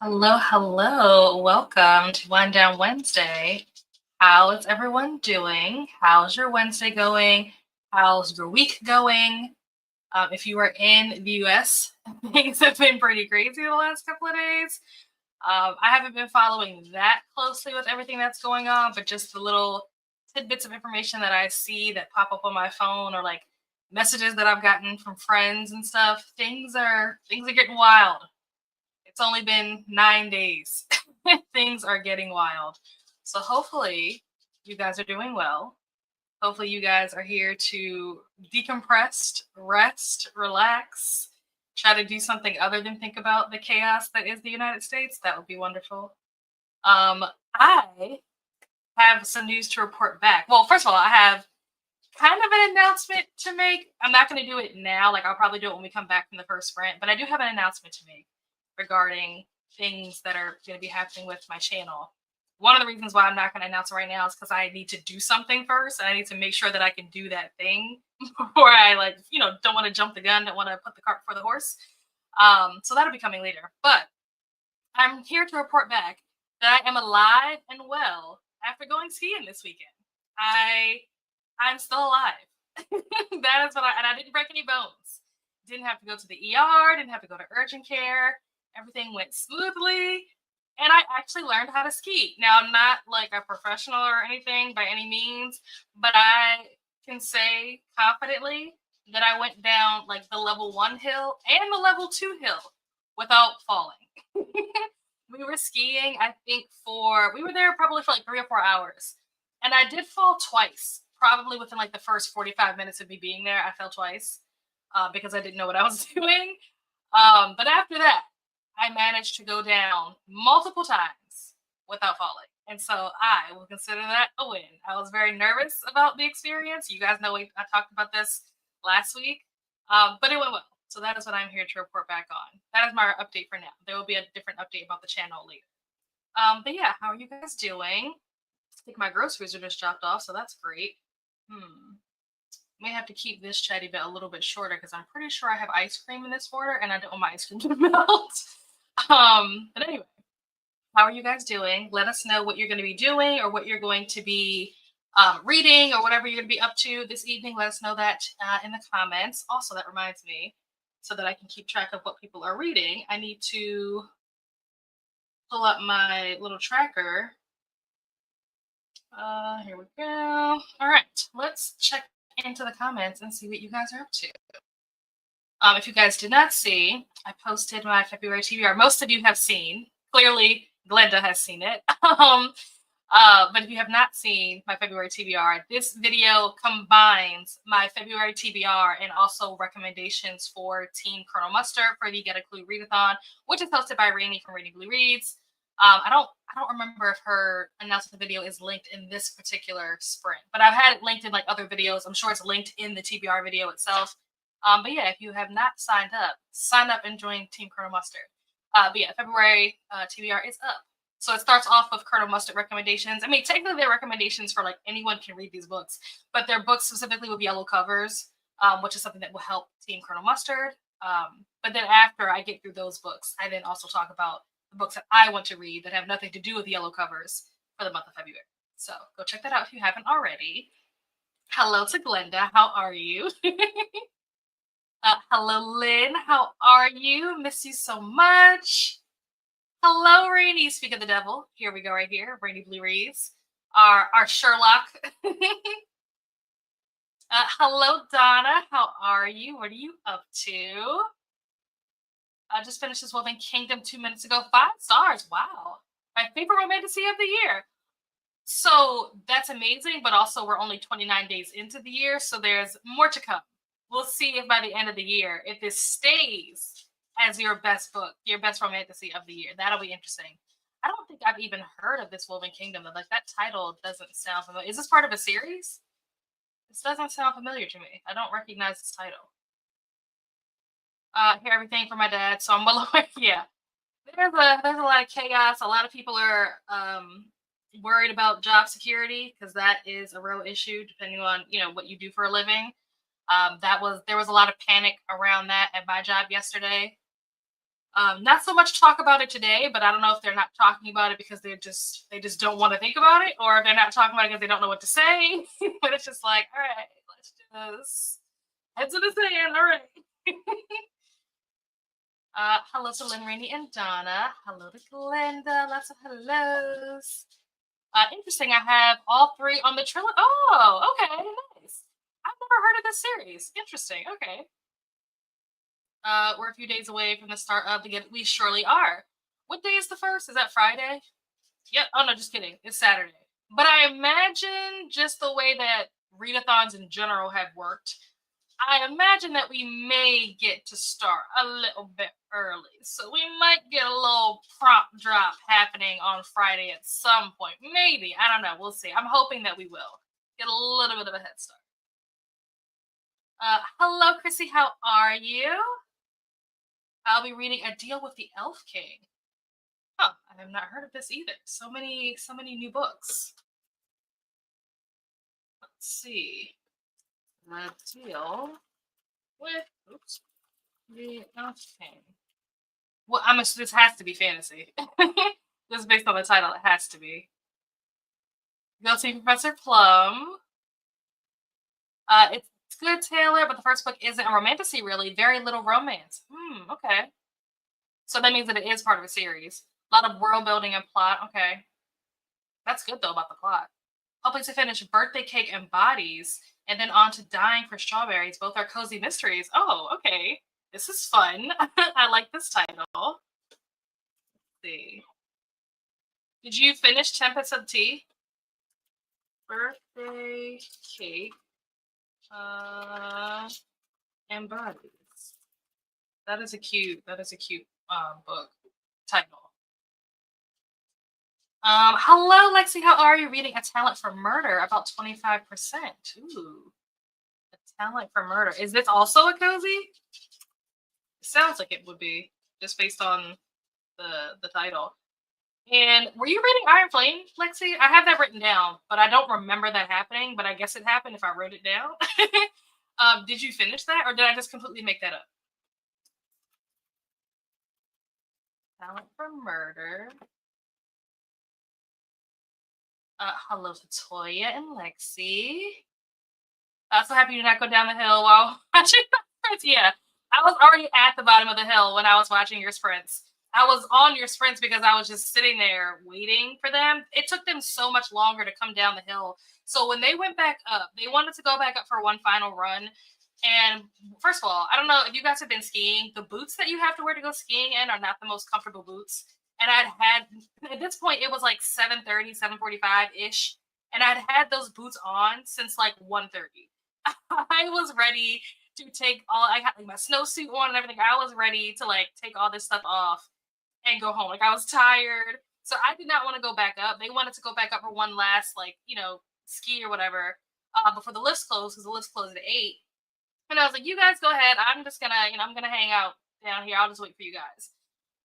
Hello, hello. Welcome to Wind Down Wednesday. How is everyone doing? How's your Wednesday going? How's your week going? If you are in the US, things have been pretty crazy the last couple of days. I haven't been following that closely with everything that's going on, but just the little tidbits of information that I see that pop up on my phone or like messages that I've gotten from friends and stuff. Things are getting wild. It's only been 9 days. Things are getting wild. So hopefully you guys are doing well. Hopefully you guys are here to decompress, rest, relax, try to do something other than think about the chaos that is the United States. That would be wonderful. I have some news to report back. Well, first of all, I have kind of an announcement to make. I'm not going to do it now. Like, I'll probably do it when we come back from the first sprint, but I do have an announcement to make regarding things that are going to be happening with my channel. One of the reasons why I'm not going to announce it right now is because I need to do something first, and I need to make sure that I can do that thing before I don't want to jump the gun, don't want to put the cart before the horse. So that'll be coming later. But I'm here to report back that I am alive and well after going skiing this weekend. I'm still alive. That is and I didn't break any bones. Didn't have to go to the ER, didn't have to go to urgent care. Everything went smoothly. And I actually learned how to ski. Now, I'm not like a professional or anything by any means, but I can say confidently that I went down like the level 1 hill and the level 2 hill without falling. We were skiing, we were there probably for like 3 or 4 hours. And I did fall twice, probably within like the first 45 minutes of me being there. I fell twice because I didn't know what I was doing. But after that, I managed to go down multiple times without falling. And so I will consider that a win. I was very nervous about the experience. You guys know I talked about this last week, but it went well. So that is what I'm here to report back on. That is my update for now. There will be a different update about the channel later. But yeah, how are you guys doing? I think my groceries are just dropped off, so that's great. May have to keep this chatty bit a little bit shorter because I'm pretty sure I have ice cream in this order and I don't want my ice cream to melt. But anyway, how are you guys doing? Let us know what you're going to be doing or what you're going to be reading or whatever you're going to be up to this evening. Let us know that in the comments. Also, that reminds me, so that I can keep track of what people are reading, I need to pull up my little tracker. Here we go. All right, let's check into the comments and see what you guys are up to. If you guys did not see, I posted my February TBR. Most of you have seen. Clearly, Glenda has seen it. But if you have not seen my February TBR, this video combines my February TBR and also recommendations for Team Colonel Mustard for the Get a Clue Readathon, which is hosted by Rainey from Rainy Blue Reads. I don't remember if her announcement video is linked in this particular sprint, but I've had it linked in like other videos. I'm sure it's linked in the TBR video itself. But yeah, if you have not signed up, sign up and join Team Colonel Mustard. But yeah, February TBR is up. So it starts off with Colonel Mustard recommendations. I mean, technically they're recommendations for like anyone can read these books, but they're books specifically with yellow covers, which is something that will help Team Colonel Mustard. But then after I get through those books, I then also talk about the books that I want to read that have nothing to do with yellow covers for the month of February. So go check that out if you haven't already. Hello to Glenda. How are you? Hello, Lynn. How are you? Miss you so much. Hello, Rainy. Speak of the devil. Here we go right here. Rainy Blue Reads. Our Sherlock. Hello, Donna. How are you? What are you up to? I just finished this Woven Kingdom 2 minutes ago. 5 stars. Wow. My favorite romantasy of the year. So that's amazing, but also we're only 29 days into the year, so there's more to come. We'll see if by the end of the year, if this stays as your best book, your best romantasy of the year. That'll be interesting. I don't think I've even heard of this Woven Kingdom. Like, that title doesn't sound familiar. Is this part of a series? This doesn't sound familiar to me. I don't recognize this title. Hear everything from my dad, so I'm well aware. Yeah. There's a lot of chaos. A lot of people are worried about job security because that is a real issue depending on what you do for a living. There was a lot of panic around that at my job yesterday. Not so much talk about it today, but I don't know if they're not talking about it because they just don't want to think about it, or if they're not talking about it because they don't know what to say. But it's just like, all right, let's do this. Heads in the sand. All right. Hello to Lynn, Rainey, and Donna. Hello to Glenda. Lots of hellos. Interesting. I have all three on the trilogy. Oh, okay, nice. I've never heard of this series. Interesting. Okay. We're a few days away from the start of the get. We surely are. What day is the first? Is that Friday? Yep. Oh no, just kidding. It's Saturday. But I imagine just the way that readathons in general have worked, I imagine that we may get to start a little bit early. So we might get a little prompt drop happening on Friday at some point. Maybe. I don't know. We'll see. I'm hoping that we will get a little bit of a head start. Hello, Chrissy. How are you? I'll be reading A Deal with the Elf King. Huh, I have not heard of this either. So many new books. Let's see. A Deal with the Elf King. Well, this has to be fantasy. Just based on the title, it has to be. Guilty Professor Plum. It's good, Taylor, but the first book isn't a romantasy, really. Very little romance. Okay. So that means that it is part of a series. A lot of world building and plot. Okay. That's good, though, about the plot. Hoping to finish Birthday Cake and Bodies, and then on to Dying for Strawberries. Both are cozy mysteries. Oh, okay. This is fun. I like this title. Let's see. Did you finish Tempest of Tea? Birthday Cake and Bodies. That is a cute book title. Hello, Lexi. How are you? Reading A Talent for Murder, about 25%. Ooh, A Talent for Murder. Is this also a cozy? It sounds like it would be, just based on the title. And were you reading Iron Flame, Lexi? I have that written down, but I don't remember that happening. But I guess it happened if I wrote it down. Did you finish that, or did I just completely make that up? Talent for Murder. Hello to Toya and Lexi. So happy you did not go down the hill while watching the sprints. Yeah, I was already at the bottom of the hill when I was watching your sprints. I was on your sprints because I was just sitting there waiting for them. It took them so much longer to come down the hill. So when they went back up, they wanted to go back up for one final run. And first of all, I don't know if you guys have been skiing. The boots that you have to wear to go skiing in are not the most comfortable boots. And at this point, it was like 7:30, 7:45-ish. And I'd had those boots on since like 1:30. I was ready to I had like my snowsuit on and everything. I was ready to like take all this stuff off and go home. Like I was tired. So I did not want to go back up. They wanted to go back up for one last, like, ski or whatever, before the lifts closed, because the lifts closed at 8. And I was like, you guys go ahead. I'm just gonna, I'm gonna hang out down here. I'll just wait for you guys.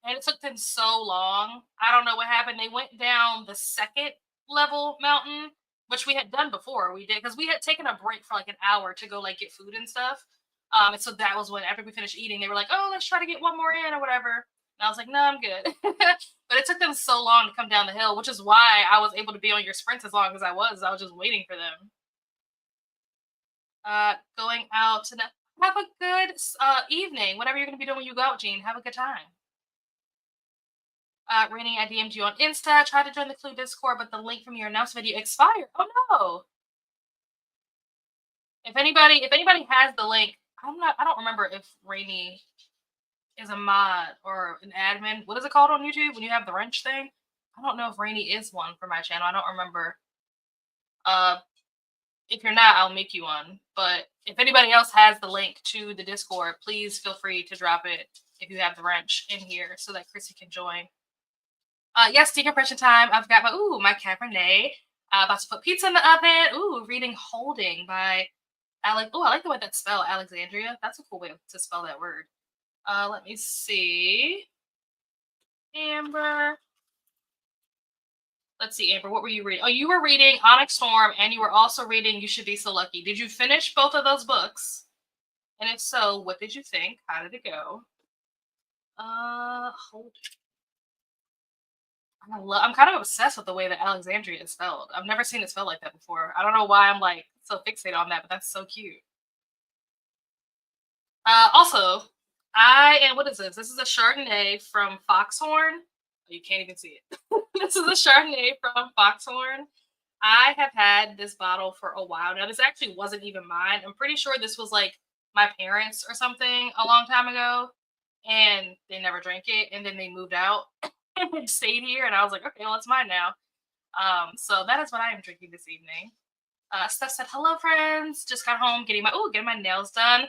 And it took them so long. I don't know what happened. They went down the second level mountain, which we had done before. We did, because we had taken a break for like an hour to go like get food and stuff. And so that was when, after we finished eating, they were like, "Oh, let's try to get one more in or whatever." And I was like, "No, I'm good." But it took them so long to come down the hill, which is why I was able to be on your sprints as long as I was. I was just waiting for them. Going out to have a good evening. Whatever you're going to be doing when you go out, Jean, have a good time. Rainy, I DM'd you on Insta. Tried to join the Clue Discord, but the link from your announcement video expired. Oh no! If anybody has the link, I don't remember if Rainy is a mod or an admin. What is it called on YouTube when you have the wrench thing? I don't know if Rainy is one for my channel. I don't remember. If you're not, I'll make you one. But if anybody else has the link to the Discord, please feel free to drop it if you have the wrench in here so that Chrissy can join. Yes, decompression time. I've got my Cabernet. About to put pizza in the oven. Reading Holding by Alex. I like the way that's spelled, Alexandria. That's a cool way to spell that word. Let me see. Amber. Let's see, Amber, what were you reading? Oh, you were reading Onyx Storm, and you were also reading You Should Be So Lucky. Did you finish both of those books? And if so, what did you think? How did it go? Hold it. I'm kind of obsessed with the way that Alexandria is spelled. I've never seen it spelled like that before. I don't know why I'm like so fixated on that, but that's so cute. Also, I and what is this? This is a Chardonnay from Foxhorn. Oh, you can't even see it. This is a Chardonnay from Foxhorn. I have had this bottle for a while now. This actually wasn't even mine. I'm pretty sure this was like my parents or something a long time ago, and they never drank it, and then they moved out and stayed here, and I was like, okay, well, it's mine now. So that is what I am drinking this evening. Steph said, "Hello, friends. Just got home, getting my nails done."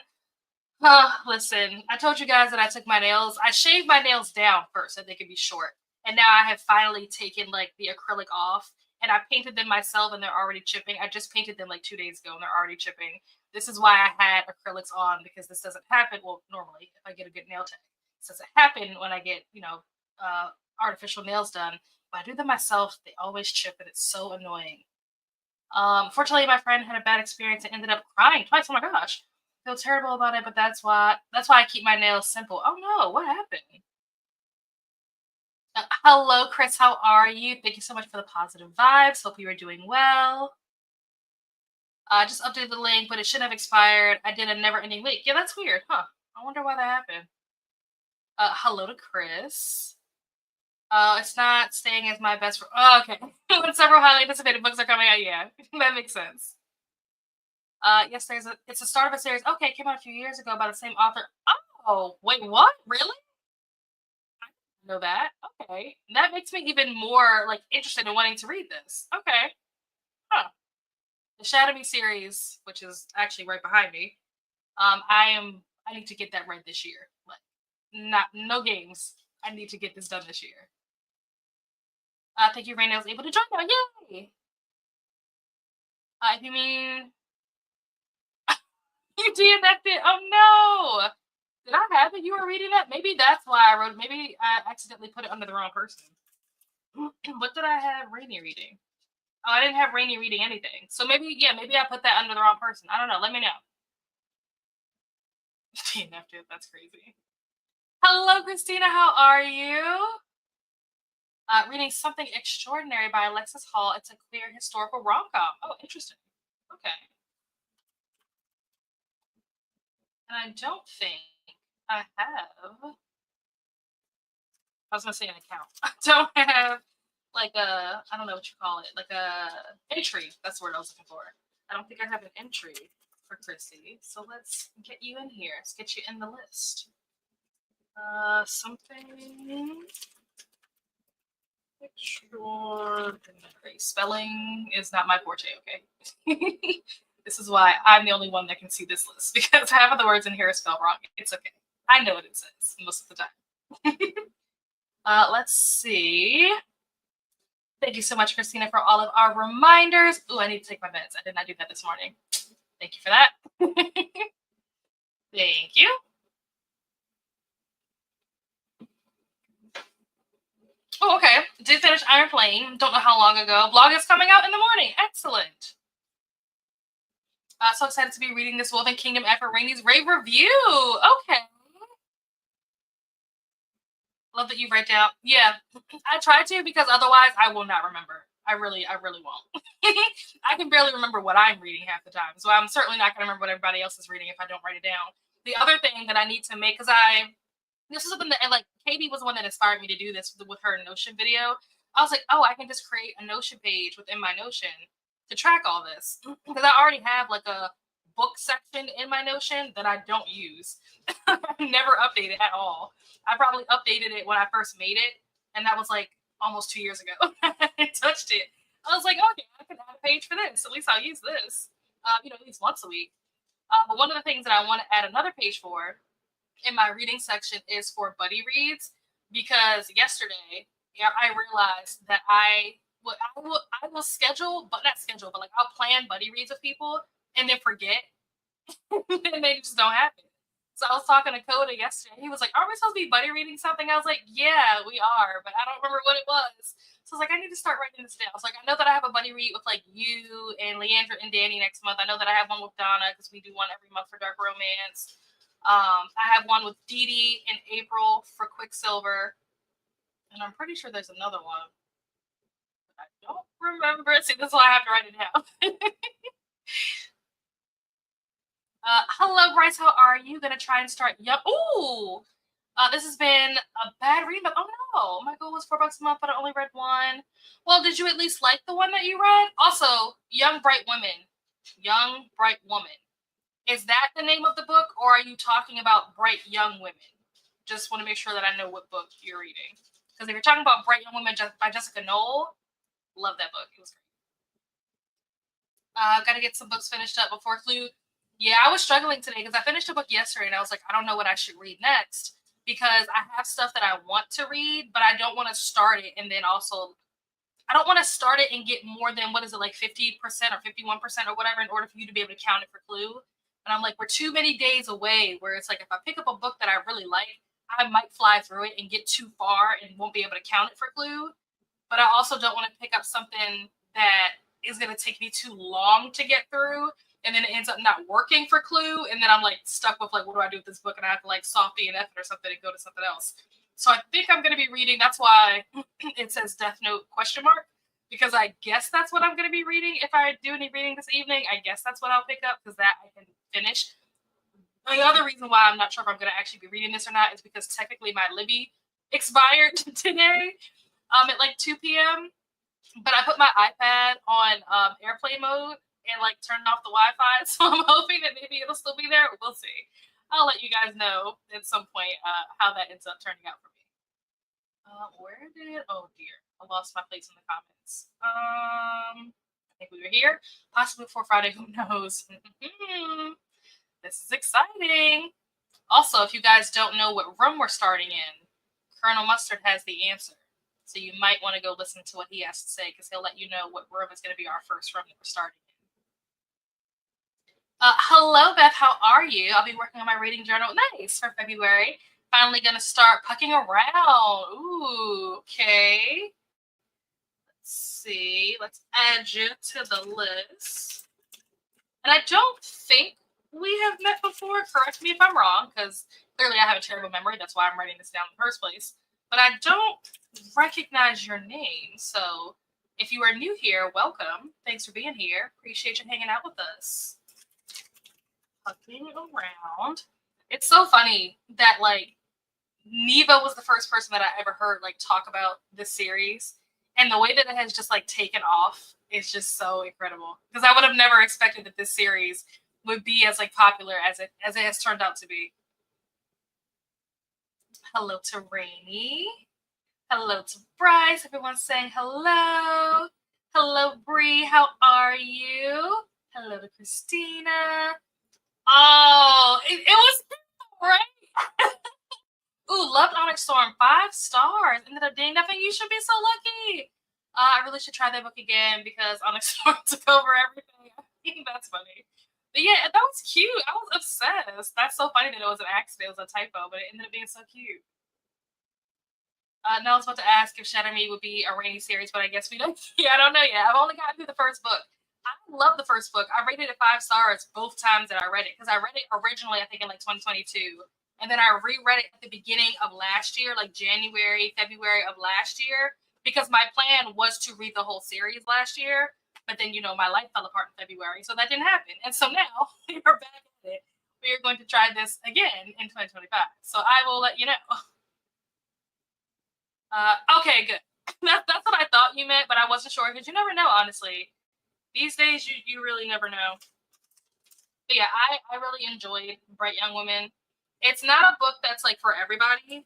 Listen, I told you guys that I took my nails. I shaved my nails down first so they could be short. And now I have finally taken like the acrylic off and I painted them myself and they're already chipping. I just painted them like 2 days ago and they're already chipping. This is why I had acrylics on because this doesn't happen. Well, normally if I get a good nail tech, this doesn't happen when I get, artificial nails done. But I do them myself. They always chip and it's so annoying. Fortunately, my friend had a bad experience and ended up crying twice. Oh my gosh, I feel terrible about it, but that's why I keep my nails simple. Oh no, what happened? Hello, Chris. How are you? Thank you so much for the positive vibes. Hope you are doing well. Just updated the link, but it shouldn't have expired. I did a never-ending link. Yeah, that's weird, huh? I wonder why that happened. Hello to Chris. It's not staying as my best friend. Oh, okay. When several highly anticipated books are coming out, yeah, that makes sense. Yes, it's the start of a series. Okay, it came out a few years ago by the same author. Oh, wait, what? Really? I didn't know that. Okay, that makes me even more like interested in wanting to read this. Okay, huh? The Shadow Me series, which is actually right behind me. I need to get that read this year. Like, not no games. I need to get this done this year. Thank you, Raina was able to join now. Yay! If you mean you DNF'd it, oh no! Did I have it? You were reading that? Maybe that's why I wrote. Maybe I accidentally put it under the wrong person. What did I have Rainy reading? Oh, I didn't have Rainy reading anything. So maybe, yeah, maybe I put that under the wrong person. I don't know. Let me know. DNF'd it. That's crazy. Hello, Christina. How are you? Reading Something Extraordinary by Alexis Hall. It's a queer historical rom-com. Oh, interesting. Okay. And I don't think I have. I was gonna say an account. I don't have like I don't know what you call it, like a entry. That's the word I was looking for. I don't think I have an entry for Chrissy. So let's get you in here. Let's get you in the list. Something extraordinary. Spelling is not my forte, okay? This is why I'm the only one that can see this list because half of the words in here are spelled wrong. It's okay. I know what it says most of the time. Let's see. Thank you so much, Christina, for all of our reminders. Ooh, I need to take my meds. I did not do that this morning. Thank you for that. Thank you. Oh, okay. Did finish Iron Flame. Don't know how long ago. Vlog is coming out in the morning. Excellent. So excited to be reading this Woven Kingdom after Rainy's rave review. Okay. Love that you write down. Yeah, I try to because otherwise I will not remember. I really won't. I can barely remember what I'm reading half the time, so I'm certainly not going to remember what everybody else is reading if I don't write it down. The other thing that I need to make, because this is something that, and like Katie was the one that inspired me to do this with her Notion video. I was like, oh, I can just create a Notion page within my Notion to track all this because I already have like a book section in my Notion that I don't use. I never update it at all. I probably updated it when I first made it, and that was like almost 2 years ago. I touched it. I was like, okay, I can add a page for this. At least I'll use this, at least once a week. But one of the things that I want to add another page for in my reading section is for buddy reads, because yesterday, I realized that I will schedule, but not schedule, but like I'll plan buddy reads with people and then forget, and they just don't happen. So I was talking to Coda yesterday. He was like, "Are we supposed to be buddy reading something?" I was like, "Yeah, we are, but I don't remember what it was." So I was like, "I need to start writing this down." I was like, "I know that I have a buddy read with like you and Leandra and Danny next month. I know that I have one with Donna because we do one every month for Dark Romance. I have one with Dee Dee in April for Quicksilver. And I'm pretty sure there's another one. I don't remember. See, this is why I have to write it down. Hello, Bryce. How are you? Gonna try and start. Yep. Ooh. This has been a bad read, but oh no, my goal was $4 a month, but I only read one. Well, did you at least like the one that you read? Also, Young Bright Women. Young Bright Woman. Is that the name of the book, or are you talking about Bright Young Women? Just want to make sure that I know what book you're reading. Because if you're talking about Bright Young Women by Jessica Knoll, love that book. It was great. I've got to get some books finished up before Clue. Yeah, I was struggling today because I finished a book yesterday and I was like, I don't know what I should read next because I have stuff that I want to read, but I don't want to start it and then also I don't want to start it and get more than what is it like 50% or 51% or whatever in order for you to be able to count it for Clue. And I'm like, we're too many days away where it's like if I pick up a book that I really like, I might fly through it and get too far and won't be able to count it for Clue. But I also don't want to pick up something that is going to take me too long to get through and then it ends up not working for Clue, and then I'm like stuck with like, what do I do with this book? And I have to like soft DNF it or something and go to something else. So I think I'm going to be reading. That's why it says Death Note ? Because I guess that's what I'm going to be reading. If I do any reading this evening, I guess that's what I'll pick up because that I can finish. The other reason why I'm not sure if I'm going to actually be reading this or not is because technically my Libby expired today at like 2 p.m. But I put my iPad on airplane mode and like turned off the Wi-Fi, so I'm hoping that maybe it'll still be there. We'll see. I'll let you guys know at some point how that ends up turning out for me. Where did it? Oh dear, I lost my place in the comments. I think we were here, possibly before Friday. Who knows? This is exciting. Also, if you guys don't know what room we're starting in, Colonel Mustard has the answer. So you might want to go listen to what he has to say because he'll let you know what room is going to be our first room that we're starting in. Hello, Beth. How are you? I'll be working on my reading journal. Nice for February. Finally going to start pucking around. Ooh, okay. Let's see. Let's add you to the list. And I don't think we have met before. Correct me if I'm wrong, because clearly I have a terrible memory. That's why I'm writing this down in the first place. But I don't recognize your name. So if you are new here, welcome. Thanks for being here. Appreciate you hanging out with us. Pucking around. It's so funny that like Neva was the first person that I ever heard like talk about this series, and the way that it has just like taken off is just so incredible. Because I would have never expected that this series would be as like popular as it has turned out to be. Hello to Rainy. Hello to Bryce. Everyone's saying hello. Hello, Bree. How are you? Hello to Christina. Oh, it was right. Ooh, loved Onyx Storm. 5 stars. Ended up dating. I think you should be so lucky. I really should try that book again because Onyx Storm took over everything. I think that's funny. But yeah, that was cute. I was obsessed. That's so funny that it was an accident. It was a typo, but it ended up being so cute. No, I was about to ask if Shatter Me would be a Rainy series, but I guess we don't. Yeah, I don't know yet. I've only gotten through the first book. I love the first book. I rated it 5 stars both times that I read it because I read it originally, I think, in like 2022. And then I reread it at the beginning of last year, like January, February of last year, because my plan was to read the whole series last year. But then, you know, my life fell apart in February, so that didn't happen. And so now we are back at it. We are going to try this again in 2025. So I will let you know. Okay, good. That's what I thought you meant, but I wasn't sure because you never know, honestly. These days, you really never know. But yeah, I really enjoyed Bright Young Women. It's not a book that's like for everybody.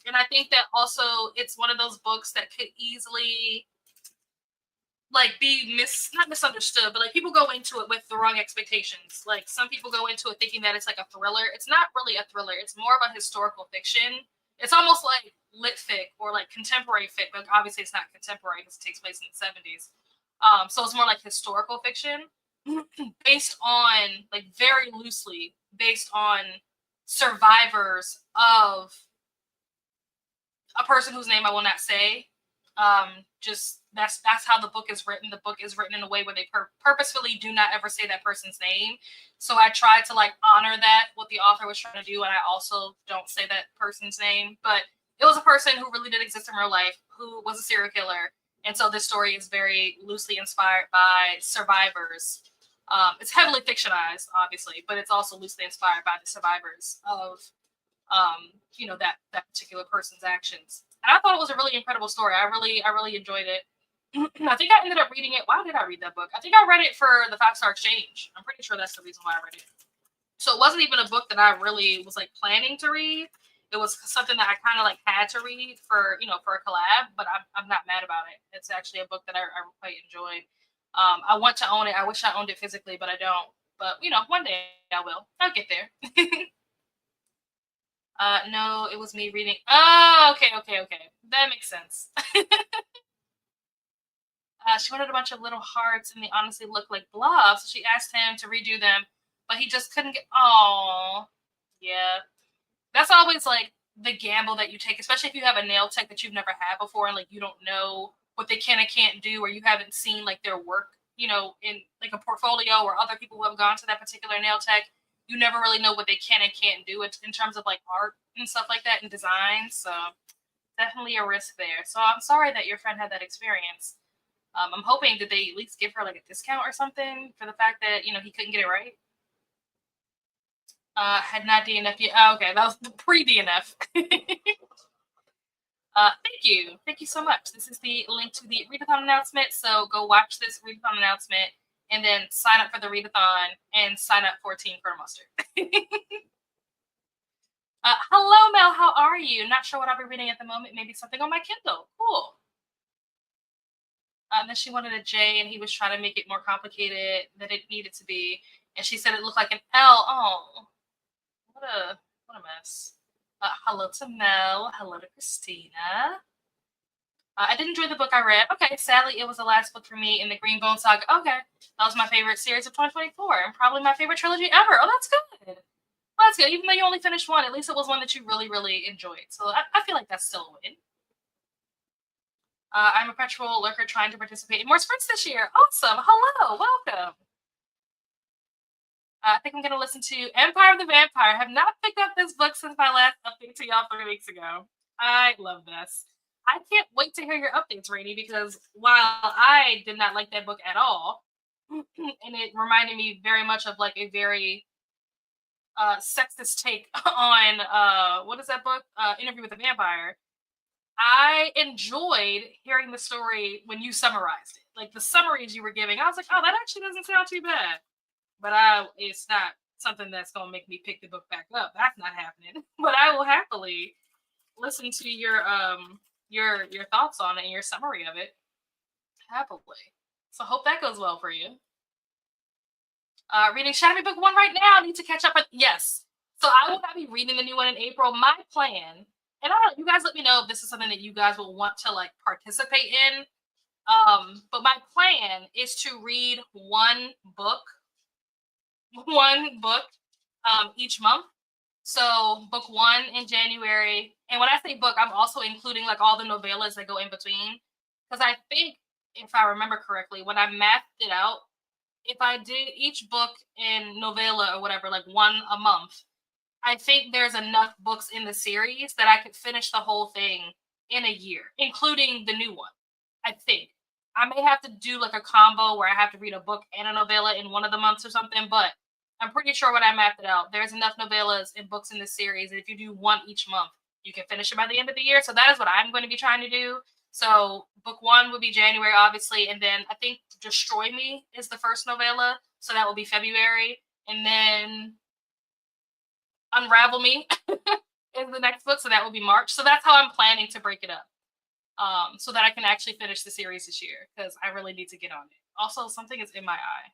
And I think that also it's one of those books that could easily like be not misunderstood, but like people go into it with the wrong expectations. Like some people go into it thinking that it's like a thriller. It's not really a thriller. It's more of a historical fiction. It's almost like lit fic or like contemporary fic, but obviously it's not contemporary because it takes place in the 70s. So it's more like historical fiction based on like very loosely based on survivors of a person whose name I will not say, Just that's how the book is written. The book is written in a way where they purposefully do not ever say that person's name. So I try to like honor that what the author was trying to do, and I also don't say that person's name. But it was a person who really did exist in real life, who was a serial killer, and so this story is very loosely inspired by survivors. It's heavily fictionized, obviously, but it's also loosely inspired by the survivors of that particular person's actions. And I thought it was a really incredible story. I really enjoyed it. I think I ended up reading it. Why did I read that book? I think I read it for the 5-star exchange. I'm pretty sure that's the reason why I read it. So it wasn't even a book that I really was like planning to read. It was something that I kind of like had to read for for a collab. But I'm not mad about it. It's actually a book that I quite enjoyed. I want to own it. I wish I owned it physically, but I don't. But one day I will. I'll get there. No, it was me reading. Oh, okay. That makes sense. She wanted a bunch of little hearts, and they honestly looked like blobs. So she asked him to redo them, but he just couldn't get. Oh, yeah. That's always like the gamble that you take, especially if you have a nail tech that you've never had before, and like you don't know what they can and can't do, or you haven't seen like their work, in like a portfolio or other people who have gone to that particular nail tech. You never really know what they can and can't do in terms of like art and stuff like that and design. So definitely a risk there. So I'm sorry that your friend had that experience. I'm hoping that they at least give her like a discount or something for the fact that he couldn't get it right. Had not DNF yet. Oh, okay, that was the pre-DNF. Thank you so much. This is the link to the readathon announcement. So go watch this readathon announcement and then sign up for the readathon and sign up for Team Colonel Mustard. Hello, Mel. How are you? Not sure what I'll be reading at the moment. Maybe something on my Kindle. Cool. Then she wanted a J, and he was trying to make it more complicated than it needed to be. And she said it looked like an L. Oh, what a mess. Hello to Mel. Hello to Christina. I did enjoy the book I read. Okay, sadly, it was the last book for me in the Green Bone Saga. Okay, that was my favorite series of 2024, and probably my favorite trilogy ever. Oh, that's good. Well, that's good. Even though you only finished one, at least it was one that you really, really enjoyed. So I feel like that's still a win. I'm a perpetual lurker trying to participate in more sprints this year. Awesome. Hello. Welcome. I think I'm going to listen to Empire of the Vampire. I have not picked up this book since my last update to y'all 3 weeks ago. I love this. I can't wait to hear your updates, Rainy, because while I did not like that book at all, and it reminded me very much of like a very sexist take on what is that book? Interview with the Vampire. I enjoyed hearing the story when you summarized it. Like the summaries you were giving, I was like, oh, that actually doesn't sound too bad. But it's not something that's gonna make me pick the book back up. That's not happening. But I will happily listen to your thoughts on it and your summary of it. Happily. So hope that goes well for you. Reading Shadow Me Book 1 right now. I need to catch up with yes. So I will not be reading the new one in April. My plan, and I don't know, you guys let me know if this is something that you guys will want to like participate in. But my plan is to read one book each month. So book 1 in January. And when I say book, I'm also including like all the novellas that go in between. Because I think, if I remember correctly, when I mapped it out, if I did each book in novella or whatever, like one a month, I think there's enough books in the series that I could finish the whole thing in a year, including the new one. I think. I may have to do like a combo where I have to read a book and a novella in one of the months or something, but I'm pretty sure when I mapped it out, there's enough novellas and books in this series that if you do one each month, you can finish it by the end of the year. So that is what I'm going to be trying to do. So book 1 will be January, obviously, and then I think Destroy Me is the first novella, so that will be February, and then Unravel Me is the next book, so that will be March. So that's how I'm planning to break it up, so that I can actually finish the series this year, because I really need to get on it. Also, something is in my eye.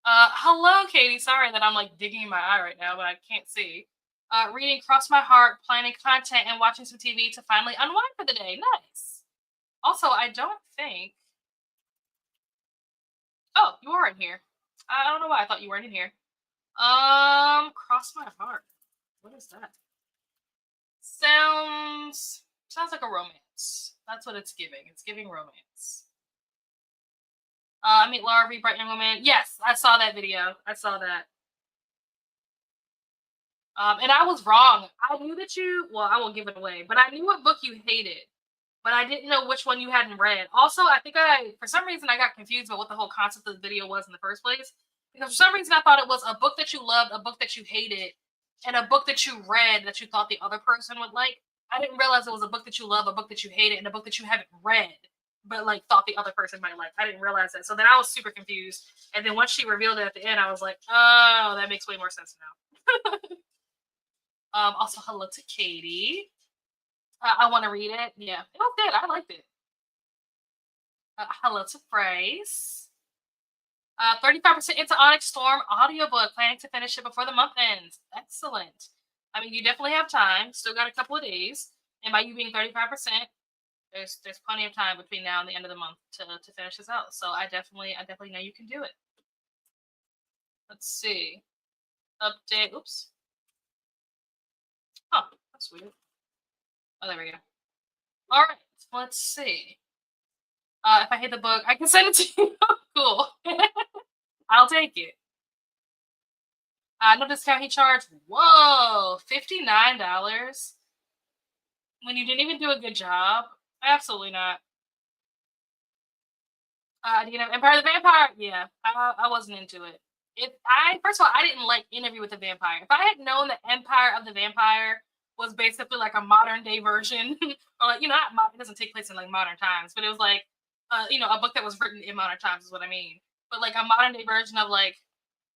Hello, Katie. Sorry that I'm like digging in my eye right now, but I can't see. Reading Cross My Heart, planning content, and watching some TV to finally unwind for the day. Nice. Also, I don't think. Oh, you are in here. I don't know why I thought you weren't in here. Cross My Heart. What is that? Sounds like a romance. That's what it's giving. It's giving romance. Meet Laura, Read Bright Young Woman. Yes, I saw that video. I saw that. And I was wrong. I knew that you. Well, I won't give it away, but I knew what book you hated, but I didn't know which one you hadn't read. Also, I think for some reason, I got confused about what the whole concept of the video was in the first place. Because for some reason, I thought it was a book that you loved, a book that you hated, and a book that you read that you thought the other person would like. I didn't realize it was a book that you love, a book that you hated, and a book that you haven't read, but like thought the other person might like. I didn't realize that. So then I was super confused. And then once she revealed it at the end, I was like, oh, that makes way more sense now. Also, hello to Katie. I want to read it. Yeah, it was good. I liked it. Hello to Bryce. 35% into Onyx Storm audiobook. Planning to finish it before the month ends. Excellent. I mean, you definitely have time. Still got a couple of days. And by you being 35%, there's plenty of time between now and the end of the month to finish this out. So I definitely know you can do it. Let's see. Update. Oops. Oh, that's weird. Oh, there we go. All right. Let's see. If I hate the book, I can send it to you. Cool. I'll take it. No discount he charged. Whoa, $59 when you didn't even do a good job. Absolutely not. Do you know Empire of the Vampire? Yeah, I wasn't into it. First of all, I didn't like Interview with the Vampire. If I had known that Empire of the Vampire was basically like a modern day version, or like, it doesn't take place in like modern times, but it was like, a book that was written in modern times is what I mean. But like a modern day version of like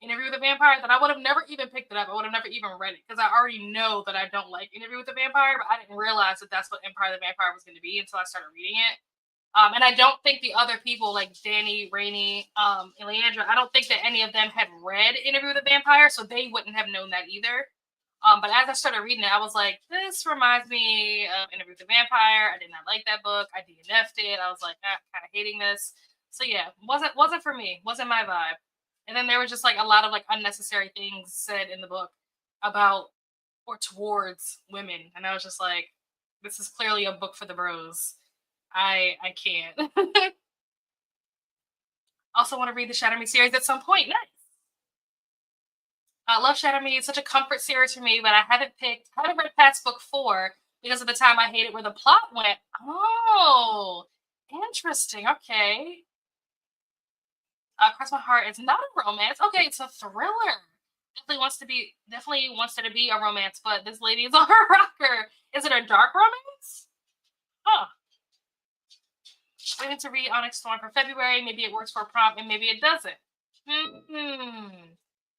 Interview with the Vampire, that I would have never even picked it up. I would have never even read it because I already know that I don't like Interview with the Vampire, but I didn't realize that that's what Empire of the Vampire was going to be until I started reading it. And I don't think the other people like Danny, Rainey, and Leandra, I don't think that any of them had read Interview with the Vampire, so they wouldn't have known that either. But as I started reading it, I was like, this reminds me of Interview with the Vampire. I did not like that book. I DNF'd it. I was like, kind of hating this. So yeah, wasn't for me. Wasn't my vibe. And then there was just like a lot of like unnecessary things said in the book about or towards women, and I was just like, this is clearly a book for the bros. I can't. Also want to read the Shatter Me series at some point. Nice. I love Shatter Me. It's such a comfort series for me, but I haven't read past book 4 because of the time I hated where the plot went. Oh, interesting. Okay. Cross My Heart. It's not a romance. Okay, it's a thriller. Definitely wants it to be a romance, but this lady is on her rocker. Is it a dark romance? Huh. Waiting to read Onyx Storm for February. Maybe it works for prom, and maybe it doesn't.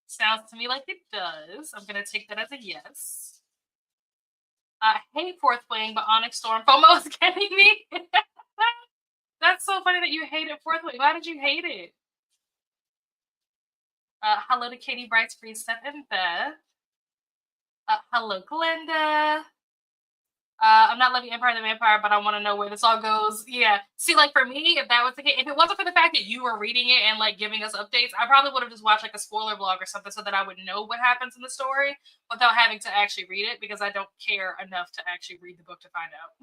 Sounds to me like it does. I'm gonna take that as a yes. I hate Fourth Wing, but Onyx Storm FOMO is getting me. That's so funny that you hated Fourth Wing. Why did you hate it? Hello to Katie, Brights, Free, Steph, and Beth. Hello, Glenda. I'm not loving Empire of the Vampire, but I want to know where this all goes. Yeah. See, like for me, if that was the case, if it wasn't for the fact that you were reading it and like giving us updates, I probably would have just watched like a spoiler blog or something so that I would know what happens in the story without having to actually read it because I don't care enough to actually read the book to find out.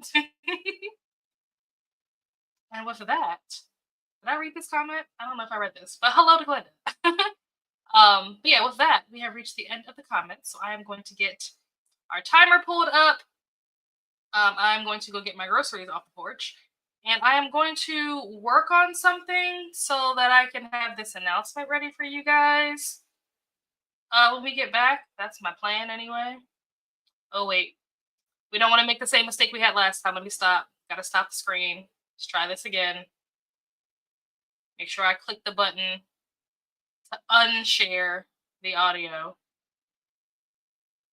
And with that, did I read this comment? I don't know if I read this, but hello to Glenda. But yeah, with that, we have reached the end of the comments. So I am going to get our timer pulled up. I'm going to go get my groceries off the porch. And I am going to work on something so that I can have this announcement ready for you guys. When we get back, that's my plan anyway. Oh, wait. We don't want to make the same mistake we had last time. Let me stop. Gotta stop the screen. Let's try this again. Make sure I click the button to unshare the audio.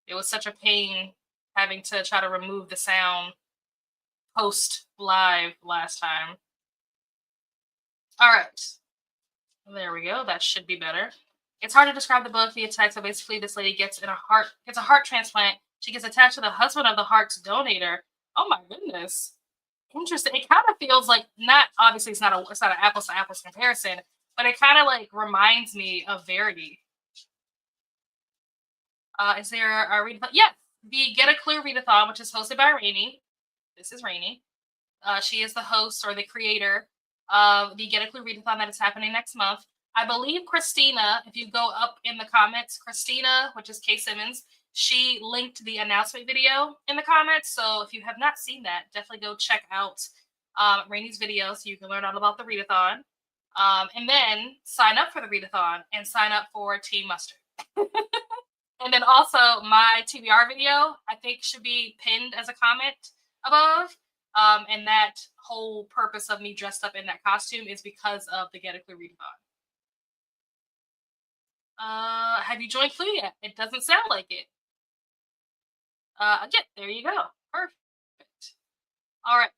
It was such a pain having to try to remove the sound post live last time. All right. There we go. That should be better. It's hard to describe the book via text, so basically this lady gets a heart transplant. She gets attached to the husband of the heart's donator. Oh my goodness. Interesting. It kind of feels like obviously it's not an apples to apples comparison, but it kind of like reminds me of Verity. Is there a readathon? Yes, the Get a Clue readathon, which is hosted by Rainey. This is Rainey. She is the host or the creator of the Get a Clue Readathon that is happening next month. I believe Christina, if you go up in the comments, Christina, which is K Simmons, she linked the announcement video in the comments. So if you have not seen that, definitely go check out Rainey's video so you can learn all about the readathon. And then sign up for the readathon and sign up for Team Mustard. And then also my TBR video, I think should be pinned as a comment above. And that whole purpose of me dressed up in that costume is because of the Get a Clue readathon. Have you joined Clue yet? It doesn't sound like it. Yeah, there you go. Perfect. All right.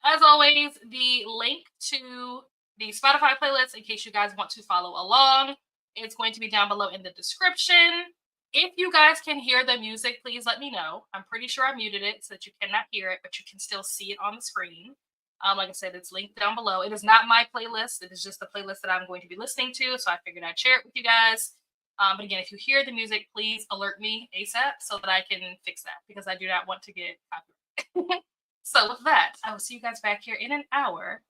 As always, the link to the Spotify playlist, in case you guys want to follow along, it's going to be down below in the description. If you guys can hear the music, please let me know. I'm pretty sure I muted it so that you cannot hear it, but you can still see it on the screen. Like I said, it's linked down below. It is not my playlist. It is just the playlist that I'm going to be listening to, so I figured I'd share it with you guys. But again, if you hear the music, please alert me ASAP so that I can fix that, because I do not want to get copyright. So with that, I will see you guys back here in an hour.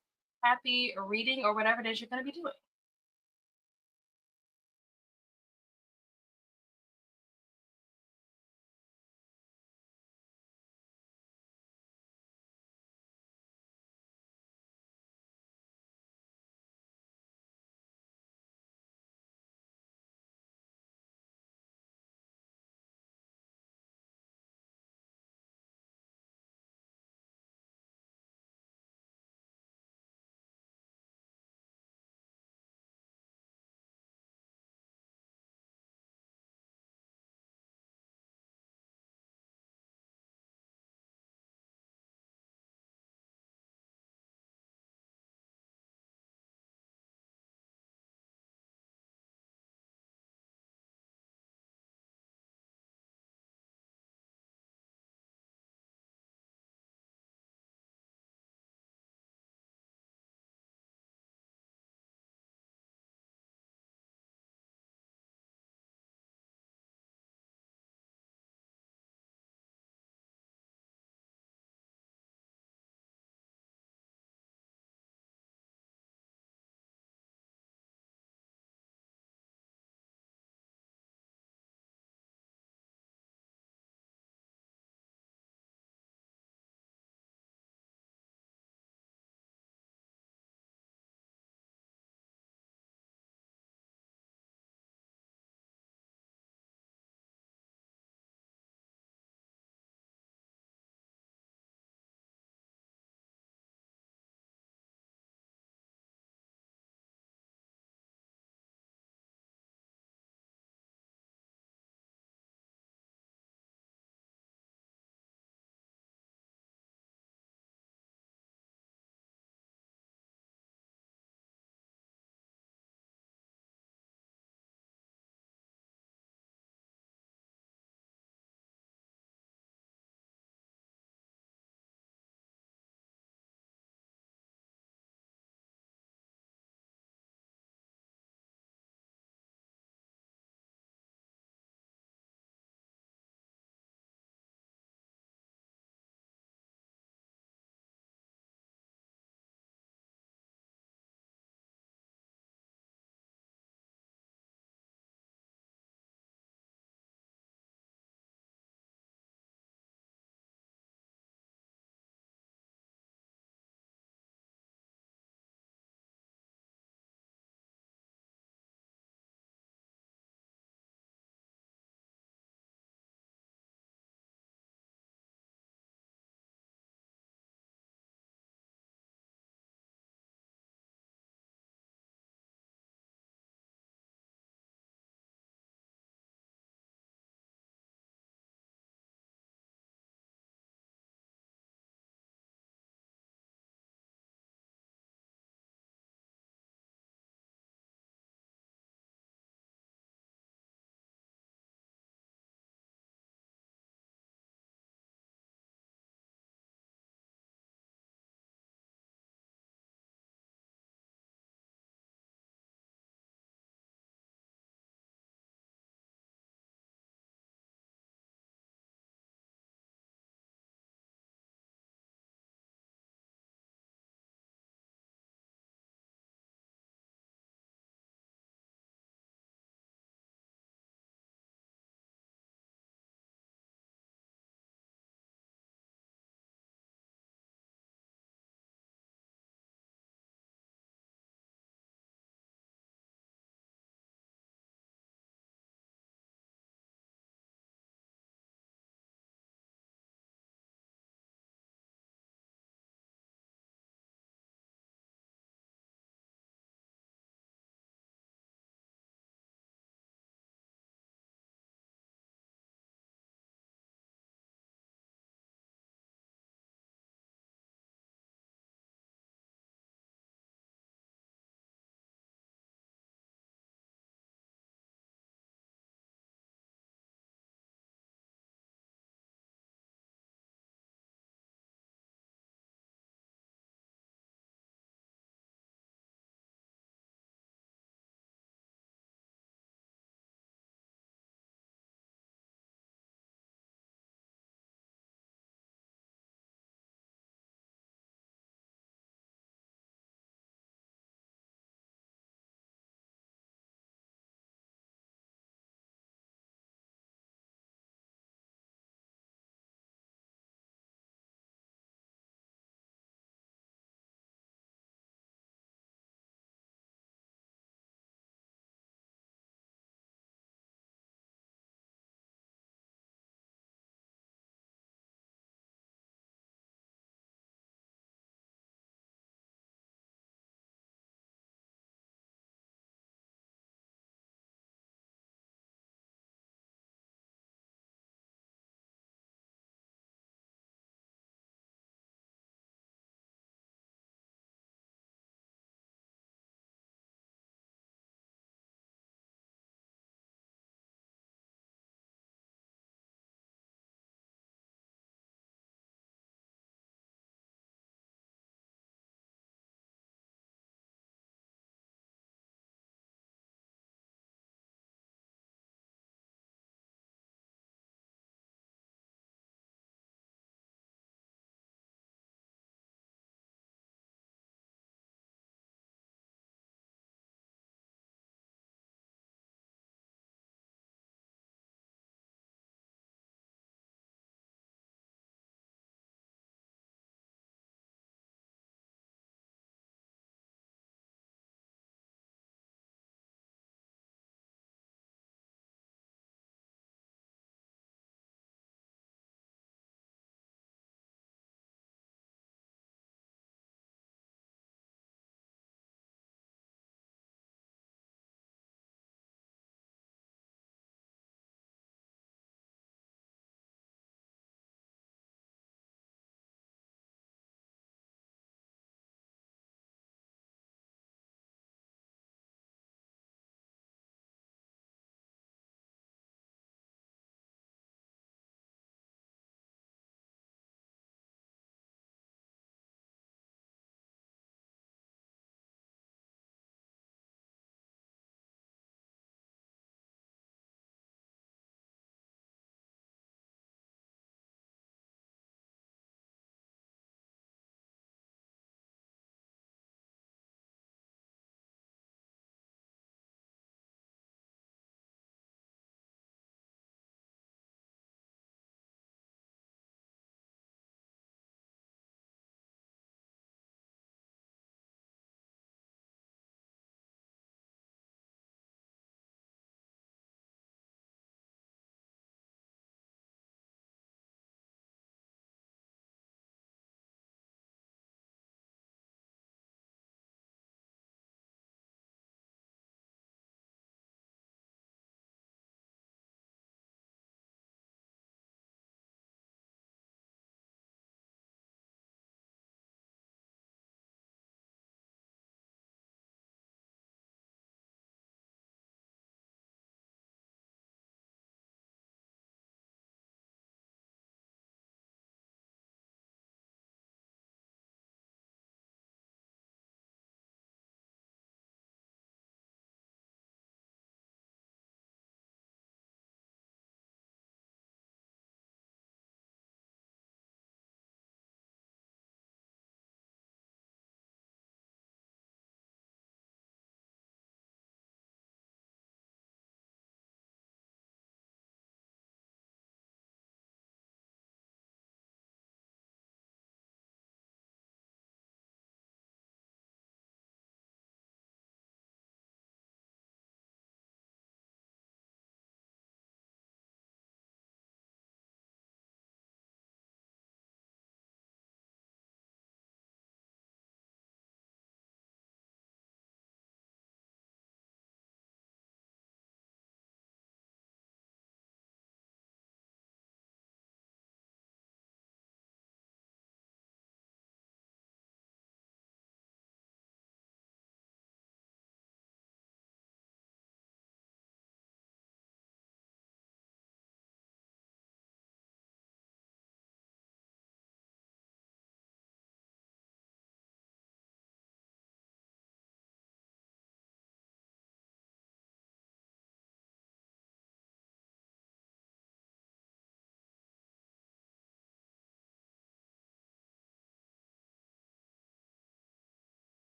Happy reading or whatever it is you're going to be doing.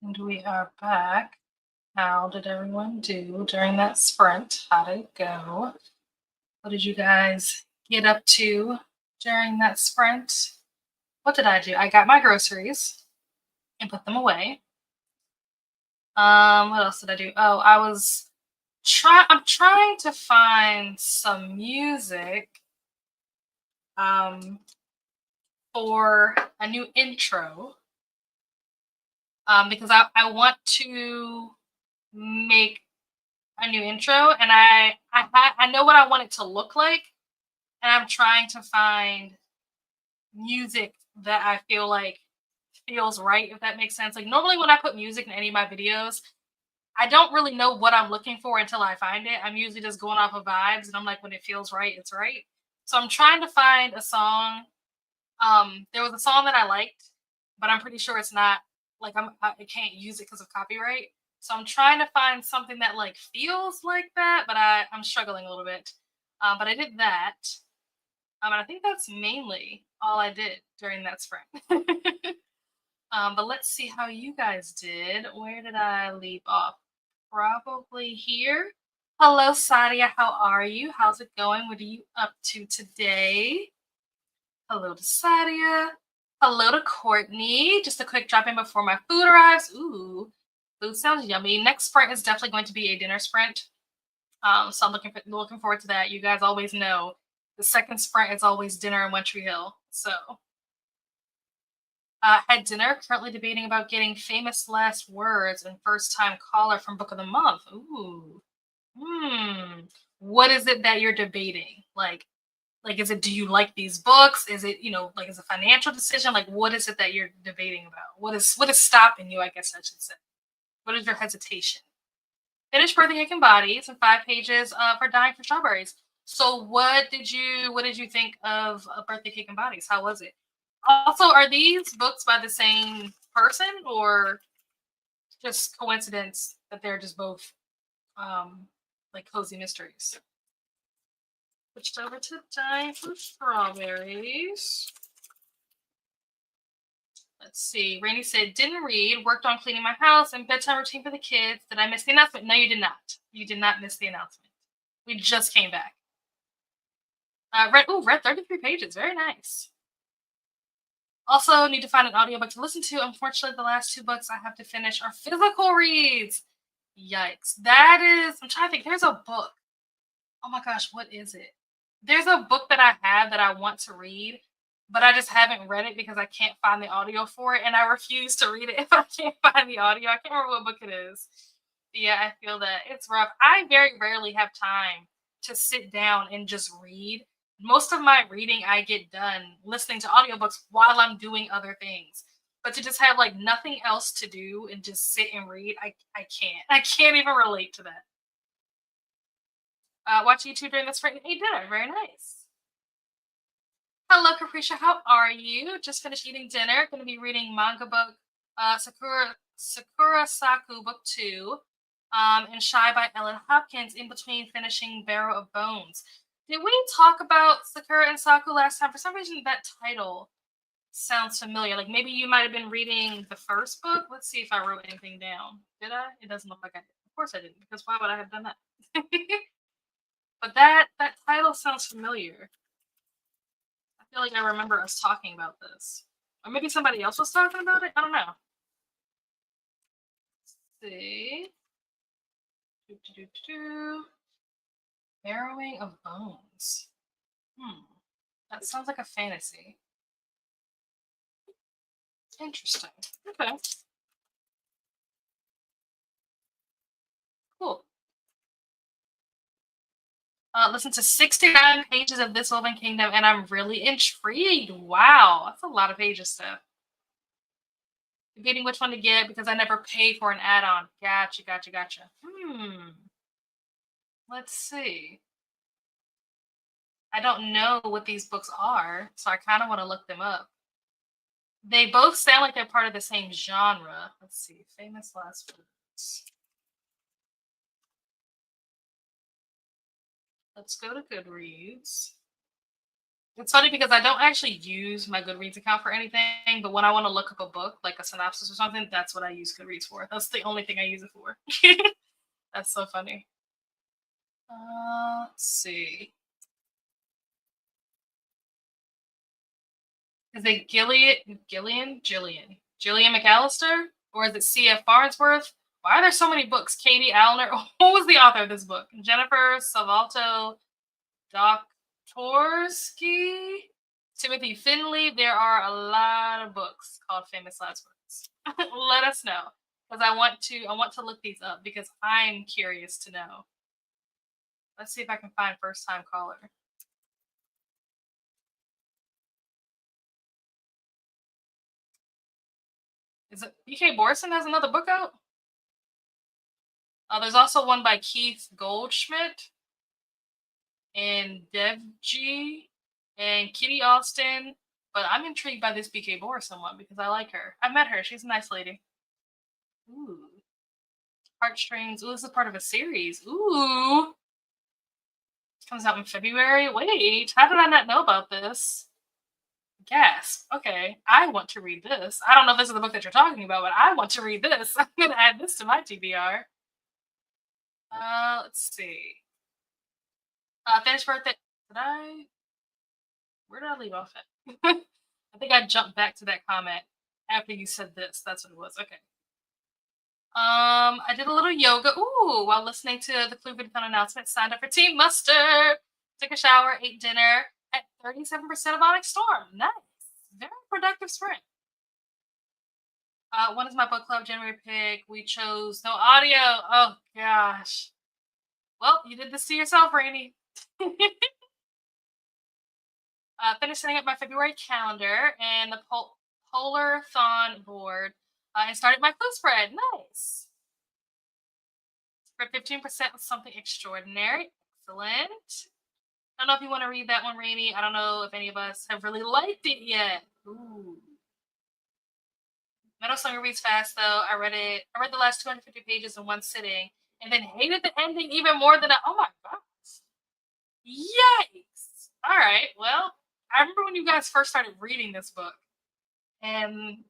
And we are back. How did everyone do during that sprint? How did it go? What did you guys get up to during that sprint? What did I do? I got my groceries and put them away. What else did I do? Oh, I'm trying to find some music um for a new intro. Because I want to make a new intro, and I know what I want it to look like, and I'm trying to find music that I feel like feels right, if that makes sense. Like normally when I put music in any of my videos, I don't really know what I'm looking for until I find it. I'm usually just going off of vibes, and I'm like, when it feels right, it's right. So I'm trying to find a song. There was a song that I liked, but I'm pretty sure it's not like I can't use it because of copyright. So I'm trying to find something that like feels like that, but I'm struggling a little bit. But I did that. And I think that's mainly all I did during that sprint. But let's see how you guys did. Where did I leave off? Probably here. Hello, Sadia. How are you? How's it going? What are you up to today? Hello to Sadia. Hello to Courtney. Just a quick drop in before my food arrives. Ooh, food sounds yummy. Next sprint is definitely going to be a dinner sprint. So I'm looking forward to that. You guys always know the second sprint is always dinner in One Tree Hill. So had dinner. Currently debating about getting famous last words and first time caller from Book of the Month. Ooh. What is it that you're debating? Like, is it, do you like these books? Is it, like, is a financial decision? Like, what is it that you're debating about? What is stopping you? I guess I should say. What is your hesitation? Finish Birthday Cake and Bodies and 5 pages for Dying for Strawberries. So, what did you think of Birthday Cake and Bodies? How was it? Also, are these books by the same person or just coincidence that they're just both like cozy mysteries? Switched over to Dying for Strawberries. Let's see. Rainey said, didn't read, worked on cleaning my house and bedtime routine for the kids. Did I miss the announcement? No, you did not. You did not miss the announcement. We just came back. Read 33 pages. Very nice. Also, need to find an audiobook to listen to. Unfortunately, the last 2 books I have to finish are physical reads. Yikes. I'm trying to think. There's a book. Oh my gosh, what is it? There's a book that I have that I want to read, but I just haven't read it because I can't find the audio for it, and I refuse to read it if I can't find the audio. I can't remember what book it is. Yeah, I feel that it's rough. I very rarely have time to sit down and just read. Most of my reading I get done listening to audiobooks while I'm doing other things. But to just have like nothing else to do and just sit and read, I can't. I can't even relate to that. Watch YouTube during the sprint and eat dinner. Very nice. Hello, Capricia. How are you? Just finished eating dinner. Going to be reading manga book Sakura Saku Book 2 and Shy by Ellen Hopkins in between finishing Barrow of Bones. Did we talk about Sakura and Saku last time? For some reason, that title sounds familiar. Like maybe you might have been reading the first book. Let's see if I wrote anything down. Did I? It doesn't look like I did. Of course I didn't, because why would I have done that? But that title sounds familiar. I feel like I remember us talking about this. Or maybe somebody else was talking about it? I don't know. Let's see. Harrowing of Bones. That sounds like a fantasy. Interesting. Okay. Cool. Listen to 69 pages of This Woven Kingdom, and I'm really intrigued. Wow, that's a lot of pages stuff. Debating which one to get because I never paid for an add-on. Gotcha. Let's see. I don't know what these books are, so I kind of want to look them up. They both sound like they're part of the same genre. Let's see. Famous last words. Let's go to Goodreads. It's funny because I don't actually use my Goodreads account for anything, but when I want to look up a book, like a synopsis or something, that's what I use Goodreads for. That's the only thing I use it for. That's so funny. Let's see. Is it Gillian McAllister? Or is it C.F. Farnsworth? Why are there so many books? Katie Allner. Who was the author of this book? Jennifer Salvato Doktorsky? Timothy Finley. There are a lot of books called Famous Last Words. Let us know. Because I want to look these up because I'm curious to know. Let's see if I can find First Time Caller. Is it BK Borson has another book out? There's also one by Keith Goldschmidt and Devji and Kitty Austin. But I'm intrigued by this BK Borson one because I like her. I met her. She's a nice lady. Ooh. Heartstrings. Ooh, this is part of a series. Ooh. Comes out in February. Wait, how did I not know about this? Gasp. Okay, I want to read this. I don't know if this is the book that you're talking about, but I want to read this. I'm going to add this to my TBR. Let's see. Finished birthday. Where did I leave off at? I think I jumped back to that comment after you said this. That's what it was. Okay. I did a little yoga. Ooh, while listening to the Clue-Vid-Con announcement. Signed up for Team Mustard. Took a shower, ate dinner at 37% of Onyx Storm. Nice. Very productive sprint. One is my book club January pick. We chose no audio. Oh gosh. Well, you did this to yourself, Rainy. Finished setting up my February calendar and the Polar Thon board and started my clue spread. Nice. For 15% with something extraordinary. Excellent. I don't know if you want to read that one, Rainy. I don't know if any of us have really liked it yet. Ooh. Meadow Slinger reads fast, though. I read the last 250 pages in one sitting and then hated the ending even more than oh my gosh. Yikes. All right. Well, I remember when you guys first started reading this book. And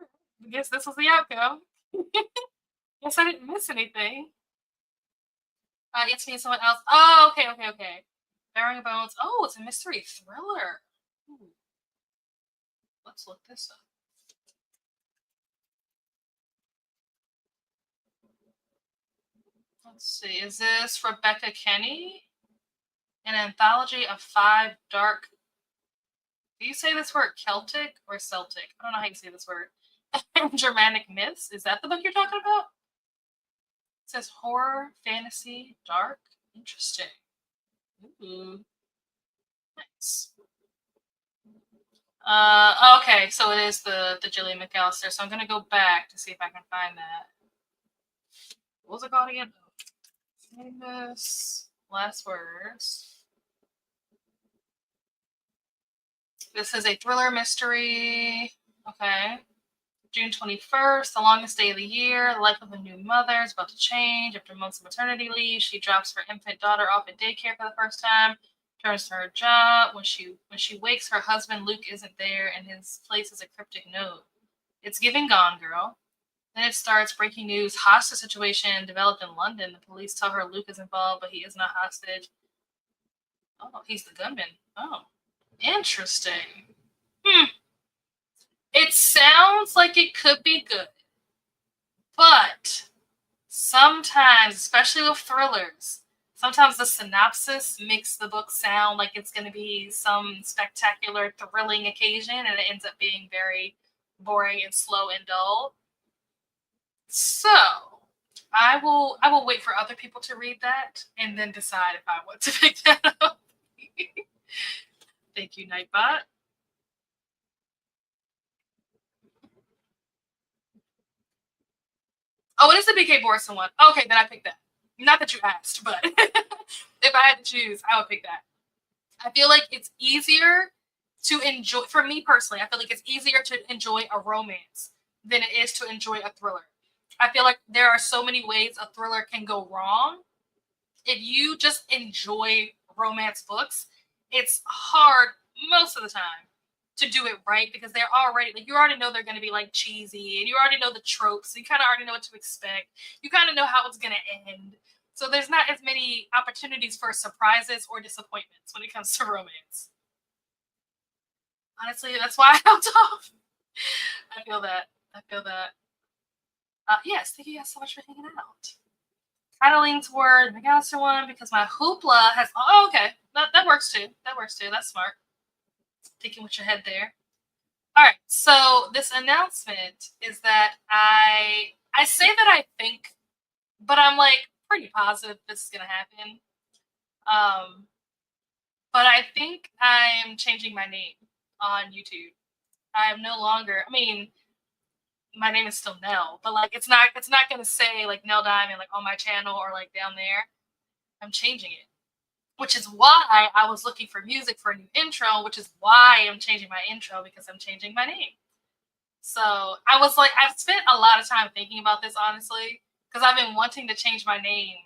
I guess this was the outcome. Guess I didn't miss anything. It's me and someone else. Oh, okay. Bearing Bones. Oh, it's a mystery thriller. Ooh. Let's look this up. Let's see. Is this Rebecca Kenny? An anthology of 5 dark. Do you say this word Celtic or Celtic? I don't know how you say this word. Germanic myths. Is that the book you're talking about? It says horror, fantasy, dark. Interesting. Ooh. Nice. Okay, so it is the Gillian McAllister. So I'm gonna go back to see if I can find that. What was it called again? Famous last words. This is a thriller mystery. Okay. June 21st, the longest day of the year. The life of a new mother is about to change. After months of maternity leave, she drops her infant daughter off at daycare for the first time. Turns to her job. When she wakes, her husband Luke isn't there, and his place is a cryptic note. It's giving Gone Girl. Then it starts breaking news. Hostage situation developed in London. The police tell her Luke is involved, but he is not hostage. Oh, he's the gunman. Oh, interesting. It sounds like it could be good, but sometimes, especially with thrillers, sometimes the synopsis makes the book sound like it's going to be some spectacular, thrilling occasion, and it ends up being very boring and slow and dull. So I will wait for other people to read that and then decide if I want to pick that up. Thank you, Nightbot. Oh, it is the BK Borson one. Okay, then I picked that. Not that you asked, but if I had to choose, I would pick that. I feel like it's easier to enjoy, for me personally, I feel like it's easier to enjoy a romance than it is to enjoy a thriller. I feel like there are so many ways a thriller can go wrong. If you just enjoy romance books, it's hard most of the time to do it right because they're already like you already know they're going to be like cheesy and you already know the tropes. So you kind of already know what to expect. You kind of know how it's going to end. So there's not as many opportunities for surprises or disappointments when it comes to romance. Honestly, that's why I helped off. I feel that. I feel that. Yes, thank you guys so much for hanging out. Kind of lean toward the McAllister one because my hoopla has. Oh, okay. That works too. That works too. That's smart. Thinking with your head there. All right. So this announcement is that I say that I think, but I'm like pretty positive this is gonna happen. But I think I'm changing my name on YouTube. I'm no longer. I mean, my name is still Nell, but like it's not gonna say like Nell Diamond like on my channel or like down there. I'm changing it, which is why I was looking for music for a new intro, which is why I'm changing my intro because I'm changing my name. So I was like, I've spent a lot of time thinking about this honestly because I've been wanting to change my name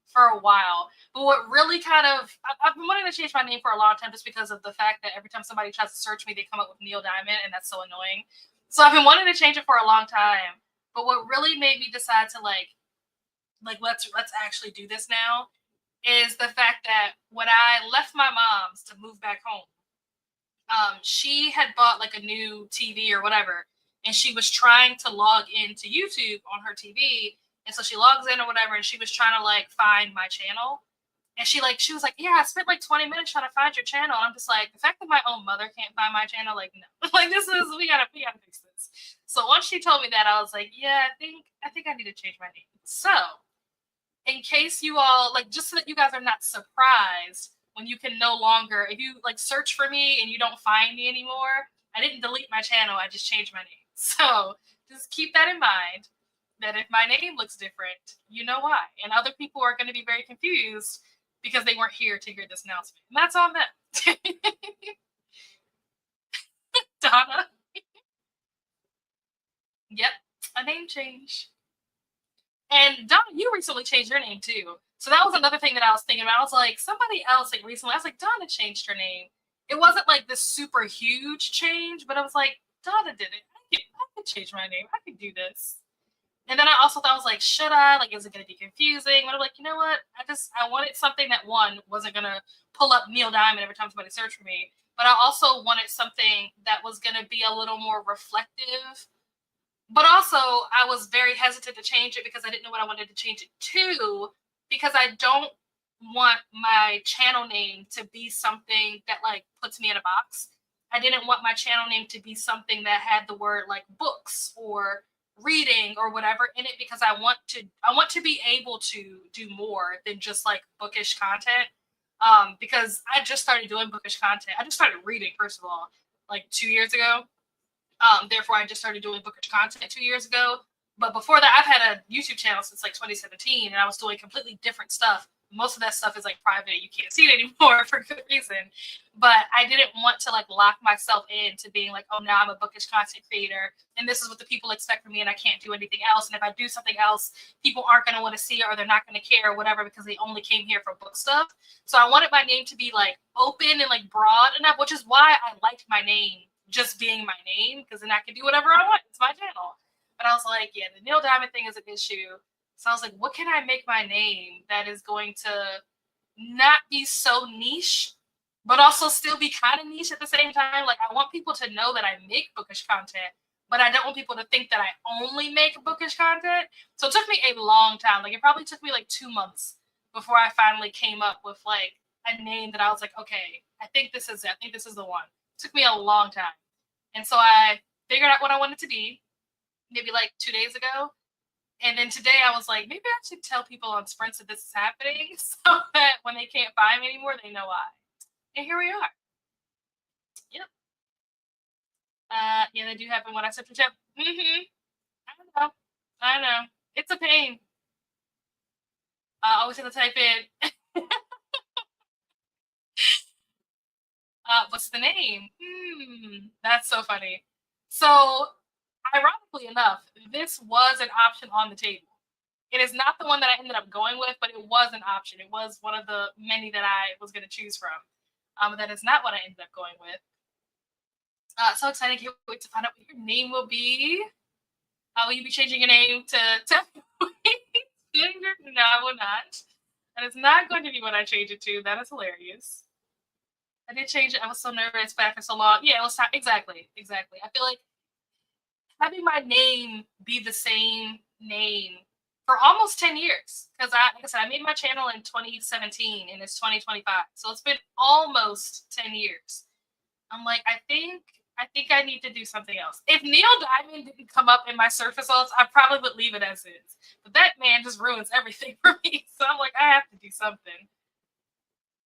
for a while. But what really kind of I've been wanting to change my name for a long time just because of the fact that every time somebody tries to search me, they come up with Neil Diamond, and that's so annoying. So I've been wanting to change it for a long time. But what really made me decide to like let's actually do this now is the fact that when I left my mom's to move back home, she had bought like a new TV or whatever, and she was trying to log into YouTube on her TV, and so she logs in or whatever, and she was trying to like find my channel, and she was like, yeah, I spent like 20 minutes trying to find your channel. And I'm just like, the fact that my own mother can't find my channel, like no, like this is we gotta fix this. So once she told me that, I was like, yeah, I think I need to change my name. So in case you all like just so that you guys are not surprised when you can no longer if you like search for me and you don't find me anymore, I didn't delete my channel, I just changed my name. So just keep that in mind that if my name looks different, you know why. And other people are going to be very confused because they weren't here to hear this announcement. And that's on them. Donna. Yep, a name change. And Donna, you recently changed your name too. So that was another thing that I was thinking about. I was like, somebody else like recently, I was like, Donna changed her name. It wasn't like this super huge change, but I was like, Donna did it. I could change my name. I could do this. And then I also thought I was like, should I? Like, is it gonna be confusing? But I'm like, you know what? I wanted something that one wasn't gonna pull up Neil Diamond every time somebody searched for me. But I also wanted something that was gonna be a little more reflective, but also I was very hesitant to change it because I didn't know what I wanted to change it to, because I don't want my channel name to be something that like puts me in a box. I didn't want my channel name to be something that had the word like books or reading or whatever in it, because I want to be able to do more than just like bookish content. Because I just started doing bookish content. I just started reading first of all like 2 years ago. Therefore, I just started doing bookish content 2 years ago. But before that, I've had a YouTube channel since like 2017, and I was doing completely different stuff. Most of that stuff is like private; you can't see it anymore for good reason. But I didn't want to like lock myself into being like, oh, now I'm a bookish content creator, and this is what the people expect from me, and I can't do anything else. And if I do something else, people aren't going to want to see it, or they're not going to care, or whatever, because they only came here for book stuff. So I wanted my name to be like open and like broad enough, which is why I liked my name just being my name, because then I can do whatever I want. It's my channel. But I was like, yeah, the Neil Diamond thing is an issue. So I was like, what can I make my name that is going to not be so niche, but also still be kind of niche at the same time? Like, I want people to know that I make bookish content, but I don't want people to think that I only make bookish content. So it took me a long time. Like, it probably took me like 2 months before I finally came up with like a name that I was like, okay, I think this is it. I think this is the one. It took me a long time. And so I figured out what I wanted to be maybe like 2 days ago. And then today I was like, maybe I should tell people on sprints that this is happening so that when they can't find me anymore, they know why. And here we are. Yep. Yeah, they do happen when I step to jump. I know. I know. It's a pain. I always have to type in. What's the name? That's so funny. So, ironically enough, this was an option on the table. It is not the one that I ended up going with, but it was an option. It was one of the many that I was going to choose from. That is not what I ended up going with. So excited! Can't wait to find out what your name will be. Will you be changing your name to? No, I will not. And it's not going to be what I change it to. That is hilarious. I did change it. I was so nervous, but after so long, yeah, it was time. Exactly. I feel like having my name be the same name for almost 10 years. Because like I said, I made my channel in 2017 and it's 2025. So it's been almost 10 years. I'm like, I think I need to do something else. If Neil Diamond didn't come up in my search results, I probably would leave it as is. But that man just ruins everything for me. So I'm like, I have to do something.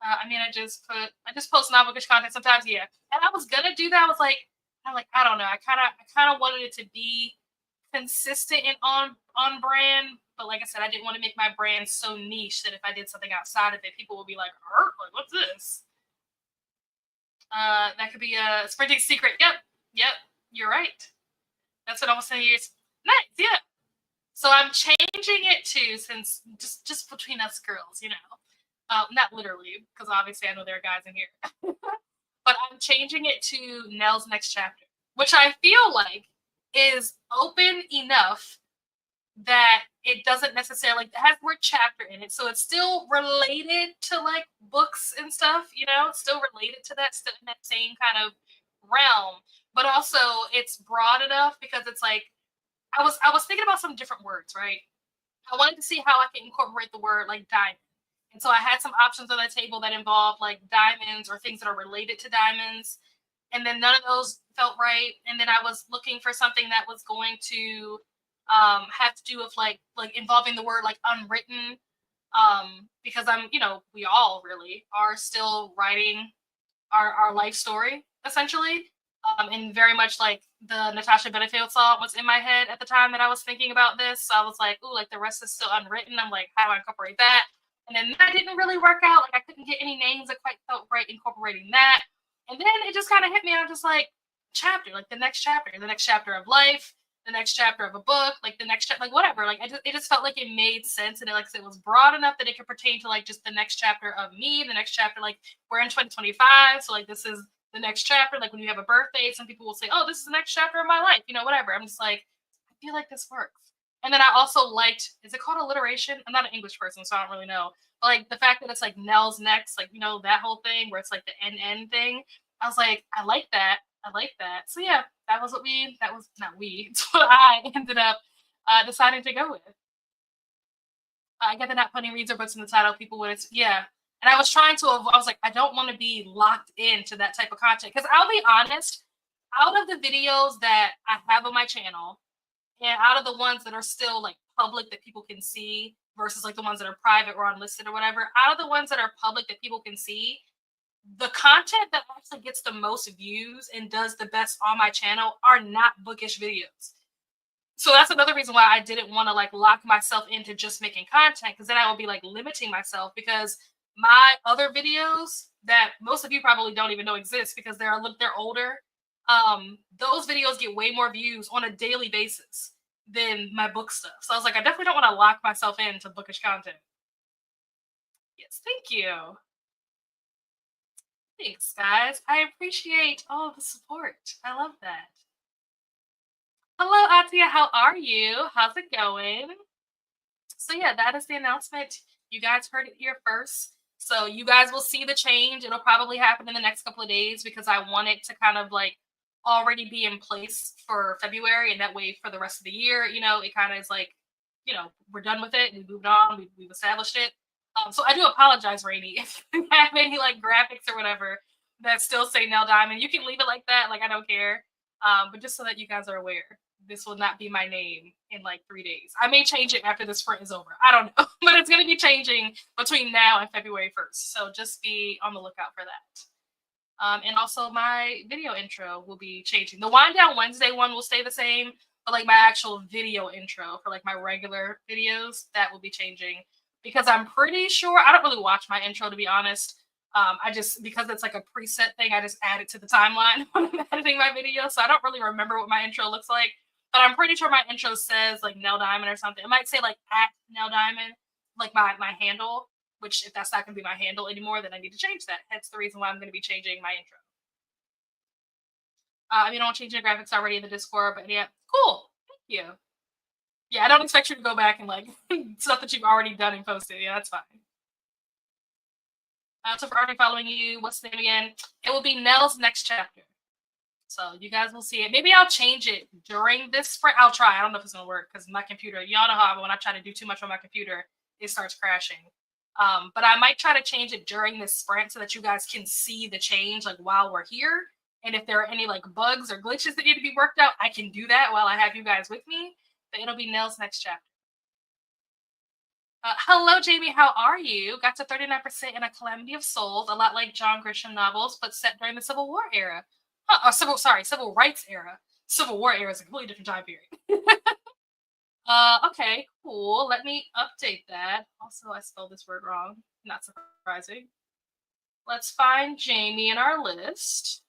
I just post non-bookish content sometimes, yeah. And I was gonna do that. I don't know. I kind of wanted it to be consistent and on brand, but like I said, I didn't want to make my brand so niche that if I did something outside of it, people would be like, like what's this?" That could be a sprinting secret. Yep, you're right. That's what I was saying. It's nice, yeah. So I'm changing it to, since just between us girls, not literally, because obviously I know there are guys in here, but I'm changing it to Nell's Next Chapter, which I feel like is open enough that it doesn't necessarily, it has the word chapter in it, so it's still related to like books and stuff, it's still related to that, still in that same kind of realm, but also it's broad enough because it's like I was thinking about some different words, right? I wanted to see how I can incorporate the word like diamond. And so I had some options on the table that involved like diamonds or things that are related to diamonds. And then none of those felt right. And then I was looking for something that was going to have to do with like involving the word like unwritten. Because we all really are still writing our life story essentially. And very much like the Natasha Bedingfield song was in my head at the time that I was thinking about this. So I was like, ooh, like the rest is still unwritten. I'm like, how do I incorporate that? And then that didn't really work out. Like I couldn't get any names that quite felt right incorporating that. And then it just kind of hit me. I'm just like, chapter, like the next chapter of life, the next chapter of a book, like the next like whatever. Like it just felt like it made sense, and it was broad enough that it could pertain to like just the next chapter of me, the next chapter. Like we're in 2025, so like this is the next chapter. Like when you have a birthday, some people will say, "Oh, this is the next chapter of my life," whatever. I'm just like, I feel like this works. And then I also liked, is it called alliteration? I'm not an English person, so I don't really know. But like the fact that it's like Nell's next, like that whole thing where it's like the NN thing. I was like, I like that. I like that. So yeah, that was not we, it's what I ended up deciding to go with. I get that not putting reads or books in the title, people would, yeah. And I was trying to avoid, I was like, I don't want to be locked into that type of content. Because I'll be honest, out of the videos that I have on my channel, and out of the ones that are still like public that people can see versus like the ones that are private or unlisted or whatever, out of the ones that are public that people can see, the content that actually gets the most views and does the best on my channel are not bookish videos. So that's another reason why I didn't want to like lock myself into just making content, because then I would be like limiting myself, because my other videos that most of you probably don't even know exist because they're older, those videos get way more views on a daily basis than my book stuff. So I was like, I definitely don't want to lock myself into bookish content. Yes, thank you. Thanks, guys. I appreciate all the support. I love that. Hello, Atia. How are you? How's it going? So yeah, that is the announcement. You guys heard it here first. So you guys will see the change. It'll probably happen in the next couple of days because I want it to kind of like already be in place for February, and that way for the rest of the year, it kind of is like, we're done with it. We moved on. We've established it. So I do apologize, Rainy, if you have any like graphics or whatever that still say Nell Diamond. You can leave it like that. Like I don't care. But just so that you guys are aware, this will not be my name in like 3 days. I may change it after the sprint is over. I don't know, but it's going to be changing between now and February 1st. So just be on the lookout for that. And also my video intro will be changing. The Wind Down Wednesday one will stay the same, but like my actual video intro for like my regular videos, that will be changing, because I'm pretty sure, I don't really watch my intro, to be honest. I just, because it's like a preset thing, I just add it to the timeline when I'm editing my video. So I don't really remember what my intro looks like. But I'm pretty sure my intro says like Nell Diamond or something. It might say like at Nell Diamond, like my handle. Which if that's not going to be my handle anymore, then I need to change that. That's the reason why I'm going to be changing my intro. I mean, I don't change the graphics already in the Discord, but yeah, cool. Thank you. Yeah, I don't expect you to go back and like stuff that you've already done and posted. Yeah, that's fine. So for already following you, what's the name again? It will be Nell's next chapter. So you guys will see it. Maybe I'll change it during this sprint. I'll try. I don't know if it's gonna work because my computer. Y'all know how when I try to do too much on my computer, it starts crashing. But I might try to change it during this sprint so that you guys can see the change like while we're here. And if there are any like bugs or glitches that need to be worked out, I can do that while I have you guys with me. But it'll be Nell's next chapter. Hello, Jamie. How are you? Got to 39% in A Calamity of Souls, a lot like John Grisham novels, but set during the Civil War era. Civil rights era. Civil War era is a completely different time period. Okay, cool. Let me update that. Also, I spelled this word wrong. Not surprising. Let's find Jamie in our list.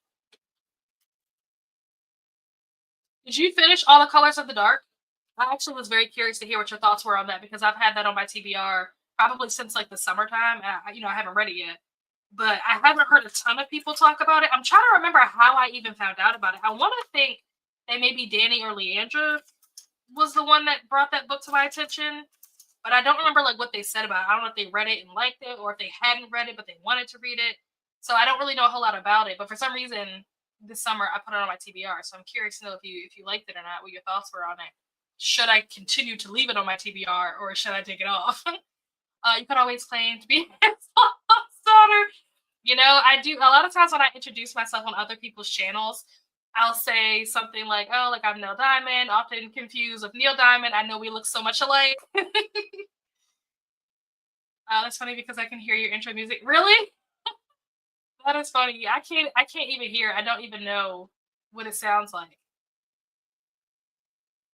Did you finish All the Colors of the Dark? I actually was very curious to hear what your thoughts were on that because I've had that on my TBR probably since like the summertime. I haven't read it yet, but I haven't heard a ton of people talk about it. I'm trying to remember how I even found out about it. I want to think that maybe Danny or Leandra was the one that brought that book to my attention, but I don't remember like what they said about it. I don't know if they read it and liked it or if they hadn't read it but they wanted to read it. So I don't really know a whole lot about it. But for some reason this summer I put it on my TBR. So I'm curious to know if you liked it or not, what your thoughts were on it. Should I continue to leave it on my TBR or should I take it off? You could always claim to be his daughter. You know, I do a lot of times when I introduce myself on other people's channels, I'll say something like, "Oh, like I'm Neil Diamond," often confused with Neil Diamond. I know we look so much alike. That's funny because I can hear your intro music. Really? That is funny. I can't even hear. I don't even know what it sounds like.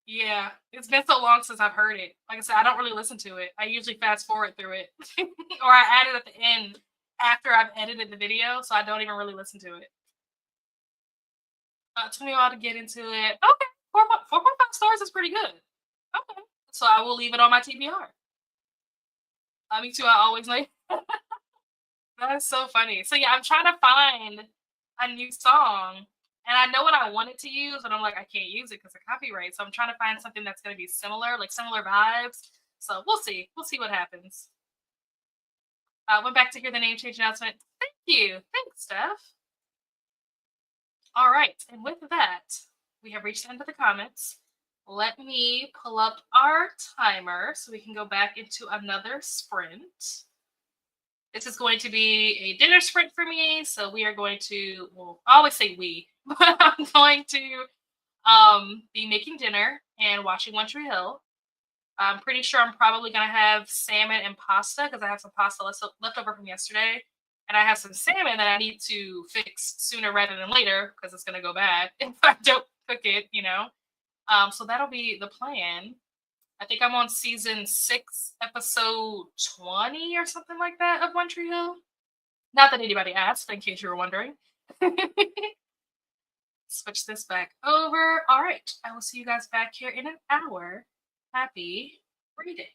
Yeah, it's been so long since I've heard it. Like I said, I don't really listen to it. I usually fast forward through it, or I add it at the end after I've edited the video, so I don't even really listen to it. It took me a while to get into it. Okay, 4.5 stars is pretty good. Okay, so I will leave it on my TBR. Me too. I always like that is so funny. So yeah, I'm trying to find a new song, and I know what I wanted to use, but I'm like I can't use it because of copyright. So I'm trying to find something that's going to be similar, like similar vibes. So we'll see. We'll see what happens. Went back to hear the name change announcement. Thank you. Thanks, Steph. All right, and with that, we have reached the end of the comments. Let me pull up our timer so we can go back into another sprint. This is going to be a dinner sprint for me, so we are going to, well, I always say we, but I'm going to be making dinner and watching One Tree Hill. I'm pretty sure I'm probably going to have salmon and pasta because I have some pasta left over from yesterday. And I have some salmon that I need to fix sooner rather than later because it's going to go bad if I don't cook it, you know. So that'll be the plan. I think I'm on season 6, episode 20 or something like that of One Tree Hill. Not that anybody asked, in case you were wondering. Switch this back over. All right. I will see you guys back here in an hour. Happy reading.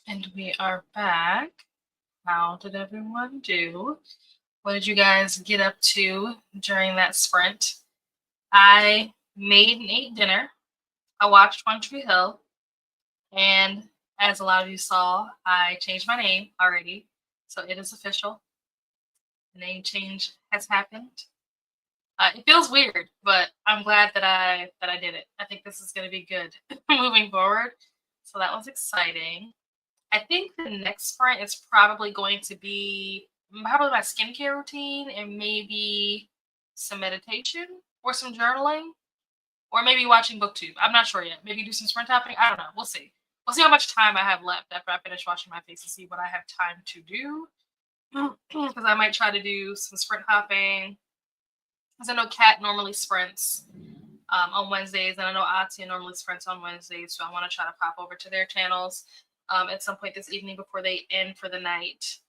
And we are back. How did everyone do? What did you guys get up to during that sprint? I made and ate dinner. I watched One Tree Hill. And as a lot of you saw, I changed my name already. So it is official. The name change has happened. It feels weird, but I'm glad that I did it. I think this is going to be good moving forward. So that was exciting. I think the next sprint is probably going to be probably my skincare routine and maybe some meditation or some journaling or maybe watching booktube. I'm not sure yet. Maybe do some sprint hopping. I don't know. We'll see. We'll see how much time I have left after I finish washing my face to see what I have time to do. Because I might try to do some sprint hopping. Because I know Kat normally sprints on Wednesdays, and I know Atia normally sprints on Wednesdays, so I want to try to pop over to their channels at some point this evening before they end for the night.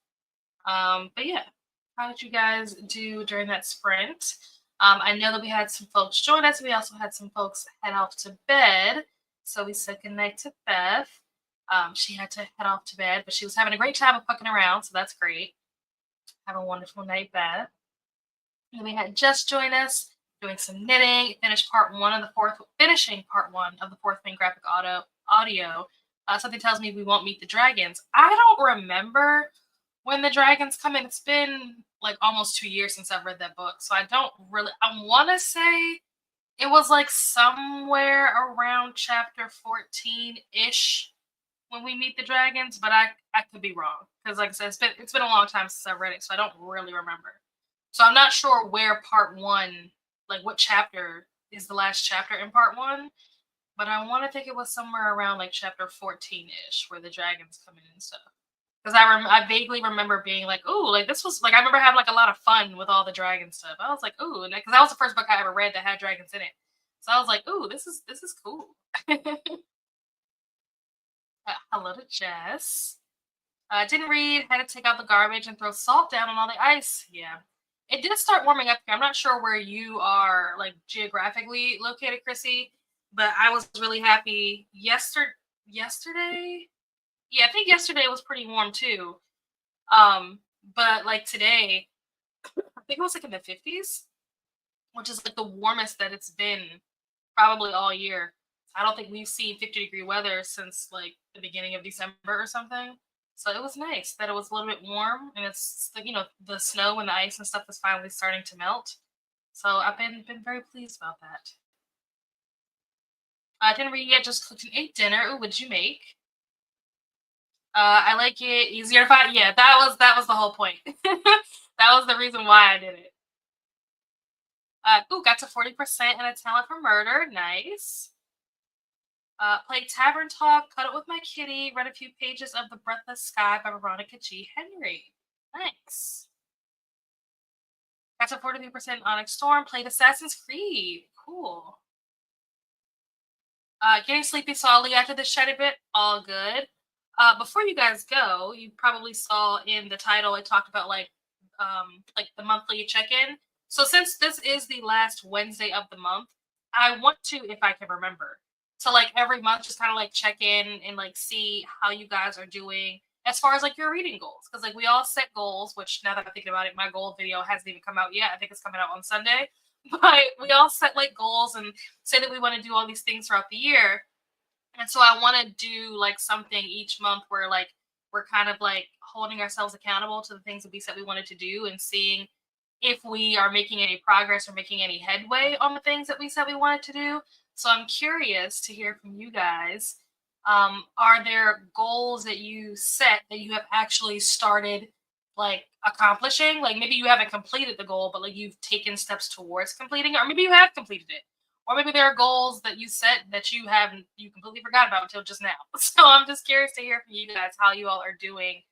But yeah, how did you guys do during that sprint? I know that we had some folks join us. We also had some folks head off to bed. So we said goodnight to Beth. She had to head off to bed, but she was having a great time of fucking around, so that's great. Have a wonderful night, Beth. And we had Jess join us, doing some knitting. Finishing part one of the fourth main graphic audio. Something tells me we won't meet the dragons. I don't remember when the dragons come in. It's been like almost 2 years since I've read that book, so I want to say it was like somewhere around chapter 14-ish when we meet the dragons, but I could be wrong because, like I said, it's been a long time since I've read it, so I don't really remember. So I'm not sure where part one, like what chapter is the last chapter in part one, but I want to think it was somewhere around like chapter 14-ish where the dragons come in and stuff. Because I vaguely remember being like, ooh, like this was like I remember having like a lot of fun with all the dragon stuff. I was like, ooh, because that was the first book I ever read that had dragons in it. So I was like, ooh, this is cool. Hello to Jess. Didn't read, had to take out the garbage and throw salt down on all the ice. Yeah. It did start warming up here. I'm not sure where you are, like, geographically located, Chrissy, but I was really happy yesterday? Yeah, I think yesterday was pretty warm, too. But, like, today, I think it was, like, in the 50s, which is, like, the warmest that it's been probably all year. I don't think we've seen 50-degree weather since, like, the beginning of December or something. So it was nice that it was a little bit warm, and it's the snow and the ice and stuff is finally starting to melt. So I've been very pleased about that. I didn't read yet, just cooked and ate dinner. Ooh, what'd you make? I like it easier to find. Yeah, that was the whole point. That was the reason why I did it. Got to 40% and a talent for murder. Nice. Played Tavern Talk, Cut It With My Kitty, read a few pages of The Breathless Sky by Veronica G. Henry. Nice. Got to 43% Onyx Storm, played Assassin's Creed. Cool. Getting sleepy solidly after this chat a bit. All good. Before you guys go, you probably saw in the title it talked about like the monthly check-in. So since this is the last Wednesday of the month, I want to, if I can remember, to like every month just kind of like check in and like see how you guys are doing as far as like your reading goals. Because like we all set goals, which now that I'm thinking about it, my goal video hasn't even come out yet. I think it's coming out on Sunday. But we all set like goals and say that we want to do all these things throughout the year. And so I want to do like something each month where like we're kind of like holding ourselves accountable to the things that we said we wanted to do and seeing if we are making any progress or making any headway on the things that we said we wanted to do. So I'm curious to hear from you guys. Are there goals that you set that you have actually started like accomplishing? Like maybe you haven't completed the goal, but like you've taken steps towards completing it, or maybe you have completed it. Or maybe there are goals that you set that you completely forgot about until just now. So I'm just curious to hear from you guys how you all are doing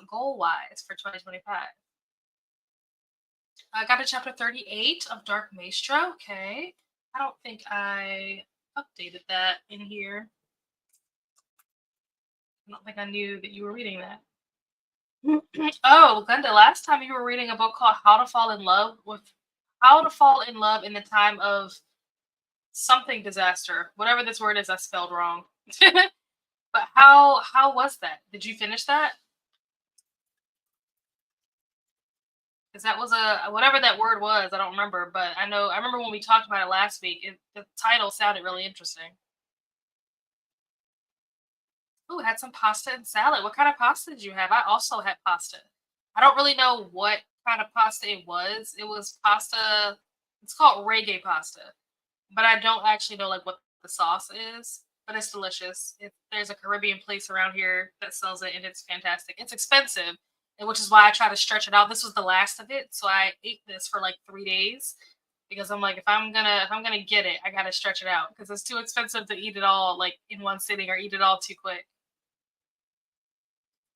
goal wise for 2025. I got to chapter 38 of Dark Maestro. Okay. I don't think I updated that in here. I don't think I knew that you were reading that. Oh, Glenda, last time you were reading a book called How to Fall in Love in the Time of Something Disaster. Whatever this word is, I spelled wrong. But how was that? Did you finish that? Because that was a whatever that word was. I don't remember, but I remember when we talked about it last week. The title sounded really interesting. Ooh, had some pasta and salad. What kind of pasta did you have? I also had pasta. I don't really know what kind of pasta it was. It was pasta. It's called reggae pasta, but I don't actually know like what the sauce is. But it's delicious. There's a Caribbean place around here that sells it, and it's fantastic. It's expensive, and which is why I try to stretch it out. This was the last of it, so I ate this for like 3 days because I'm like, if I'm gonna get it, I gotta stretch it out because it's too expensive to eat it all like in one sitting or eat it all too quick.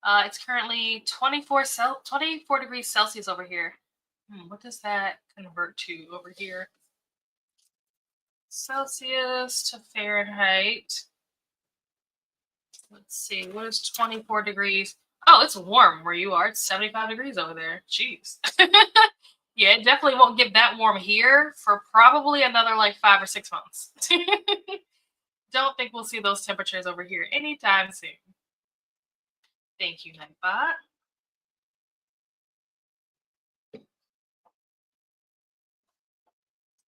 It's currently 24 degrees Celsius over here. What does that convert to over here? Celsius to Fahrenheit. Let's see. What is 24 degrees? Oh, it's warm where you are. It's 75 degrees over there. Jeez. Yeah, it definitely won't get that warm here for probably another like 5 or 6 months. Don't think we'll see those temperatures over here anytime soon. Thank you, Nightbot.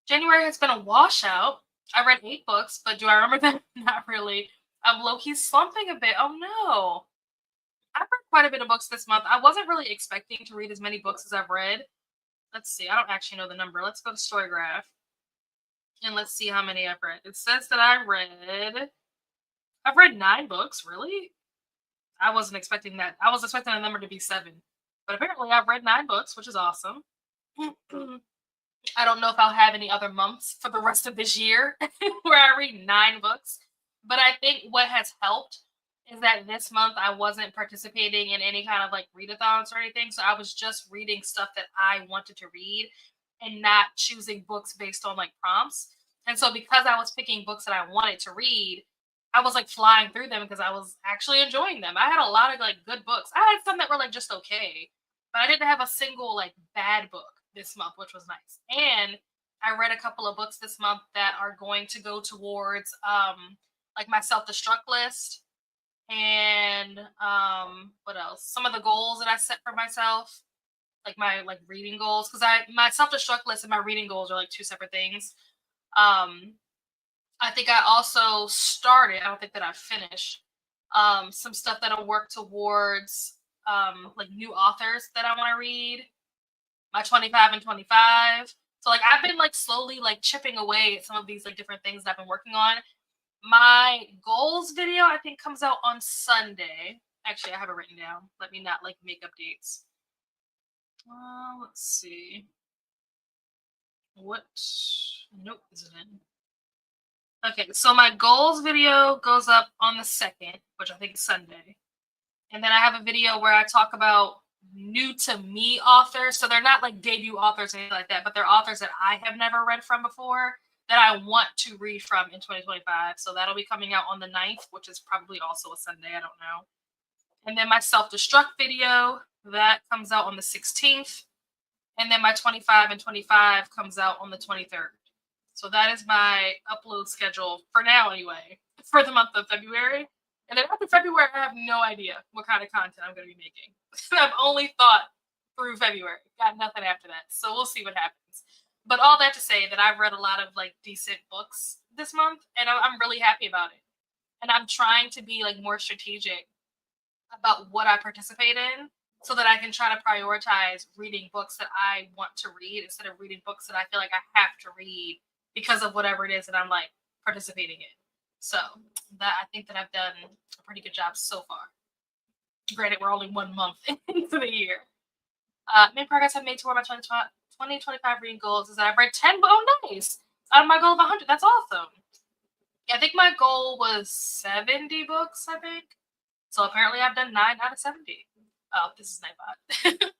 January has been a washout. I read 8 books, but do I remember them? Not really. I'm low-key slumping a bit. Oh no. I've read quite a bit of books this month. I wasn't really expecting to read as many books as I've read. Let's see. I don't actually know the number. Let's go to Storygraph. And let's see how many I've read. It says that I've read 9 books, really? I wasn't expecting that. I was expecting the number to be 7. But apparently I've read 9 books, which is awesome. I don't know if I'll have any other months for the rest of this year where I read 9 books. But I think what has helped is that this month I wasn't participating in any kind of like readathons or anything. So I was just reading stuff that I wanted to read and not choosing books based on like prompts. And so because I was picking books that I wanted to read, I was like flying through them because I was actually enjoying them. I had a lot of like good books. I had some that were like just okay, but I didn't have a single like bad book this month, which was nice. And I read a couple of books this month that are going to go towards like my self-destruct list and what else? Some of the goals that I set for myself, like my like reading goals, because my self-destruct list and my reading goals are like 2 separate things. I think I also started, I don't think that I finished some stuff that'll work towards like new authors that I want to read, my 25 and 25. So like I've been like slowly like chipping away at some of these like different things that I've been working on. My goals video I think comes out on Sunday. Actually, I have it written down. Let me not like make updates. Let's see. What note is it in? Okay, so my goals video goes up on the 2nd, which I think is Sunday. And then I have a video where I talk about new to me authors. So they're not like debut authors or anything like that, but they're authors that I have never read from before that I want to read from in 2025. So that'll be coming out on the 9th, which is probably also a Sunday. I don't know. And then my self-destruct video, that comes out on the 16th. And then my 25 and 25 comes out on the 23rd. So that is my upload schedule for now anyway, for the month of February. And then after February, I have no idea what kind of content I'm going to be making. I've only thought through February. Got nothing after that. So we'll see what happens. But all that to say that I've read a lot of like decent books this month, and I'm really happy about it. And I'm trying to be like more strategic about what I participate in so that I can try to prioritize reading books that I want to read instead of reading books that I feel like I have to read because of whatever it is that I'm like participating in. So that I think that I've done a pretty good job so far. Granted, we're only 1 month into the year. Main progress I've made toward my 2025 reading goals is that I've read 10 books. Oh, nice. Out of my goal of 100. That's awesome. Yeah, I think my goal was 70 books, I think. So apparently I've done 9 out of 70. Oh, this is Nightbot.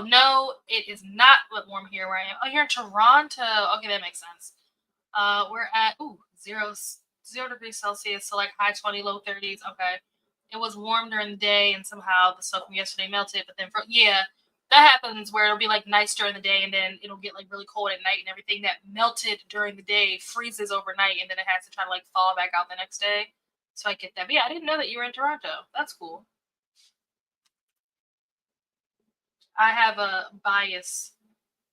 No, it is not warm here where I am. Oh, you're in Toronto. Okay, that makes sense. We're at 0 degrees Celsius, so like high 20, low 30s. Okay, it was warm during the day, and somehow the snow from yesterday melted. But then, That happens where it'll be like nice during the day and then it'll get like really cold at night, and everything that melted during the day freezes overnight and then it has to try to like thaw back out the next day. So I get that. But yeah, I didn't know that you were in Toronto. That's cool. I have a bias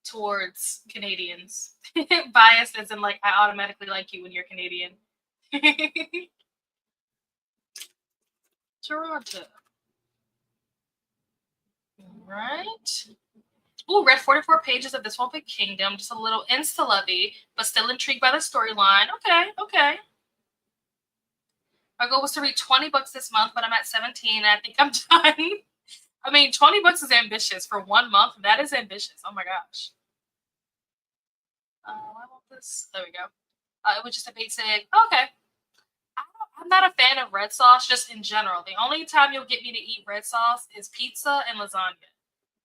towards Canadians. Bias as in like I automatically like you when you're Canadian. Toronto. Right. Ooh, read 44 pages of This Won't Be Kingdom. Just a little insta lovey, but still intrigued by the storyline. Okay, okay. My goal was to read 20 books this month, but I'm at 17 and I think I'm done. I mean, 20 books is ambitious for 1 month. That is ambitious. Oh my gosh. I want this. There we go. It was just a basic. Okay. I'm not a fan of red sauce, just in general. The only time you'll get me to eat red sauce is pizza and lasagna.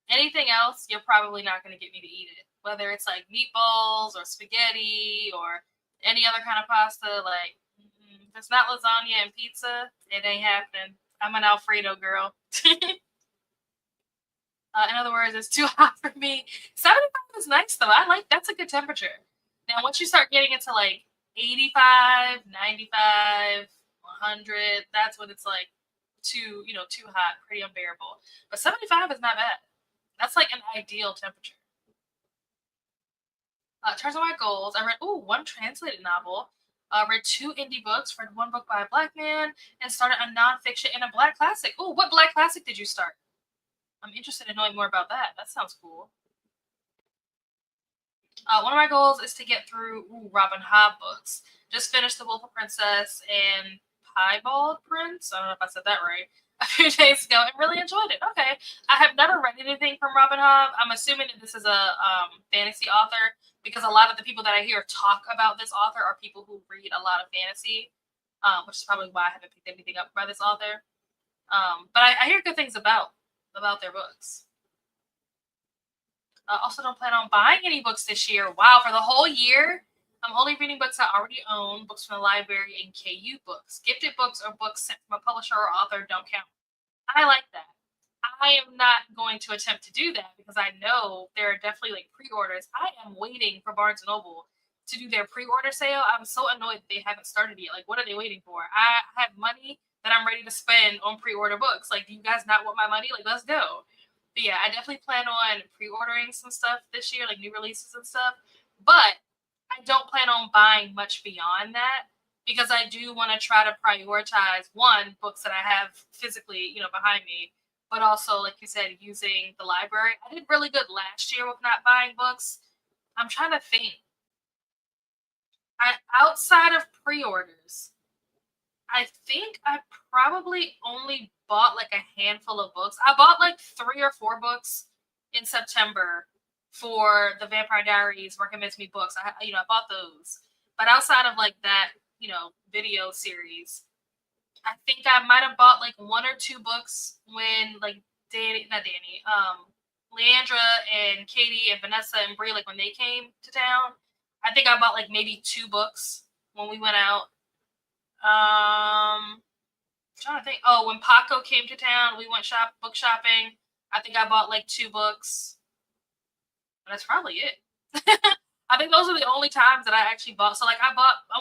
Anything else, you're probably not going to get me to eat it. Whether it's like meatballs or spaghetti or any other kind of pasta, like if it's not lasagna and pizza, it ain't happening. I'm an Alfredo girl. In other words, it's too hot for me. 75 is nice though. I like that's a good temperature. Now, once you start getting into like 85, 95, 100, that's when it's like too hot, pretty unbearable. But 75 is not bad. That's like an ideal temperature. In terms of my goals, I read one translated novel, read 2 indie books, read 1 book by a black man, and started a nonfiction and a black classic. Oh, what black classic did you start? I'm interested in knowing more about that. That sounds cool. One of my goals is to get through Robin Hobb books. Just finished The Wolf Princess and Piebald Prince. I don't know if I said that right. A few days ago and really enjoyed it. Okay. I have never read anything from Robin Hobb. I'm assuming that this is a fantasy author because a lot of the people that I hear talk about this author are people who read a lot of fantasy, which is probably why I haven't picked anything up by this author. But I hear good things about their books. Also, don't plan on buying any books this year. Wow, for the whole year, I'm only reading books I already own, books from the library, and KU books. Gifted books or books sent from a publisher or author don't count. I like that. I am not going to attempt to do that because I know there are definitely like pre-orders. I am waiting for Barnes and Noble to do their pre-order sale. I'm so annoyed that they haven't started yet. Like, what are they waiting for? I have money that I'm ready to spend on pre-order books. Like, do you guys not want my money? Like, let's go. But yeah, I definitely plan on pre-ordering some stuff this year, like new releases and stuff. But I don't plan on buying much beyond that because I do want to try to prioritize books that I have physically, behind me, but also, like you said, using the library. I did really good last year with not buying books. I'm trying to think. Outside of pre-orders, I think I probably only bought like a handful of books. I bought like 3 or 4 books in September for the Vampire Diaries recommends me books. I bought those. But outside of like that, video series, I think I might have bought like 1 or 2 books when like not Danny, Leandra and Katie and Vanessa and Brie, like when they came to town. I think I bought like maybe 2 books when we went out. I'm trying to think. Oh, when Paco came to town, we went book shopping. I think I bought like 2 books. But that's probably it. I think those are the only times that I actually bought. So like I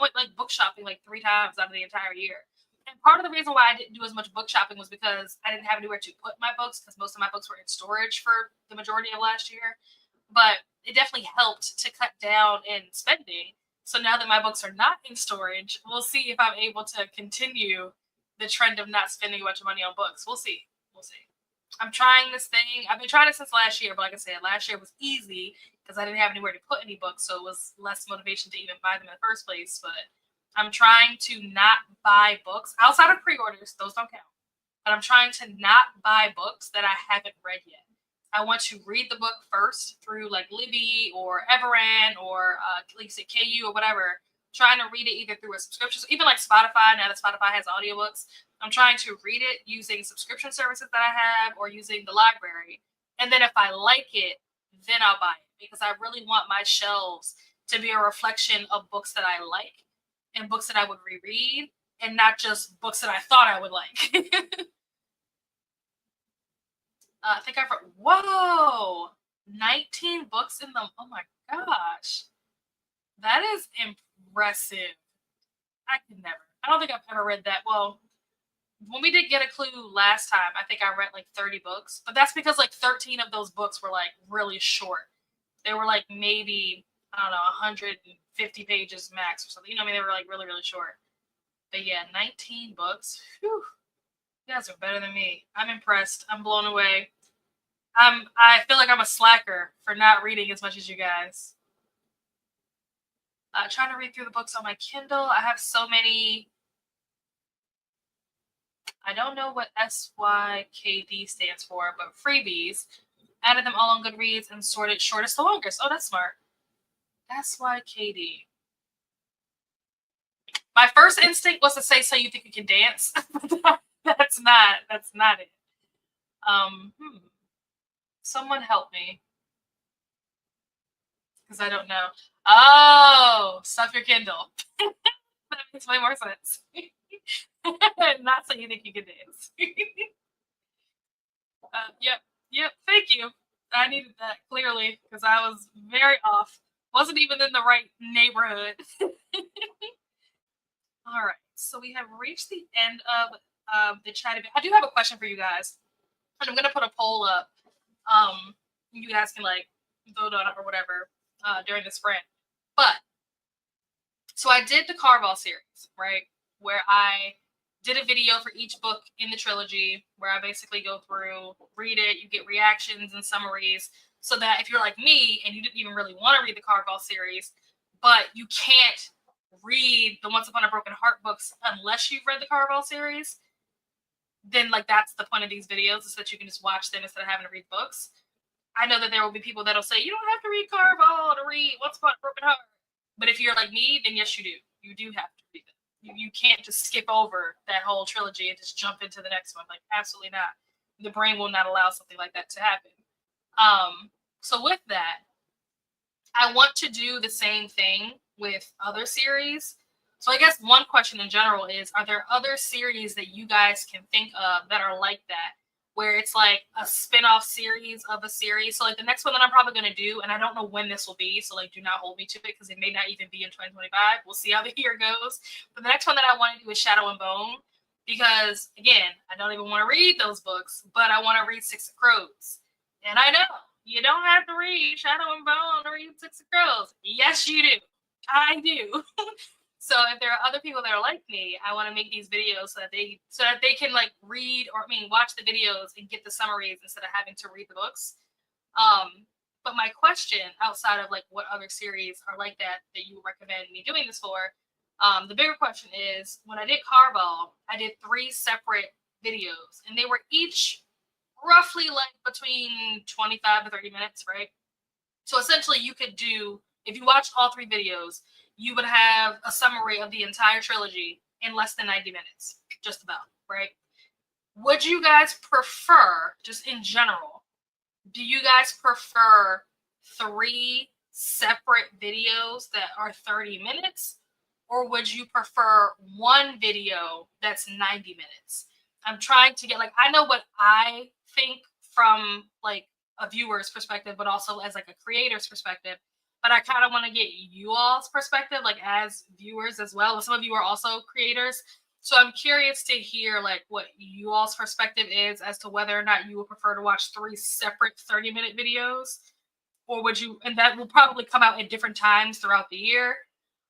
went like book shopping like 3 times out of the entire year. And part of the reason why I didn't do as much book shopping was because I didn't have anywhere to put my books because most of my books were in storage for the majority of last year. But it definitely helped to cut down in spending. So now that my books are not in storage, we'll see if I'm able to continue the trend of not spending a bunch of money on books. We'll see. We'll see. I'm trying this thing. I've been trying it since last year, but like I said, last year was easy because I didn't have anywhere to put any books, so it was less motivation to even buy them in the first place. But I'm trying to not buy books outside of pre-orders; those don't count. But I'm trying to not buy books that I haven't read yet. I want to read the book first through like Libby or Everand or like you said, KU or whatever. Trying to read it either through a subscription, even like Spotify. Now that Spotify has audiobooks, I'm trying to read it using subscription services that I have or using the library. And then if I like it, then I'll buy it because I really want my shelves to be a reflection of books that I like and books that I would reread and not just books that I thought I would like. I think I've read, whoa, 19 books in them. Oh my gosh. That is impressive. I could never. I don't think I've ever read that. Well, when we did Get a Clue last time, I think I read like 30 books, but that's because like 13 of those books were like really short. They were like maybe, I don't know, 150 pages max or something. You know, I mean, they were like really, really short. But yeah, 19 books. Whew, you guys are better than me. I'm impressed. I'm blown away. I feel like I'm a slacker for not reading as much as you guys. Trying to read through the books on my Kindle. I have so many. I don't know what SYKD stands for, but freebies. Added them all on Goodreads and sorted shortest to longest. Oh, that's smart. SYKD. My first instinct was to say, "So you think you can dance?" That's not it. Someone help me, because I don't know. Oh, stuff your Kindle. That makes way more sense. Not so you think you can dance. Yep. Thank you. I needed that clearly because I was very off. Wasn't even in the right neighborhood. All right, so we have reached the end of the chat event. I do have a question for you guys, and I'm gonna put a poll up. You guys can like vote on it or whatever during the sprint. But so I did the Carval series, right, where I did a video for each book in the trilogy, where I basically go through, read it, you get reactions and summaries, so that if you're like me and you didn't even really want to read the Carval series, but you can't read the Once Upon a Broken Heart books unless you've read the Carval series, then like that's the point of these videos, is that you can just watch them instead of having to read books. I know that there will be people that'll say you don't have to read Carval to read Once Upon a Broken Heart, but if you're like me, then yes, you do. You do have to read it. You can't just skip over that whole trilogy and just jump into the next one. Like, absolutely not. The brain will not allow something like that to happen. So with that, I want to do the same thing with other series. So I guess one question in general is, are there other series that you guys can think of that are like that, where it's like a spin-off series of a series? So like the next one that I'm probably going to do, and I don't know when this will be, so like do not hold me to it because it may not even be in 2025. We'll see how the year goes. But the next one that I want to do is Shadow and Bone, because again, I don't even want to read those books, but I want to read Six of Crows. And I know you don't have to read Shadow and Bone to read Six of Crows. Yes, you do. I do. So if there are other people that are like me, I want to make these videos so that they can like read, or watch the videos and get the summaries instead of having to read the books. But my question, outside of like what other series are like that you recommend me doing this for, the bigger question is, when I did Carval, I did 3 separate videos, and they were each roughly like between 25 to 30 minutes, right? So essentially you could do, if you watched all 3 videos, you would have a summary of the entire trilogy in less than 90 minutes, just about, right? Would you guys prefer, just in general, do you guys prefer 3 separate videos that are 30 minutes? Or would you prefer one video that's 90 minutes? I'm trying to get, like, I know what I think from like a viewer's perspective, but also as like a creator's perspective. But I kind of want to get you all's perspective, like as viewers as well. Some of you are also creators. So I'm curious to hear like what you all's perspective is as to whether or not you would prefer to watch 3 separate 30-minute videos, or would you, and that will probably come out at different times throughout the year.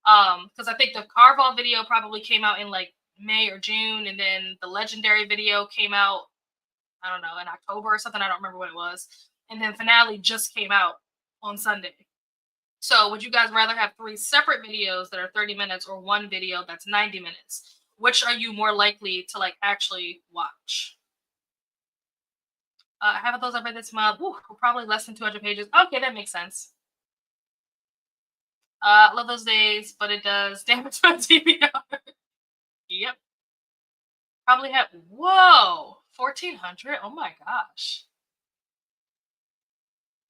Because I think the Carval video probably came out in like May or June, and then the Legendary video came out, I don't know, in October or something. I don't remember what it was. And then Finale just came out on Sunday. So would you guys rather have 3 separate videos that are 30 minutes, or one video that's 90 minutes? Which are you more likely to like actually watch? Haven't those ever this month? Ooh, probably less than 200 pages. Okay, that makes sense. Love those days, but it does damage my TBR. Yep. Probably have, whoa, 1400. Oh my gosh.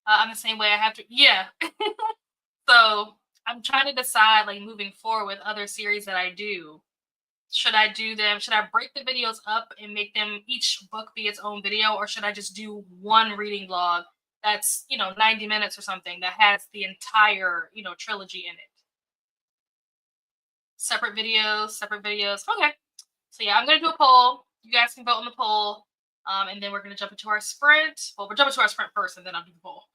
I'm the same way. I have to, yeah. So I'm trying to decide, like, moving forward with other series that I do, Should I do them? Should I break the videos up and make them each book be its own video, or should I just do one reading vlog that's 90 minutes or something that has the entire trilogy in it? Separate videos, separate videos. Okay. So yeah, I'm gonna do a poll. You guys can vote on the poll. And then we're gonna jump into our sprint. Well, we're jumping to our sprint first, and then I'll do the poll.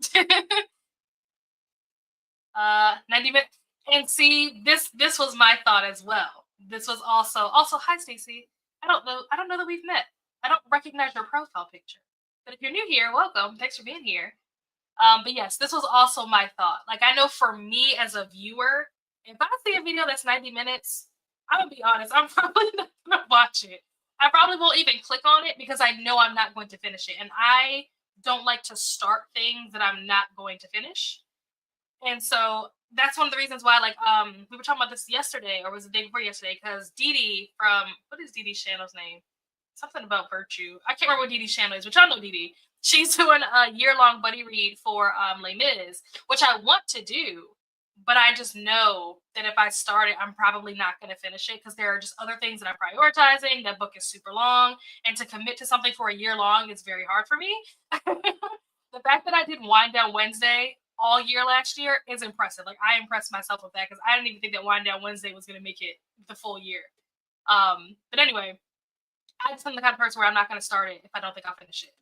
90 minutes. And see, this was my thought as well. This was also hi Stacy. I don't know that we've met. I don't recognize your profile picture. But if you're new here, welcome. Thanks for being here. But yes, this was also my thought. Like, I know for me as a viewer, if I see a video that's 90 minutes, I'm gonna be honest, I'm probably not gonna watch it. I probably won't even click on it because I know I'm not going to finish it. And I don't like to start things that I'm not going to finish. And so that's one of the reasons why, like, we were talking about this yesterday, or was it the day before yesterday? Because Dee Dee from, what is Dee Dee's channel's name? Something about virtue. I can't remember what Dee Dee's channel is, but y'all know Dee Dee. She's doing a year-long buddy read for Les Mis, which I want to do, but I just know that if I start it, I'm probably not going to finish it because there are just other things that I'm prioritizing. That book is super long, and to commit to something for a year long is very hard for me. The fact that I did Wind Down Wednesday all year last year is impressive. Like, I impressed myself with that because I didn't even think that Wind Down Wednesday was going to make it the full year. But anyway, I just am the kind of person where I'm not going to start it if I don't think I'll finish it.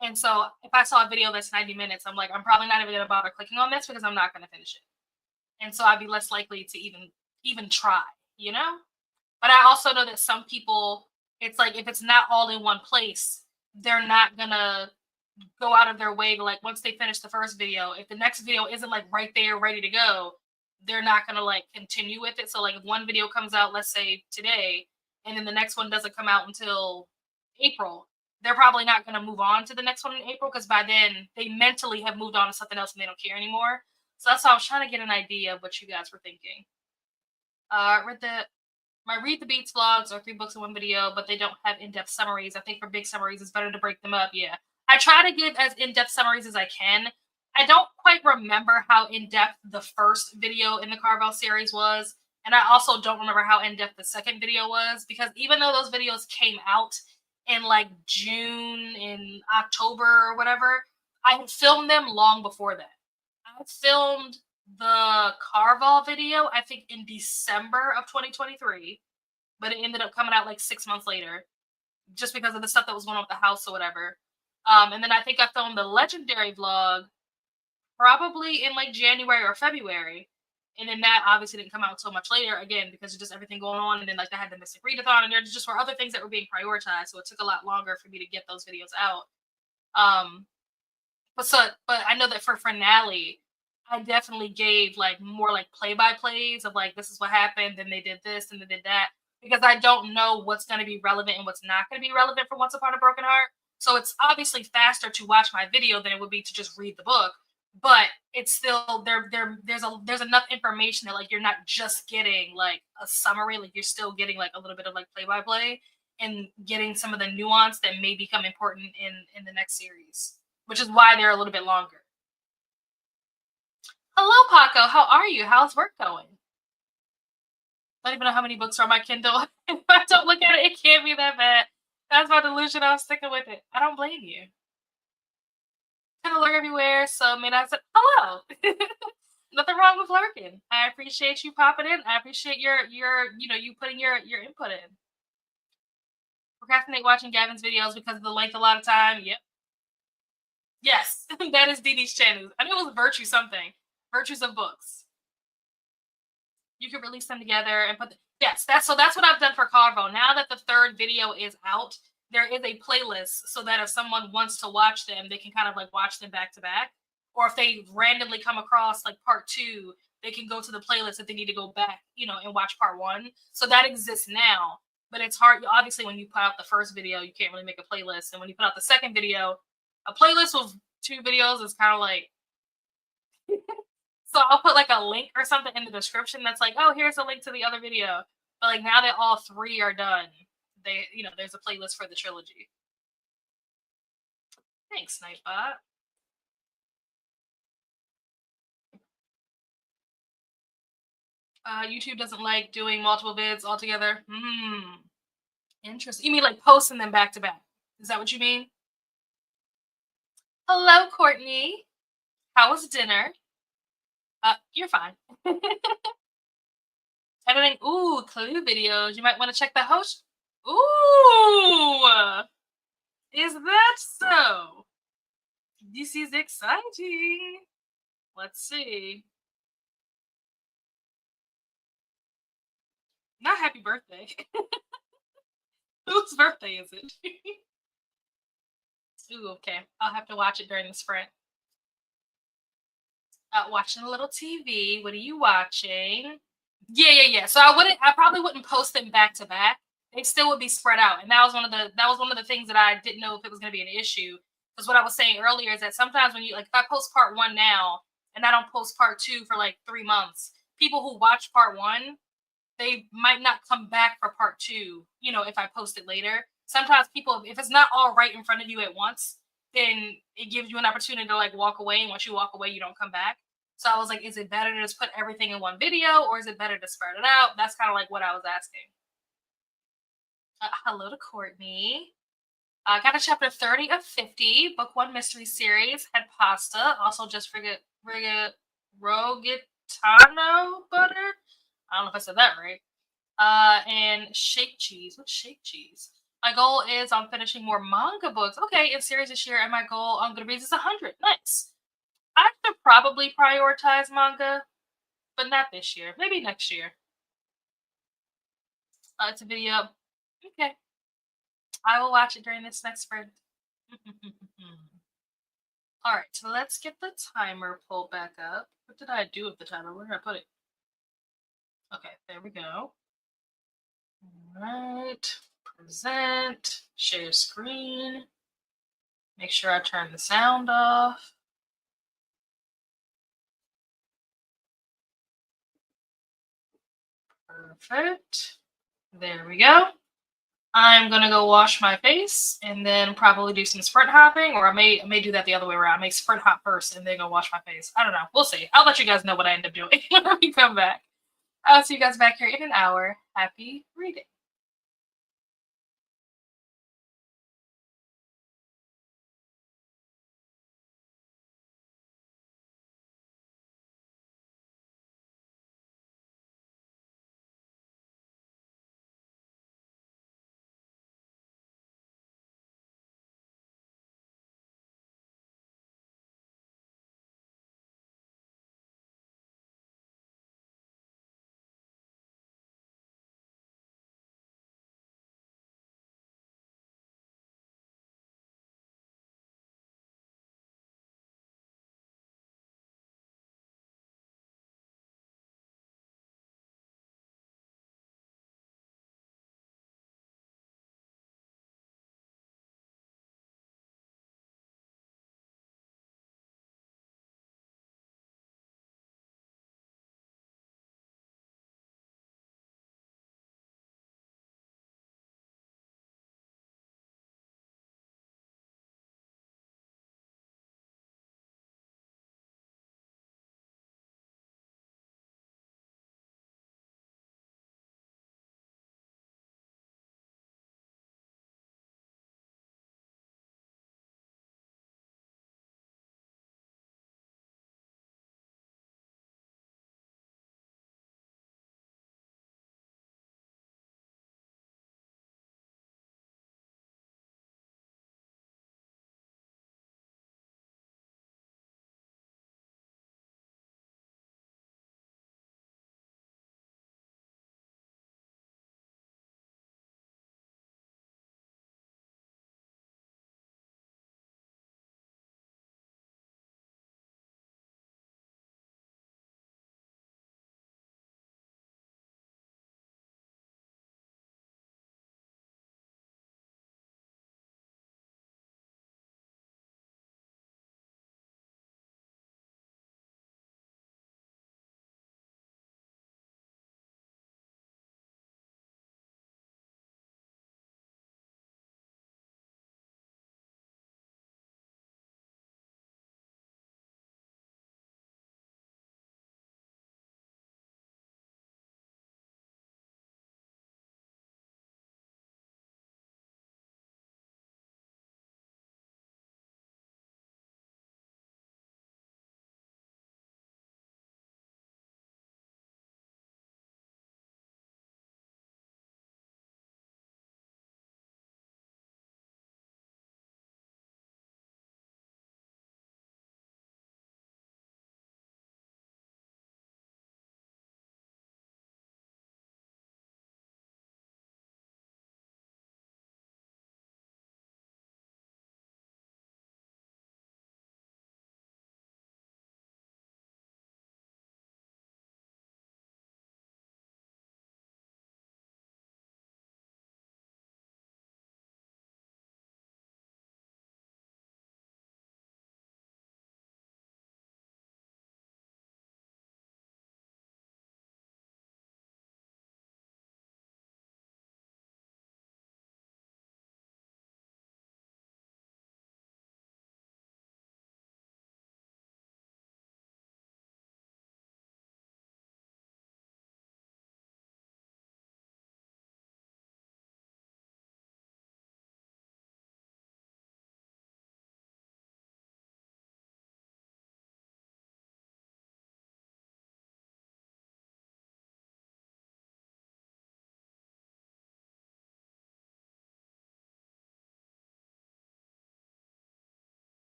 And so if I saw a video that's 90 minutes, I'm like, I'm probably not even going to bother clicking on this because I'm not going to finish it. And so I'd be less likely to even try, you know? But I also know that some people, it's like, if it's not all in one place, they're not going to go out of their way to, like, once they finish the first video, if the next video isn't like right there ready to go, they're not going to like continue with it. So like if one video comes out, let's say today, and then the next one doesn't come out until April, they're probably not going to move on to the next one in April because by then they mentally have moved on to something else and they don't care anymore. So that's why I was trying to get an idea of what you guys were thinking. My Read the Beats vlogs are 3 books in one video, but they don't have in-depth summaries. I think for big summaries, it's better to break them up. Yeah. I try to give as in-depth summaries as I can. I don't quite remember how in-depth the first video in the Carvel series was. And I also don't remember how in-depth the second video was, because even though those videos came out in like June, in October or whatever, I had filmed them long before that. I filmed the Carvel video, I think, in December of 2023, but it ended up coming out like 6 months later, just because of the stuff that was going on with the house or whatever. And then I think I filmed the Legendary vlog probably in like January or February. And then that obviously didn't come out so much later, again, because of just everything going on. And then like I had the Mystic Readathon, and there just were other things that were being prioritized. So it took a lot longer for me to get those videos out. But I know that for finale, I definitely gave like more like play-by-plays of like, this is what happened, then they did this, and they did that, because I don't know what's going to be relevant and what's not going to be relevant for Once Upon a Broken Heart. So it's obviously faster to watch my video than it would be to just read the book, but it's still there's enough information that like you're not just getting like a summary, like you're still getting like a little bit of like play-by-play and getting some of the nuance that may become important in the next series, which is why they're a little bit longer. Hello, Paco. How are you? How's work going? I don't even know how many books are on my Kindle. If I don't look at it, it can't be that bad. That's my delusion. I was sticking with it. I don't blame you. Kind of lurk everywhere, so I mean, I said hello. Nothing wrong with lurking. I appreciate you popping in. I appreciate your you putting your input in. Procrastinate watching Gavin's videos because of the length a lot of time. Yep. Yes, that is Dee Dee's channel. I knew it was Virtue something. Virtues of Books. You could release them together and put yes, that's what I've done for Carvo. Now that the third video is out, there is a playlist so that if someone wants to watch them, they can kind of like watch them back to back. Or if they randomly come across like part 2, they can go to the playlist if they need to go back, and watch part 1. So that exists now. But it's hard. Obviously, when you put out the first video, you can't really make a playlist. And when you put out the second video, a playlist with 2 videos is kind of like so I'll put like a link or something in the description that's like, oh, here's a link to the other video. But like now that all 3 are done, there's a playlist for the trilogy. Thanks, Nightbot. YouTube doesn't like doing multiple vids altogether. Interesting. You mean like posting them back to back? Is that what you mean? Hello, Courtney. How was dinner? You're fine. Editing. Ooh, clue videos. You might want to check the host. Ooh, is that so? This is exciting. Let's see. Not happy birthday. Whose birthday is it? Ooh, okay. I'll have to watch it during the sprint. Watching a little TV. What are you watching? Yeah. So I probably wouldn't post them back to back. They still would be spread out. And that was one of the things that I didn't know if it was gonna be an issue. Because what I was saying earlier is that sometimes when you like if I post part one now and I don't post part two for like 3 months, people who watch part one, they might not come back for part two, if I post it later. Sometimes people, if it's not all right in front of you at once, then it gives you an opportunity to like walk away. And once you walk away, you don't come back. So I was like, is it better to just put everything in one video or is it better to spread it out? That's kind of like what I was asking. Hello to Courtney. I got to chapter 30 of 50, book one mystery series. Had pasta, also just rogitano butter. I don't know if I said that right. And shake cheese. What's shake cheese? My goal is on finishing more manga books. Okay, in series this year, and my goal on Goodreads is 100. Nice. I should probably prioritize manga, but not this year. Maybe next year. It's a video. Okay. I will watch it during this next sprint. All right, so let's get the timer pulled back up. What did I do with the timer? Where did I put it? Okay, there we go. All right, present, share screen. Make sure I turn the sound off. Perfect. There we go. I'm gonna go wash my face and then probably do some sprint hopping, or I may do that the other way around. I may sprint hop first and then go wash my face. I don't know. We'll see. I'll let you guys know what I end up doing when we come back. I'll see you guys back here in an hour. Happy reading.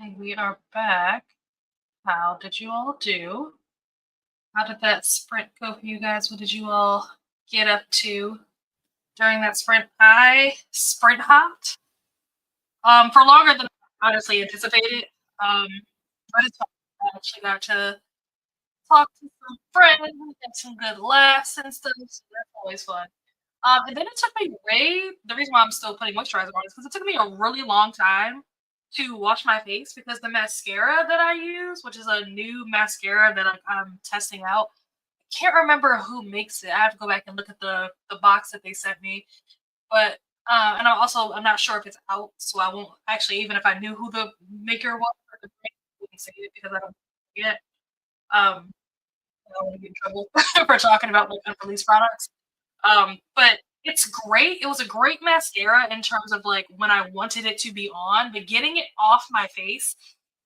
And we are back. How did you all do? How did that sprint go for you guys? What did you all get up to during that sprint? I sprint hopped for longer than I honestly anticipated. Um, but it's fun. I actually got to talk to some friends, get some good laughs and stuff. So that's always fun. And then it took me the reason why I'm still putting moisturizer on is because it took me a really long time to wash my face because the mascara that I use, which is a new mascara that I'm testing out, I can't remember who makes it. I have to go back and look at the box that they sent me. But and I'm not sure if it's out, so I won't actually even if I knew who the maker was or the brand, I wouldn't say it because I don't know yet. Um, I don't want to get in trouble for talking about like unreleased products. But it's great. It was a great mascara in terms of like when I wanted it to be on, but getting it off my face,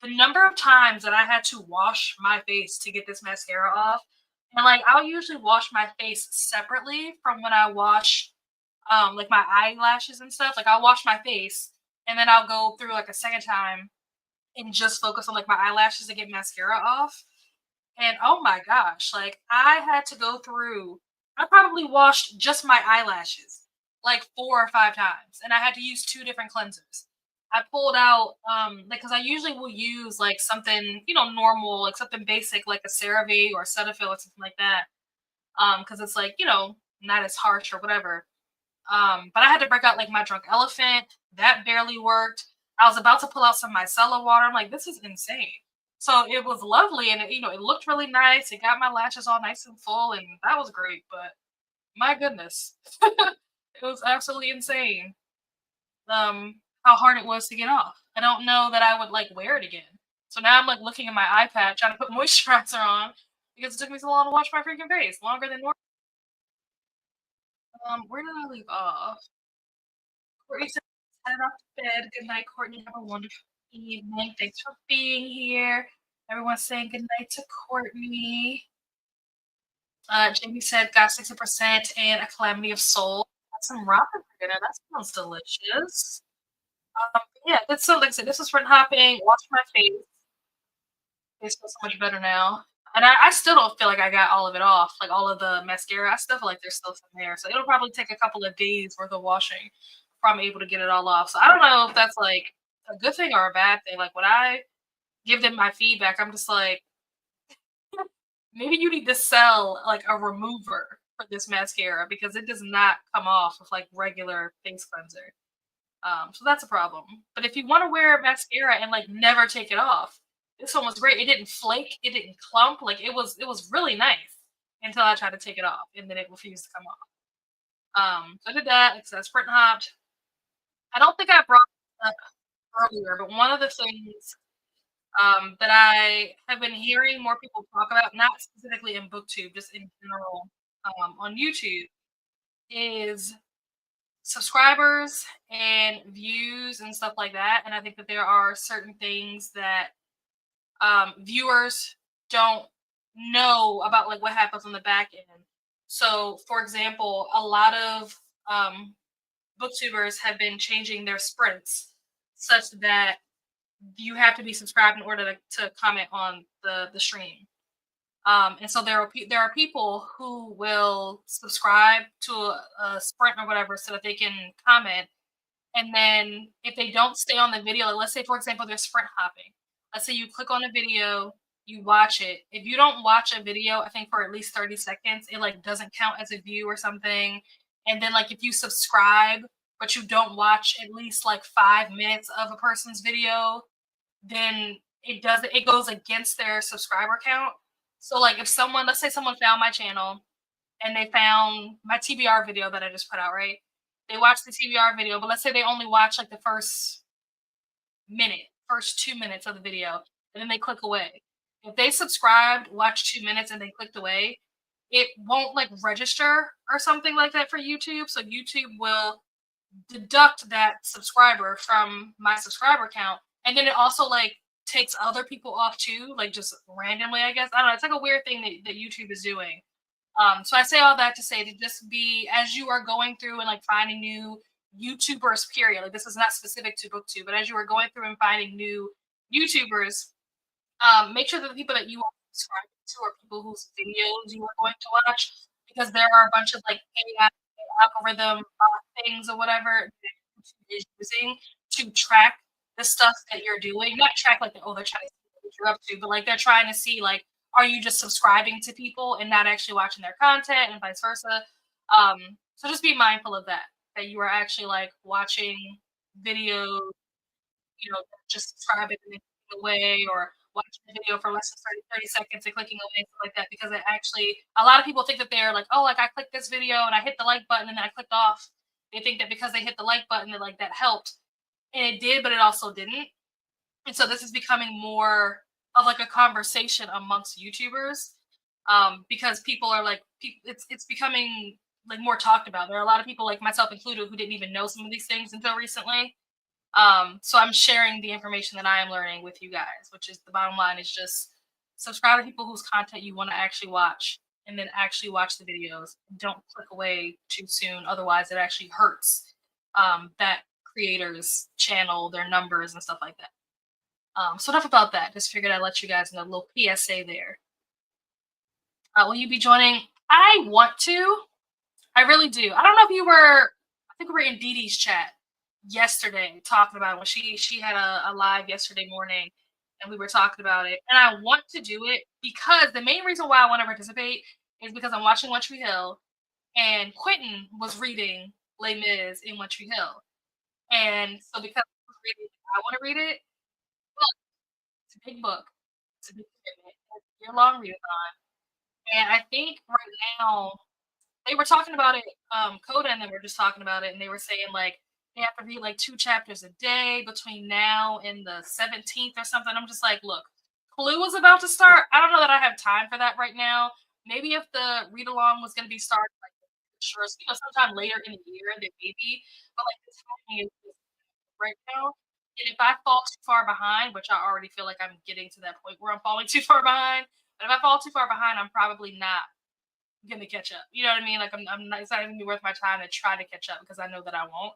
the number of times that I had to wash my face to get this mascara off. And like I'll usually wash my face separately from when I wash like my eyelashes and stuff. Like I'll wash my face and then I'll go through like a second time and just focus on like my eyelashes to get mascara off. And oh my gosh, like I had to go through, I probably washed just my eyelashes like 4 or 5 times, and I had to use two different cleansers. I pulled out, like, because I usually will use like something, normal, like something basic, like a CeraVe or Cetaphil or something like that, because it's like, not as harsh or whatever. But I had to break out like my drunk elephant. That barely worked. I was about to pull out some micellar water. I'm like, this is insane. So it was lovely, and it looked really nice. It got my lashes all nice and full, and that was great. But my goodness, it was absolutely insane. How hard it was to get off. I don't know that I would like wear it again. So now I'm like looking at my iPad trying to put moisturizer on because it took me so long to wash my freaking face, longer than normal. Where did I leave off? Courtney said, "Head off to bed. Good night, Courtney. Have a wonderful evening. Thanks for being here." Everyone's saying good night to Courtney. Jamie said, "Got 60% and a calamity of soul. Got some ramen for dinner. That sounds delicious." Yeah, that's so. Like I said, this was sprint hopping. Wash my face. It feels so much better now. And I still don't feel like I got all of it off, like all of the mascara. I still feel like there's still some there. So it'll probably take a couple of days worth of washing before I'm able to get it all off. So I don't know if that's like a good thing or a bad thing. Like when I give them my feedback, I'm just like, maybe you need to sell like a remover for this mascara because it does not come off with like regular face cleanser. So that's a problem. But if you want to wear mascara and like never take it off, this one was great. It didn't flake, it didn't clump. Like it was really nice until I tried to take it off and then it refused to come off. So I did that. Like I said, sprint hopped. I don't think I brought it up earlier, but one of the things that I have been hearing more people talk about, not specifically in BookTube, just in general on YouTube, is subscribers and views and stuff like that. And I think that there are certain things that viewers don't know about, like what happens on the back end. So, for example, a lot of booktubers have been changing their sprints such that you have to be subscribed in order to comment on the stream. And so there are people who will subscribe to a sprint or whatever so that they can comment. And then if they don't stay on the video, like let's say for example they're sprint hopping. Let's say you click on a video, you watch it. If you don't watch a video, I think for at least 30 seconds, it like doesn't count as a view or something. And then like if you subscribe but you don't watch at least like 5 minutes of a person's video, then it goes against their subscriber count. So like if someone, let's say someone found my channel and they found my TBR video that I just put out, right? They watched the TBR video, but let's say they only watch like the first 2 minutes of the video, and then they click away. If they subscribed, watched 2 minutes, and they clicked away, it won't like register or something like that for YouTube. So YouTube will deduct that subscriber from my subscriber count, and then it also like takes other people off too, like just randomly. I guess I don't know. It's like a weird thing that YouTube is doing. So I say all that to say to just be as you are going through and like finding new YouTubers, period. Like this is not specific to BookTube, but as you are going through and finding new YouTubers, make sure that the people that you are subscribing to are people whose videos you are going to watch, because there are a bunch of like AI algorithm things or whatever that YouTube is using to track the stuff that you're doing. Not track like, oh, they're trying to see what you're up to, but like they're trying to see like, are you just subscribing to people and not actually watching their content and vice versa. So just be mindful of that, that you are actually like watching videos, just subscribing and then clicking away, or watching the video for less than 30 seconds and clicking away, stuff like that, because it actually a lot of people think that they're like, "Oh, like, I clicked this video and I hit the like button and then I clicked off." They think that because they hit the like button that, like, that helped, and it did, but it also didn't. And so this is becoming more of, like, a conversation amongst YouTubers, because people are like it's becoming, like, more talked about. There are a lot of people, like myself included, who didn't even know some of these things until recently. So I'm sharing the information that I am learning with you guys, which is the bottom line is just subscribe to people whose content you want to actually watch, and then actually watch the videos. Don't click away too soon. Otherwise, it actually hurts that creator's channel, their numbers, and stuff like that. So enough about that. Just figured I'd let you guys know a little PSA there. Will you be joining? I want to. I really do. I don't know if you were. I think we were in Dee Dee's chat yesterday talking about it when she had a live yesterday morning, and we were talking about it. And I want to do it because the main reason why I want to participate is because I'm watching One Tree Hill, and Quentin was reading Les Mis in One Tree Hill, and so because he was reading, I want to read it. Look, it's a big book. It's a big commitment. It's a year-long readathon, and I think right now they were talking about it, Coda and them were just talking about it, and they were saying, like, they have to read, like, 2 chapters a day between now and the 17th or something. I'm just like, "Look, Clue is about to start. I don't know that I have time for that right now. Maybe if the read along was gonna be started, like, sure, sometime later in the year, then maybe, but, like, the timing is just right now, and if I fall too far behind, which I already feel like I'm getting to that point where I'm falling too far behind, but if I fall too far behind, I'm probably not gonna catch up. You know what I mean? Like I'm not, it's not even gonna be worth my time to try to catch up because I know that I won't.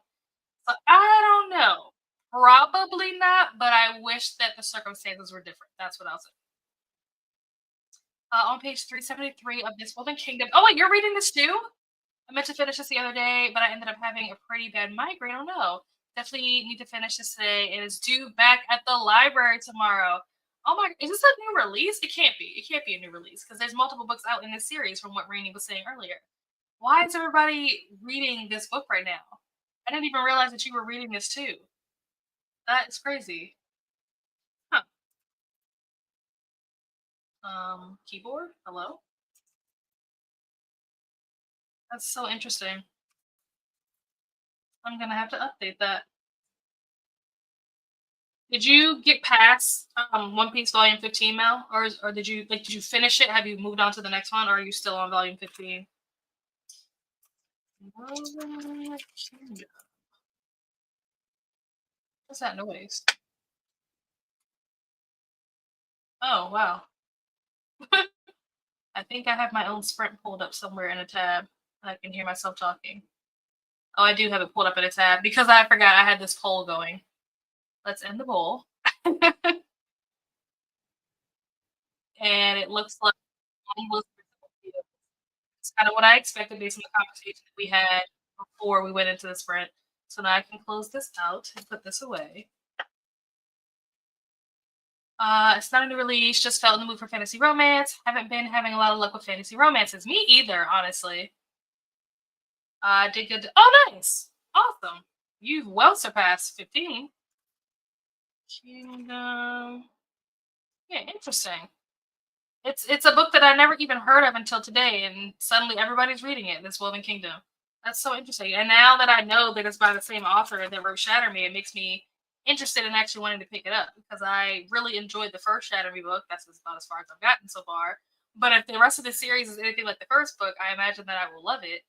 So I don't know. Probably not, but I wish that the circumstances were different. That's what I'll say. On page 373 of This Woven Kingdom. Oh wait, you're reading this too? I meant to finish this the other day, but I ended up having a pretty bad migraine. Oh no. Definitely need to finish this today. It is due back at the library tomorrow. Oh my, is this a new release? It can't be. It can't be a new release because there's multiple books out in this series from what Rainey was saying earlier. Why is everybody reading this book right now? I didn't even realize that you were reading this too. That is crazy. Huh. Keyboard? Hello? That's so interesting. I'm gonna have to update that. Did you get past One Piece Volume 15, Mel, or did you finish it? Have you moved on to the next one, or are you still on Volume 15? What's that noise? Oh wow! I think I have my own Sprint pulled up somewhere in a tab, and I can hear myself talking. Oh, I do have it pulled up in a tab because I forgot I had this poll going. Let's end the poll. And it looks like it's kind of what I expected based on the conversation that we had before we went into the sprint. So now I can close this out and put this away. It's not a new release, just felt in the mood for fantasy romance. Haven't been having a lot of luck with fantasy romances. Me either, honestly. Did good. Oh, nice. Awesome. You've well surpassed 15. Kingdom. Yeah, interesting. It's a book that I never even heard of until today, and suddenly everybody's reading it. This Woven Kingdom. That's so interesting. And now that I know that it's by the same author that wrote Shatter Me, it makes me interested in actually wanting to pick it up because I really enjoyed the first Shatter Me book. That's about as far as I've gotten so far. But if the rest of the series is anything like the first book, I imagine that I will love it.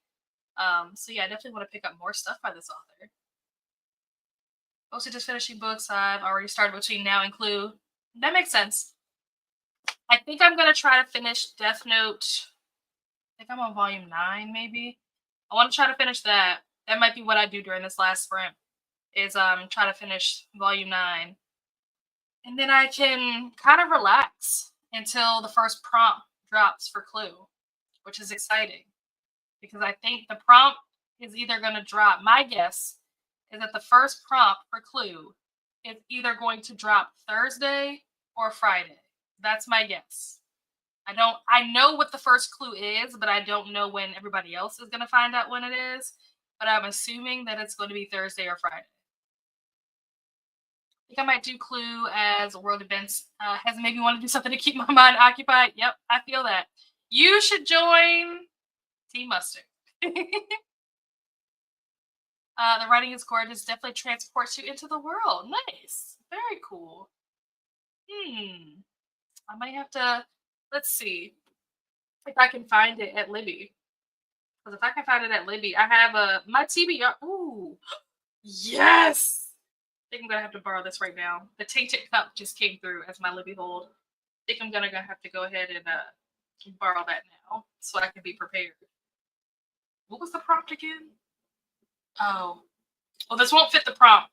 So yeah, I definitely want to pick up more stuff by this author. Mostly just finishing books I've already started between now and Clue. That makes sense. I think I'm gonna try to finish Death Note. I think I'm on volume 9, maybe. I want to try to finish that. That might be what I do during this last sprint. Is try to finish volume 9. And then I can kind of relax until the first prompt drops for Clue, which is exciting because I think the prompt is either going to drop. My guess is that the first prompt for Clue is either going to drop Thursday or Friday. That's my guess. I know what the first clue is, but I don't know when everybody else is going to find out when it is. But I'm assuming that it's going to be Thursday or Friday. I think I might do Clue as world events has made me want to do something to keep my mind occupied. Yep, I feel that. You should join Team Mustard. The writing is gorgeous. Definitely transports you into the world. Nice. Very cool. I might have to, let's see if I can find it at Libby. Because if I can find it at Libby, I have my TBR. Ooh, yes! I think I'm gonna have to borrow this right now. The Tainted Cup just came through as my Libby hold. I think I'm gonna have to go ahead and borrow that now so I can be prepared. What was the prompt again? Oh, well, this won't fit the prompt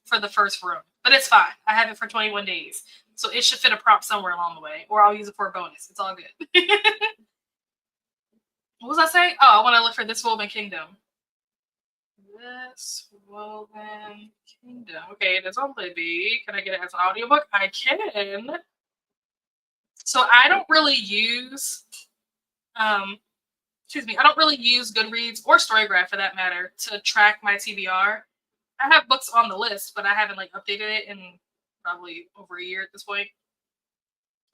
for the first room, but it's fine. I have it for 21 days, so it should fit a prompt somewhere along the way, or I'll use it for a bonus. It's all good. What was I saying? Oh, I want to look for This Woven Kingdom. This Woven Kingdom. Okay, it is on Libby. Can I get it as an audiobook? I can. So I don't really use, excuse me, I don't really use Goodreads or Storygraph for that matter to track my TBR. I have books on the list, but I haven't like updated it in probably over a year at this point.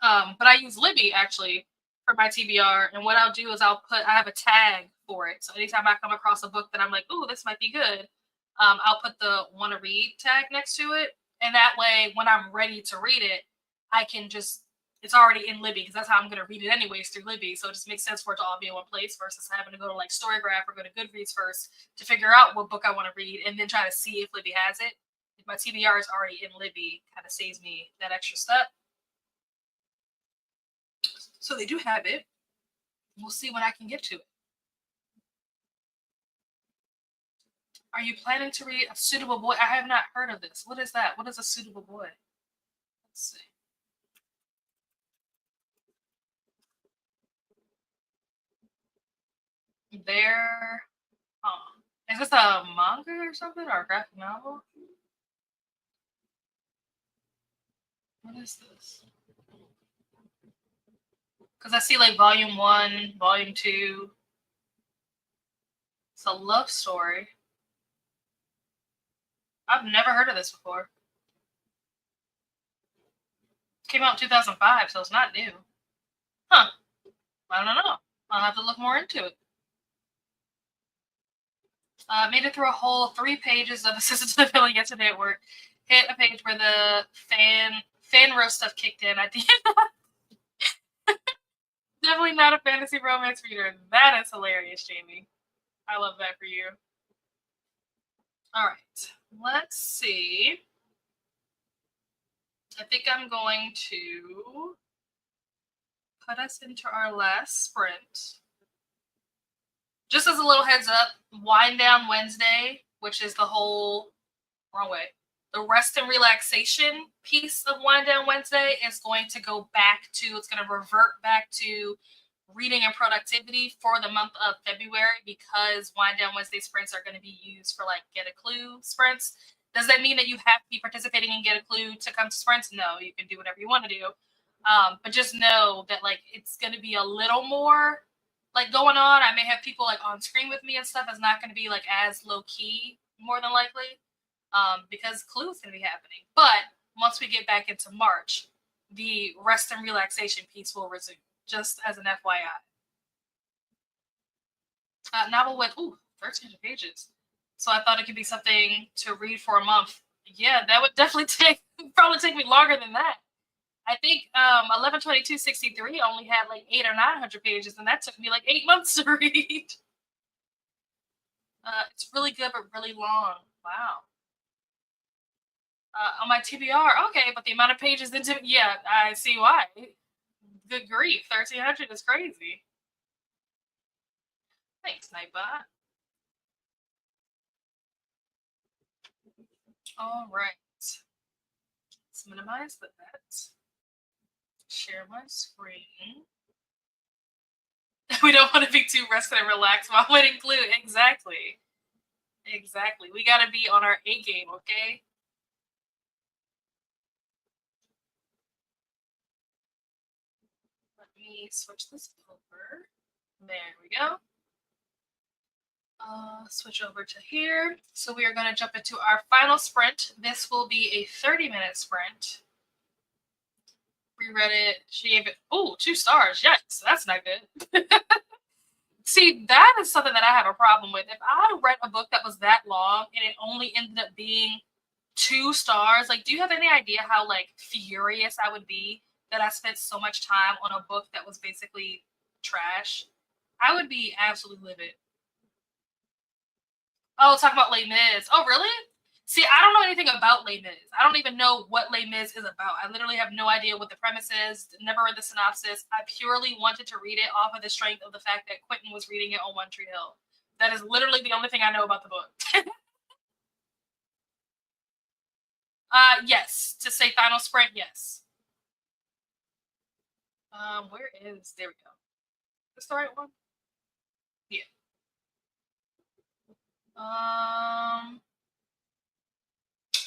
But I use Libby actually for my TBR, and what I'll do is I have a tag for it. So anytime I come across a book that I'm like, "Ooh, this might be good," I'll put the "want to read" tag next to it, and that way, when I'm ready to read it, I can just it's already in Libby because that's how I'm going to read it anyways through Libby. So it just makes sense for it to all be in one place versus having to go to like Storygraph or go to Goodreads first to figure out what book I want to read and then try to see if Libby has it. If my TBR is already in Libby, kind of saves me that extra step. So they do have it. We'll see when I can get to it. Are you planning to read A Suitable Boy? I have not heard of this. What is that? What is A Suitable Boy? Let's see. There. Is this a manga or something or a graphic novel? What is this? Because I see like volume 1, volume 2. It's a love story. I've never heard of this before. Came out in 2005, so it's not new. Huh. I don't know. I'll have to look more into it. Made it through a whole 3 pages of Assisted to the Feeling yesterday at work. Hit a page where the fan roast stuff kicked in at the end. Definitely not a fantasy romance reader. That is hilarious, Jamie. I love that for you. All right. Let's see. I think I'm going to put us into our last sprint. Just as a little heads up, Wind Down Wednesday, which is the whole wrong way. The rest and relaxation piece of Wind Down Wednesday is going to go back to, it's going to revert back to reading and productivity for the month of February because Wind Down Wednesday sprints are going to be used for like Get a Clue sprints. Does that mean that you have to be participating in Get a Clue to come to sprints? No, you can do whatever you want to do. But just know that like it's going to be a little more like going on. I may have people like on screen with me and stuff. It's not going to be like as low key, more than likely, because Clue is going to be happening. But once we get back into March, the rest and relaxation piece will resume. Just as an FYI. Novel with 1,300 pages. So I thought it could be something to read for a month. Yeah, that would definitely probably take me longer than that. I think 11/22/63 only had like 800 or 900 pages, and that took me like 8 months to read. It's really good, but really long. Wow. On my TBR, okay, but the amount of pages into yeah, I see why. Good grief, 1,300 is crazy. Thanks, Nightbot. All right. Let's minimize that. Share my screen. We don't want to be too rested and relaxed while waiting glue. Exactly. Exactly. We got to be on our A game, okay? Let me switch this over. There we go. Switch over to here. So we are going to jump into our final sprint. This will be a 30-minute sprint. Reread it. She gave it, 2 stars. Yes, that's not good. See, that is something that I have a problem with. If I read a book that was that long and it only ended up being 2 stars, like, do you have any idea how, like, furious I would be that I spent so much time on a book that was basically trash? I would be absolutely livid. Oh, talk about Les Mis. Oh, really? See, I don't know anything about Les Mis. I don't even know what Les Mis is about. I literally have no idea what the premise is. Never read the synopsis. I purely wanted to read it off of the strength of the fact that Quentin was reading it on One Tree Hill. That is literally the only thing I know about the book. Yes. To say final sprint, yes. Where is? There we go. Is this the right one? Yeah.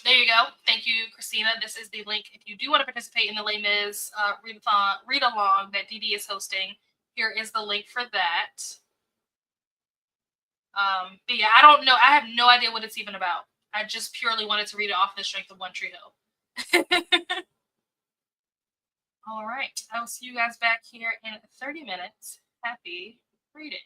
There you go. Thank you, Christina. This is the link if you do want to participate in the Les Mis read along that DD is hosting. Here is the link for that. But yeah, I don't know. I have no idea what it's even about. I just purely wanted to read it off the strength of One Tree Hill. All right. I will see you guys back here in 30 minutes. Happy reading.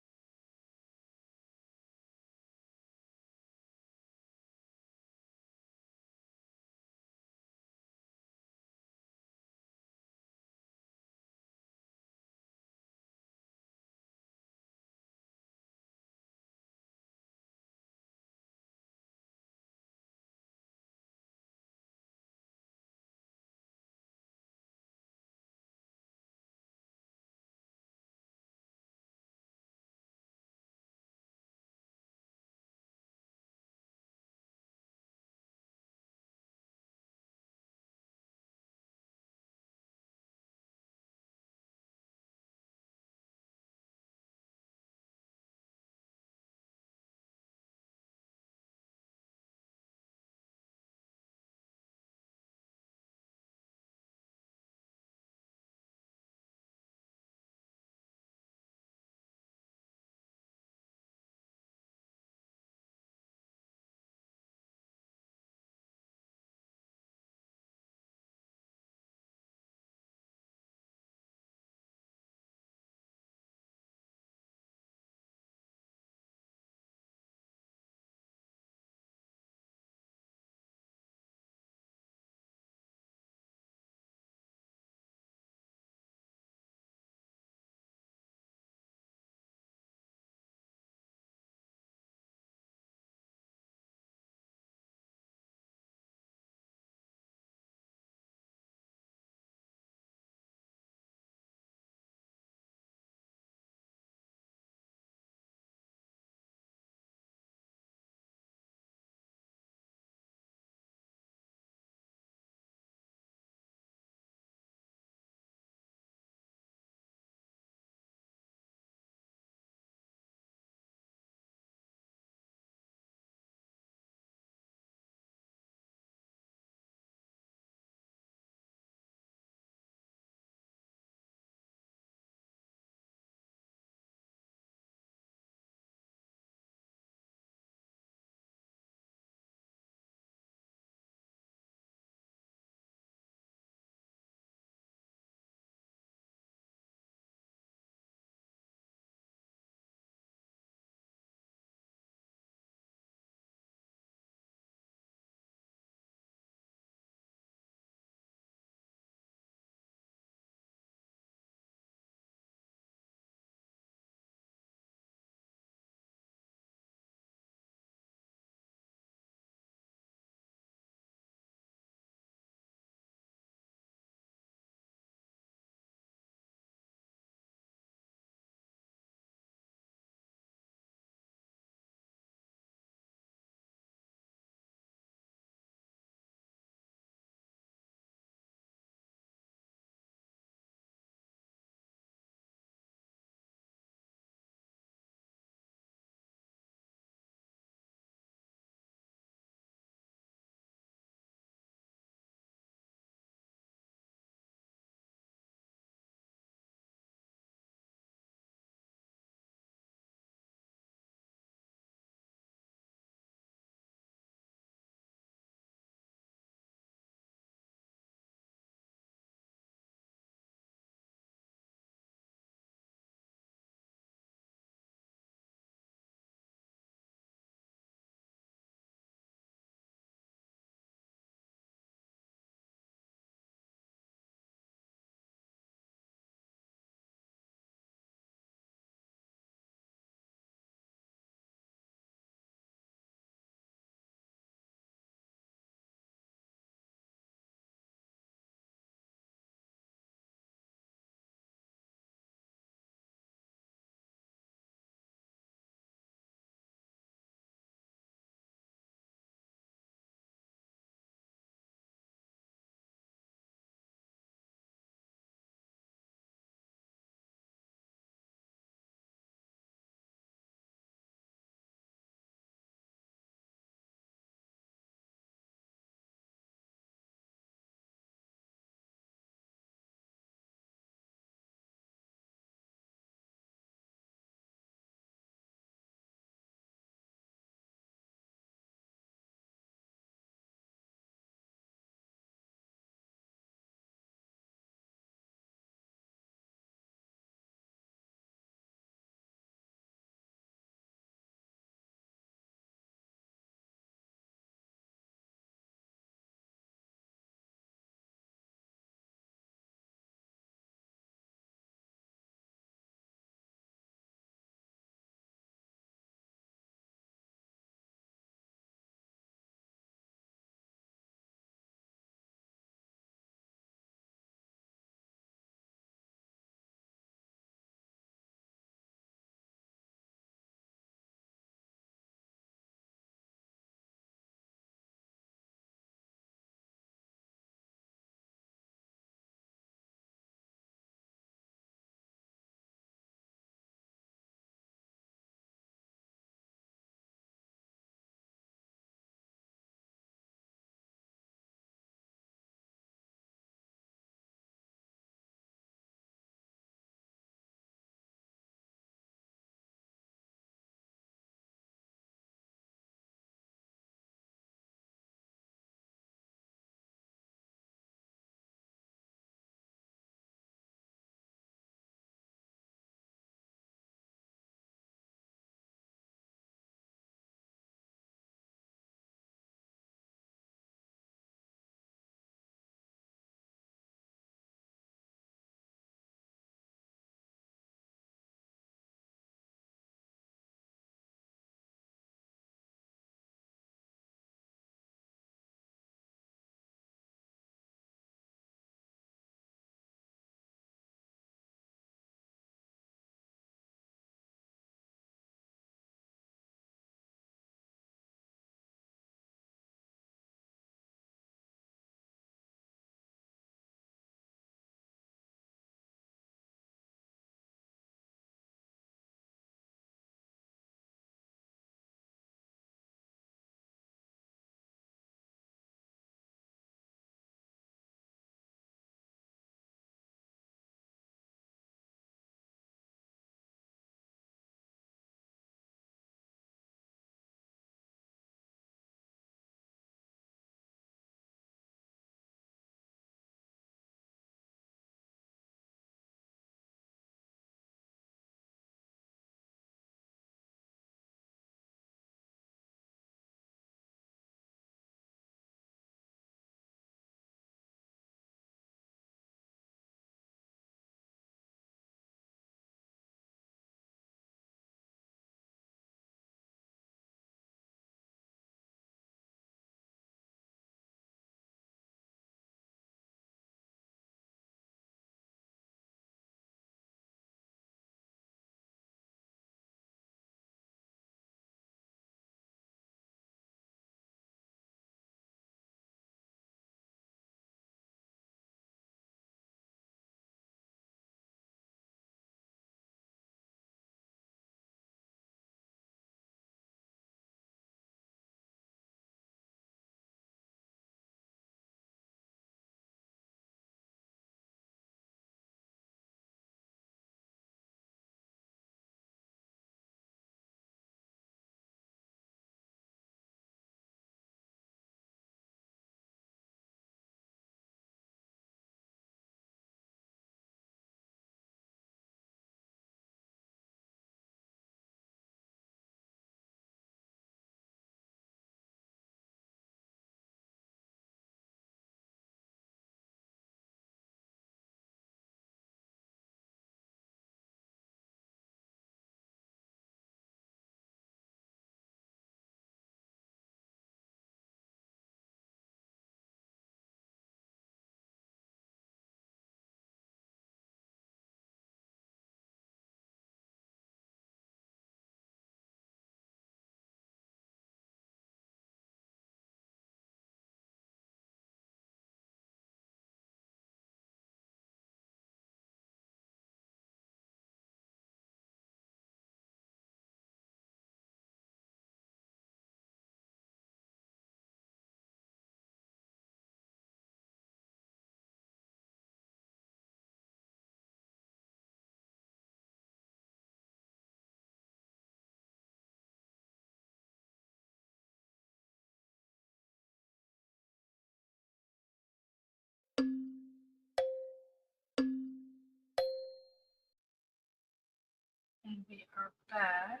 And we are back.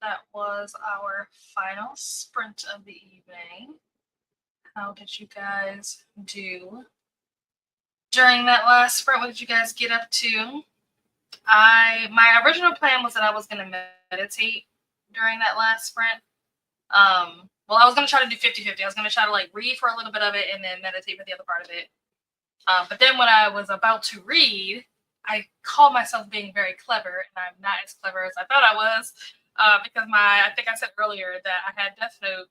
That was our final sprint of the evening. How did you guys do during that last sprint? What did you guys get up to? My original plan was that I was going to meditate during that last sprint. Well, I was going to try to do 50-50. I was going to try to like read for a little bit of it and then meditate for the other part of it. But then when I was about to read, I called myself being very clever, and I'm not as clever as I thought I was, because I think I said earlier that I had Death Note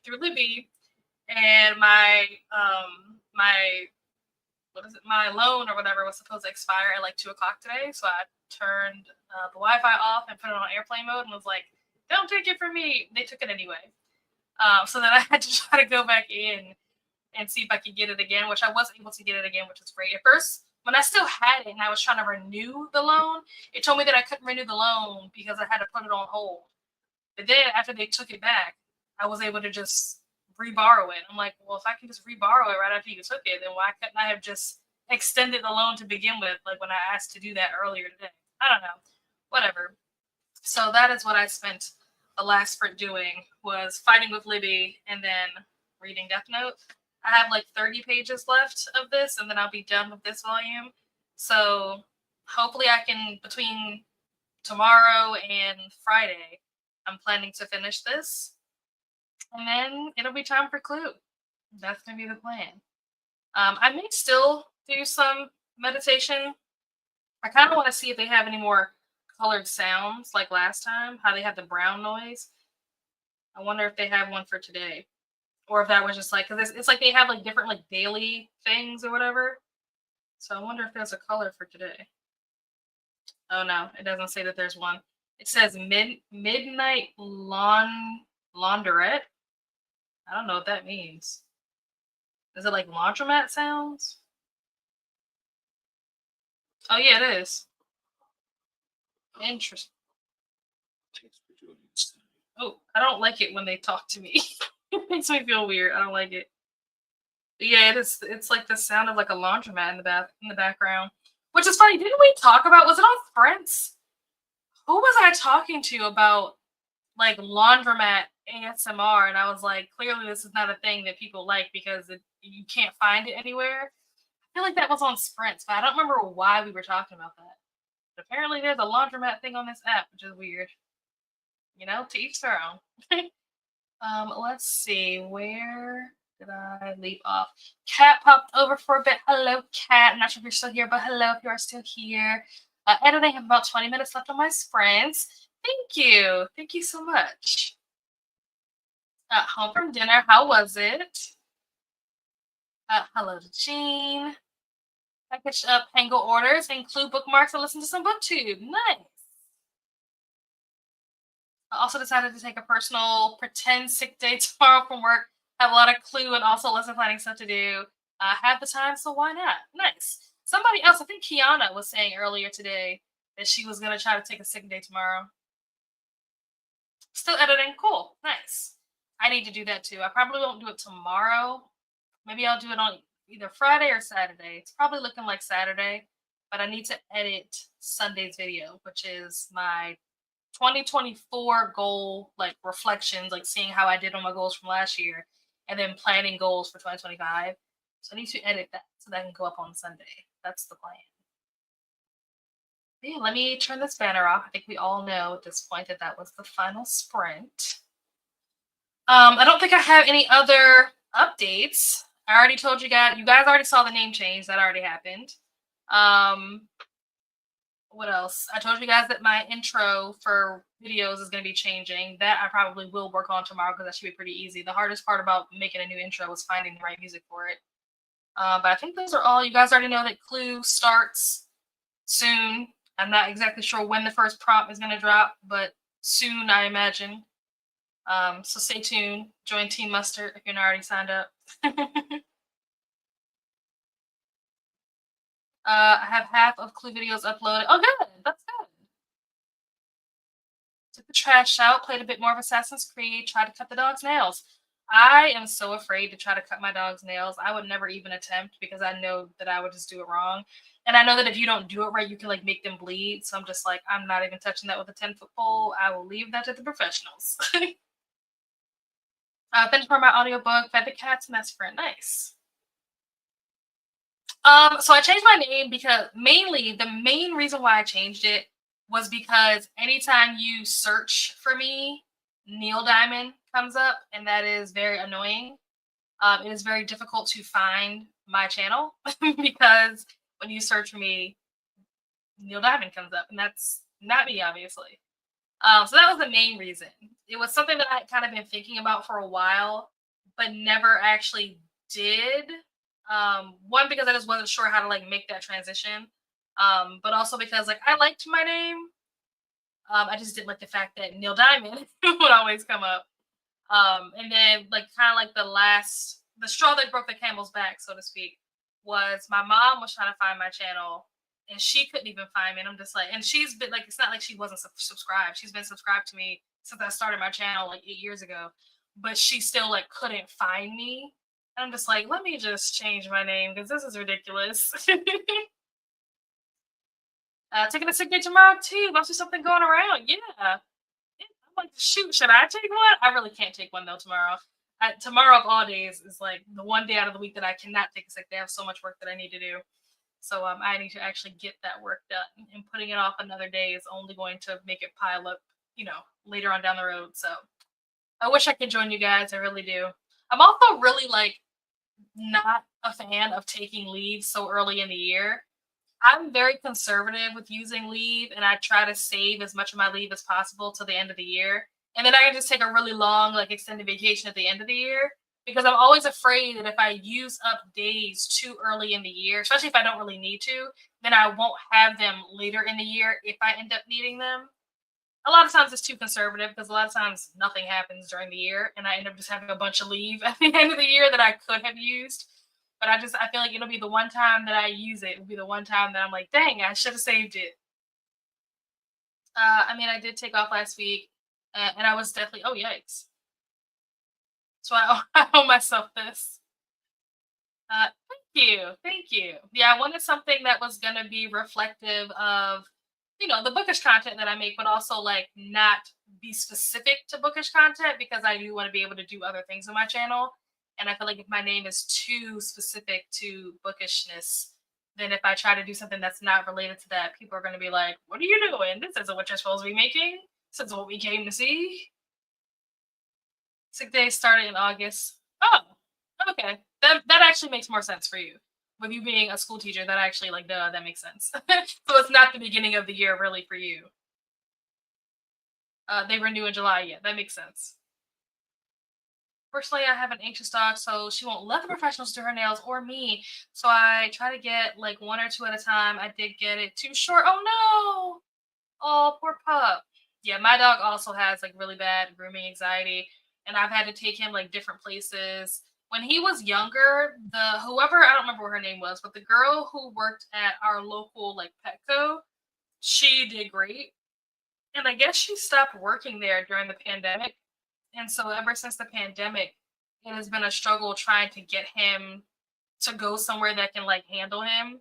through Libby, and my my loan or whatever was supposed to expire at like 2 o'clock today. So I turned the Wi-Fi off and put it on airplane mode and was like, "Don't take it from me." They took it anyway. So then I had to try to go back in and see if I could get it again, which I was able to get it again, which was great. At first, when I still had it and I was trying to renew the loan, it told me that I couldn't renew the loan because I had to put it on hold. But then after they took it back, I was able to just reborrow it. I'm like, well, if I can just reborrow it right after you took it, then why couldn't I have just extended the loan to begin with, like when I asked to do that earlier today? I don't know. Whatever. So that is what I spent the last sprint doing, was fighting with Libby and then reading Death Note. I have like 30 pages left of this, and then I'll be done with this volume. So hopefully I can, between tomorrow and Friday, I'm planning to finish this. And then it'll be time for Clue. That's going to be the plan. I may still do some meditation. I kind of want to see if they have any more colored sounds like last time, how they had the brown noise. I wonder if they have one for today. Or if that was just like, because it's like they have like different like daily things or whatever. So I wonder if there's a color for today. Oh no, it doesn't say that there's one. It says midnight laundrette. I don't know what that means. Is it like laundromat sounds? Oh yeah, it is. Interesting. Oh, I don't like it when they talk to me. It makes me feel weird. I don't like it. But yeah, it is. It's like the sound of like a laundromat in the background, which is funny. Didn't we talk about? Was it on Sprints? Who was I talking to about like laundromat ASMR? And I was like, clearly this is not a thing that people like because you can't find it anywhere. I feel like that was on Sprints, but I don't remember why we were talking about that. But apparently, there's a laundromat thing on this app, which is weird. You know, to each their own. Let's see, where did I leave off? Cat popped over for a bit. Hello, Cat. I'm not sure if you're still here, but hello if you are still here. Editing, have about 20 minutes left on my sprints. Thank you. Thank you so much. Home from dinner. How was it? Hello to Jean. Package up Pango orders, include bookmarks, and listen to some booktube. Nice. I also decided to take a personal pretend sick day tomorrow from work. Have a lot of Clue and also lesson planning stuff to do. Have the time, so why not? Nice. Somebody else, I think Kiana was saying earlier today that she was going to try to take a sick day tomorrow. Still editing. Cool. Nice. I need to do that too. I probably won't do it tomorrow. Maybe I'll do it on either Friday or Saturday. It's probably looking like Saturday, but I need to edit Sunday's video, which is my 2024 goal, like reflections, like seeing how I did on my goals from last year, and then planning goals for 2025. So I need to edit that so that can go up on Sunday. That's the plan. Yeah, let me turn this banner off. I think we all know at this point that that was the final sprint. I don't think I have any other updates. I already told you guys. You guys already saw the name change. That already happened. What else? I told you guys that my intro for videos is going to be changing. That I probably will work on tomorrow because that should be pretty easy. The hardest part about making a new intro was finding the right music for it. But I think those are all. You guys already know that Clue starts soon. I'm not exactly sure when the first prompt is going to drop, but soon, I imagine. So stay tuned. Join Team Mustard if you're not already signed up. I have half of Clue videos uploaded. Oh, good. That's good. Took the trash out, played a bit more of Assassin's Creed, tried to cut the dog's nails. I am so afraid to try to cut my dog's nails. I would never even attempt because I know that I would just do it wrong. And I know that if you don't do it right, you can like make them bleed. So I'm just like, I'm not even touching that with a 10-foot pole. I will leave that to the professionals. Finished for my audiobook, Fed the Cat's Best Friend. Nice. So I changed my name because mainly the main reason why I changed it was because anytime you search for me, Neil Diamond comes up, and that is very annoying. It is very difficult to find my channel because when you search for me, Neil Diamond comes up, and that's not me, obviously. So that was the main reason. It was something that I kind of been thinking about for a while, but never actually did. One because I just wasn't sure how to like make that transition. But also because like I liked my name. I just didn't like the fact that Neil Diamond would always come up. And then like kind of like the straw that broke the camel's back, so to speak, was my mom was trying to find my channel and she couldn't even find me. And I'm just like, and she's been like, it's not like she wasn't subscribed. She's been subscribed to me since I started my channel like 8 years ago, but she still like couldn't find me. And I'm just like, let me just change my name because this is ridiculous. Taking a sick day tomorrow too. Must be something going around. Yeah. Yeah, I'm like, shoot, should I take one? I really can't take one though tomorrow. Tomorrow of all days is like the one day out of the week that I cannot take a sick day. I have so much work that I need to do. So I need to actually get that work done. And putting it off another day is only going to make it pile up, later on down the road. So I wish I could join you guys. I really do. I'm also really like not a fan of taking leave so early in the year. I'm very conservative with using leave, and I try to save as much of my leave as possible till the end of the year. And then I can just take a really long, like extended vacation at the end of the year because I'm always afraid that if I use up days too early in the year, especially if I don't really need to, then I won't have them later in the year if I end up needing them. A lot of times it's too conservative because a lot of times nothing happens during the year and I end up just having a bunch of leave at the end of the year that I could have used. But I feel like it'll be the one time that I use it. It'll be the one time that I'm like, dang, I should have saved it. I mean, I did take off last week, and I was definitely, oh yikes. So I owe myself this. Thank you, thank you. Yeah, I wanted something that was gonna be reflective of, the bookish content that I make, but also like not be specific to bookish content because I do want to be able to do other things on my channel. And I feel like if my name is too specific to bookishness, then if I try to do something that's not related to that, people are going to be like, "What are you doing? This isn't what you're supposed to be making. This is what we came to see." Sick day started in August. Oh, okay. That actually makes more sense for you. With you being a school teacher, that actually like duh, that makes sense. So it's not the beginning of the year really for you. They renew in July. Yeah, that makes sense. Personally, I have an anxious dog, so she won't let the professionals do her nails or me. So I try to get like one or two at a time. I did get it too short. Oh no! Oh, poor pup. Yeah, my dog also has like really bad grooming anxiety, and I've had to take him like different places. When he was younger, the whoever I don't remember what her name was, but the girl who worked at our local like Petco, she did great. And I guess she stopped working there during the pandemic. And so ever since the pandemic, it has been a struggle trying to get him to go somewhere that can like handle him.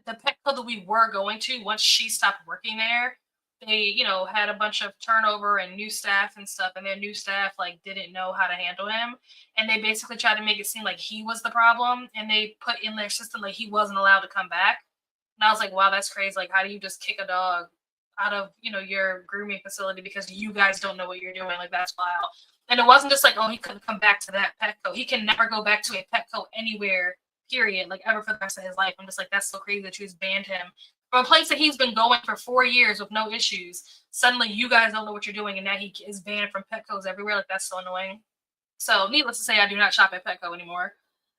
The pet club that we were going to once she stopped working there, they, had a bunch of turnover and new staff and stuff, and their new staff like didn't know how to handle him. And they basically tried to make it seem like he was the problem, and they put in their system like he wasn't allowed to come back. And I was like, wow, that's crazy. Like, how do you just kick a dog out of, your grooming facility because you guys don't know what you're doing? Like, that's wild. And it wasn't just like, oh, he couldn't come back to that Petco. He can never go back to a Petco anywhere, period, like ever for the rest of his life. I'm just like, that's so crazy that you just banned him from a place that he's been going for 4 years with no issues. Suddenly, you guys don't know what you're doing, and now he is banned from Petcos everywhere. Like, that's so annoying. So, needless to say, I do not shop at Petco anymore.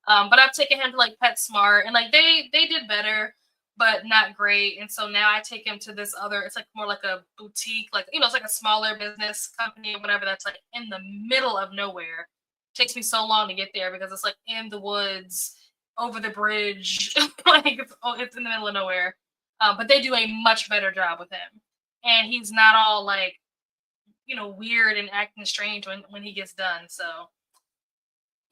But I've taken him to like PetSmart, and like they did better, but not great. And so now I take him to this other. It's like more like a boutique, like it's like a smaller business company or whatever that's like in the middle of nowhere. It takes me so long to get there because it's like in the woods, over the bridge, like it's in the middle of nowhere. But they do a much better job with him, and he's not all like weird and acting strange when he gets done. So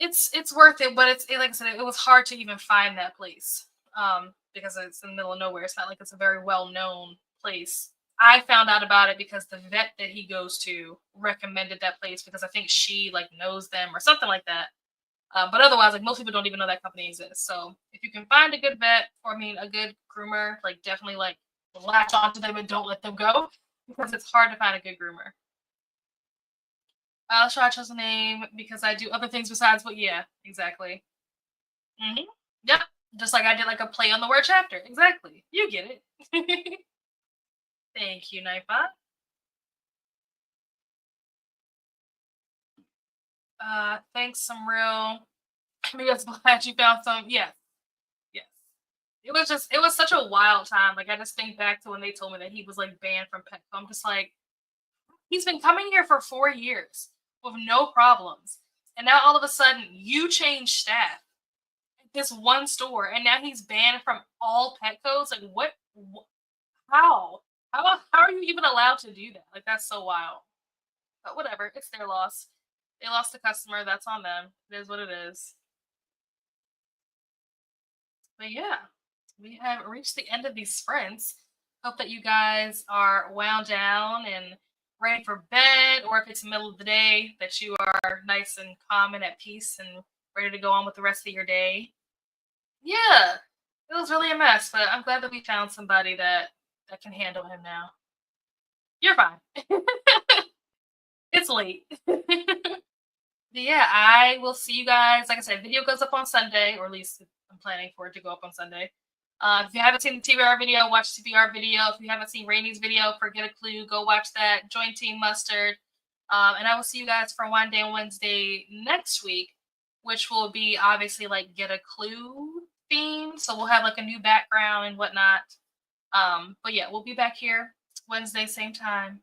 it's worth it, but like I said, it was hard to even find that place because it's in the middle of nowhere. It's not like it's a very well known place. I found out about it because the vet that he goes to recommended that place because I think she like knows them or something like that. But otherwise, like most people don't even know that company exists. So if you can find a good vet, or I mean a good groomer, like definitely like latch onto them and don't let them go because it's hard to find a good groomer. I'll try to choose a name because I do other things besides. But yeah, exactly. Yep. Just like I did like a play on the word chapter. Exactly. You get it. Thank you, Nightbot. Thanks, some real. I'm just glad you found some. Yes, yes. It was such a wild time. Like I just think back to when they told me that he was like banned from Petco. I'm just like, he's been coming here for 4 years with no problems, and now all of a sudden you change staff at this one store, and now he's banned from all Petcos. Like what? How? How are you even allowed to do that? Like that's so wild. But whatever, it's their loss. They lost a customer. That's on them. It is what it is. But yeah, we have reached the end of these sprints. Hope that you guys are wound down and ready for bed, or if it's the middle of the day, that you are nice and calm and at peace and ready to go on with the rest of your day. Yeah, it was really a mess, but I'm glad that we found somebody that can handle him now. You're fine. It's late. Yeah, I will see you guys. Like I said, video goes up on Sunday, or at least I'm planning for it to go up on Sunday. If you haven't seen the TBR video, watch the TBR video. If you haven't seen Rainey's video, Forget a Clue, go watch that. Join Team Mustard. And I will see you guys for One Day Wednesday next week, which will be obviously like Get a Clue theme. So we'll have like a new background and whatnot. But yeah, we'll be back here Wednesday, same time.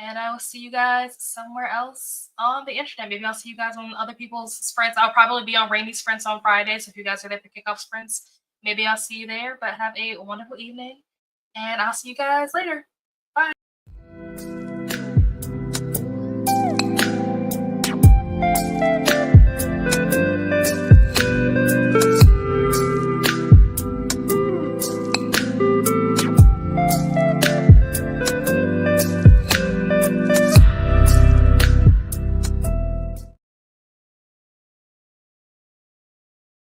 And I will see you guys somewhere else on the internet. Maybe I'll see you guys on other people's sprints. I'll probably be on Rainey's sprints on Friday. So if you guys are there for kickoff sprints, maybe I'll see you there. But have a wonderful evening. And I'll see you guys later. Bye.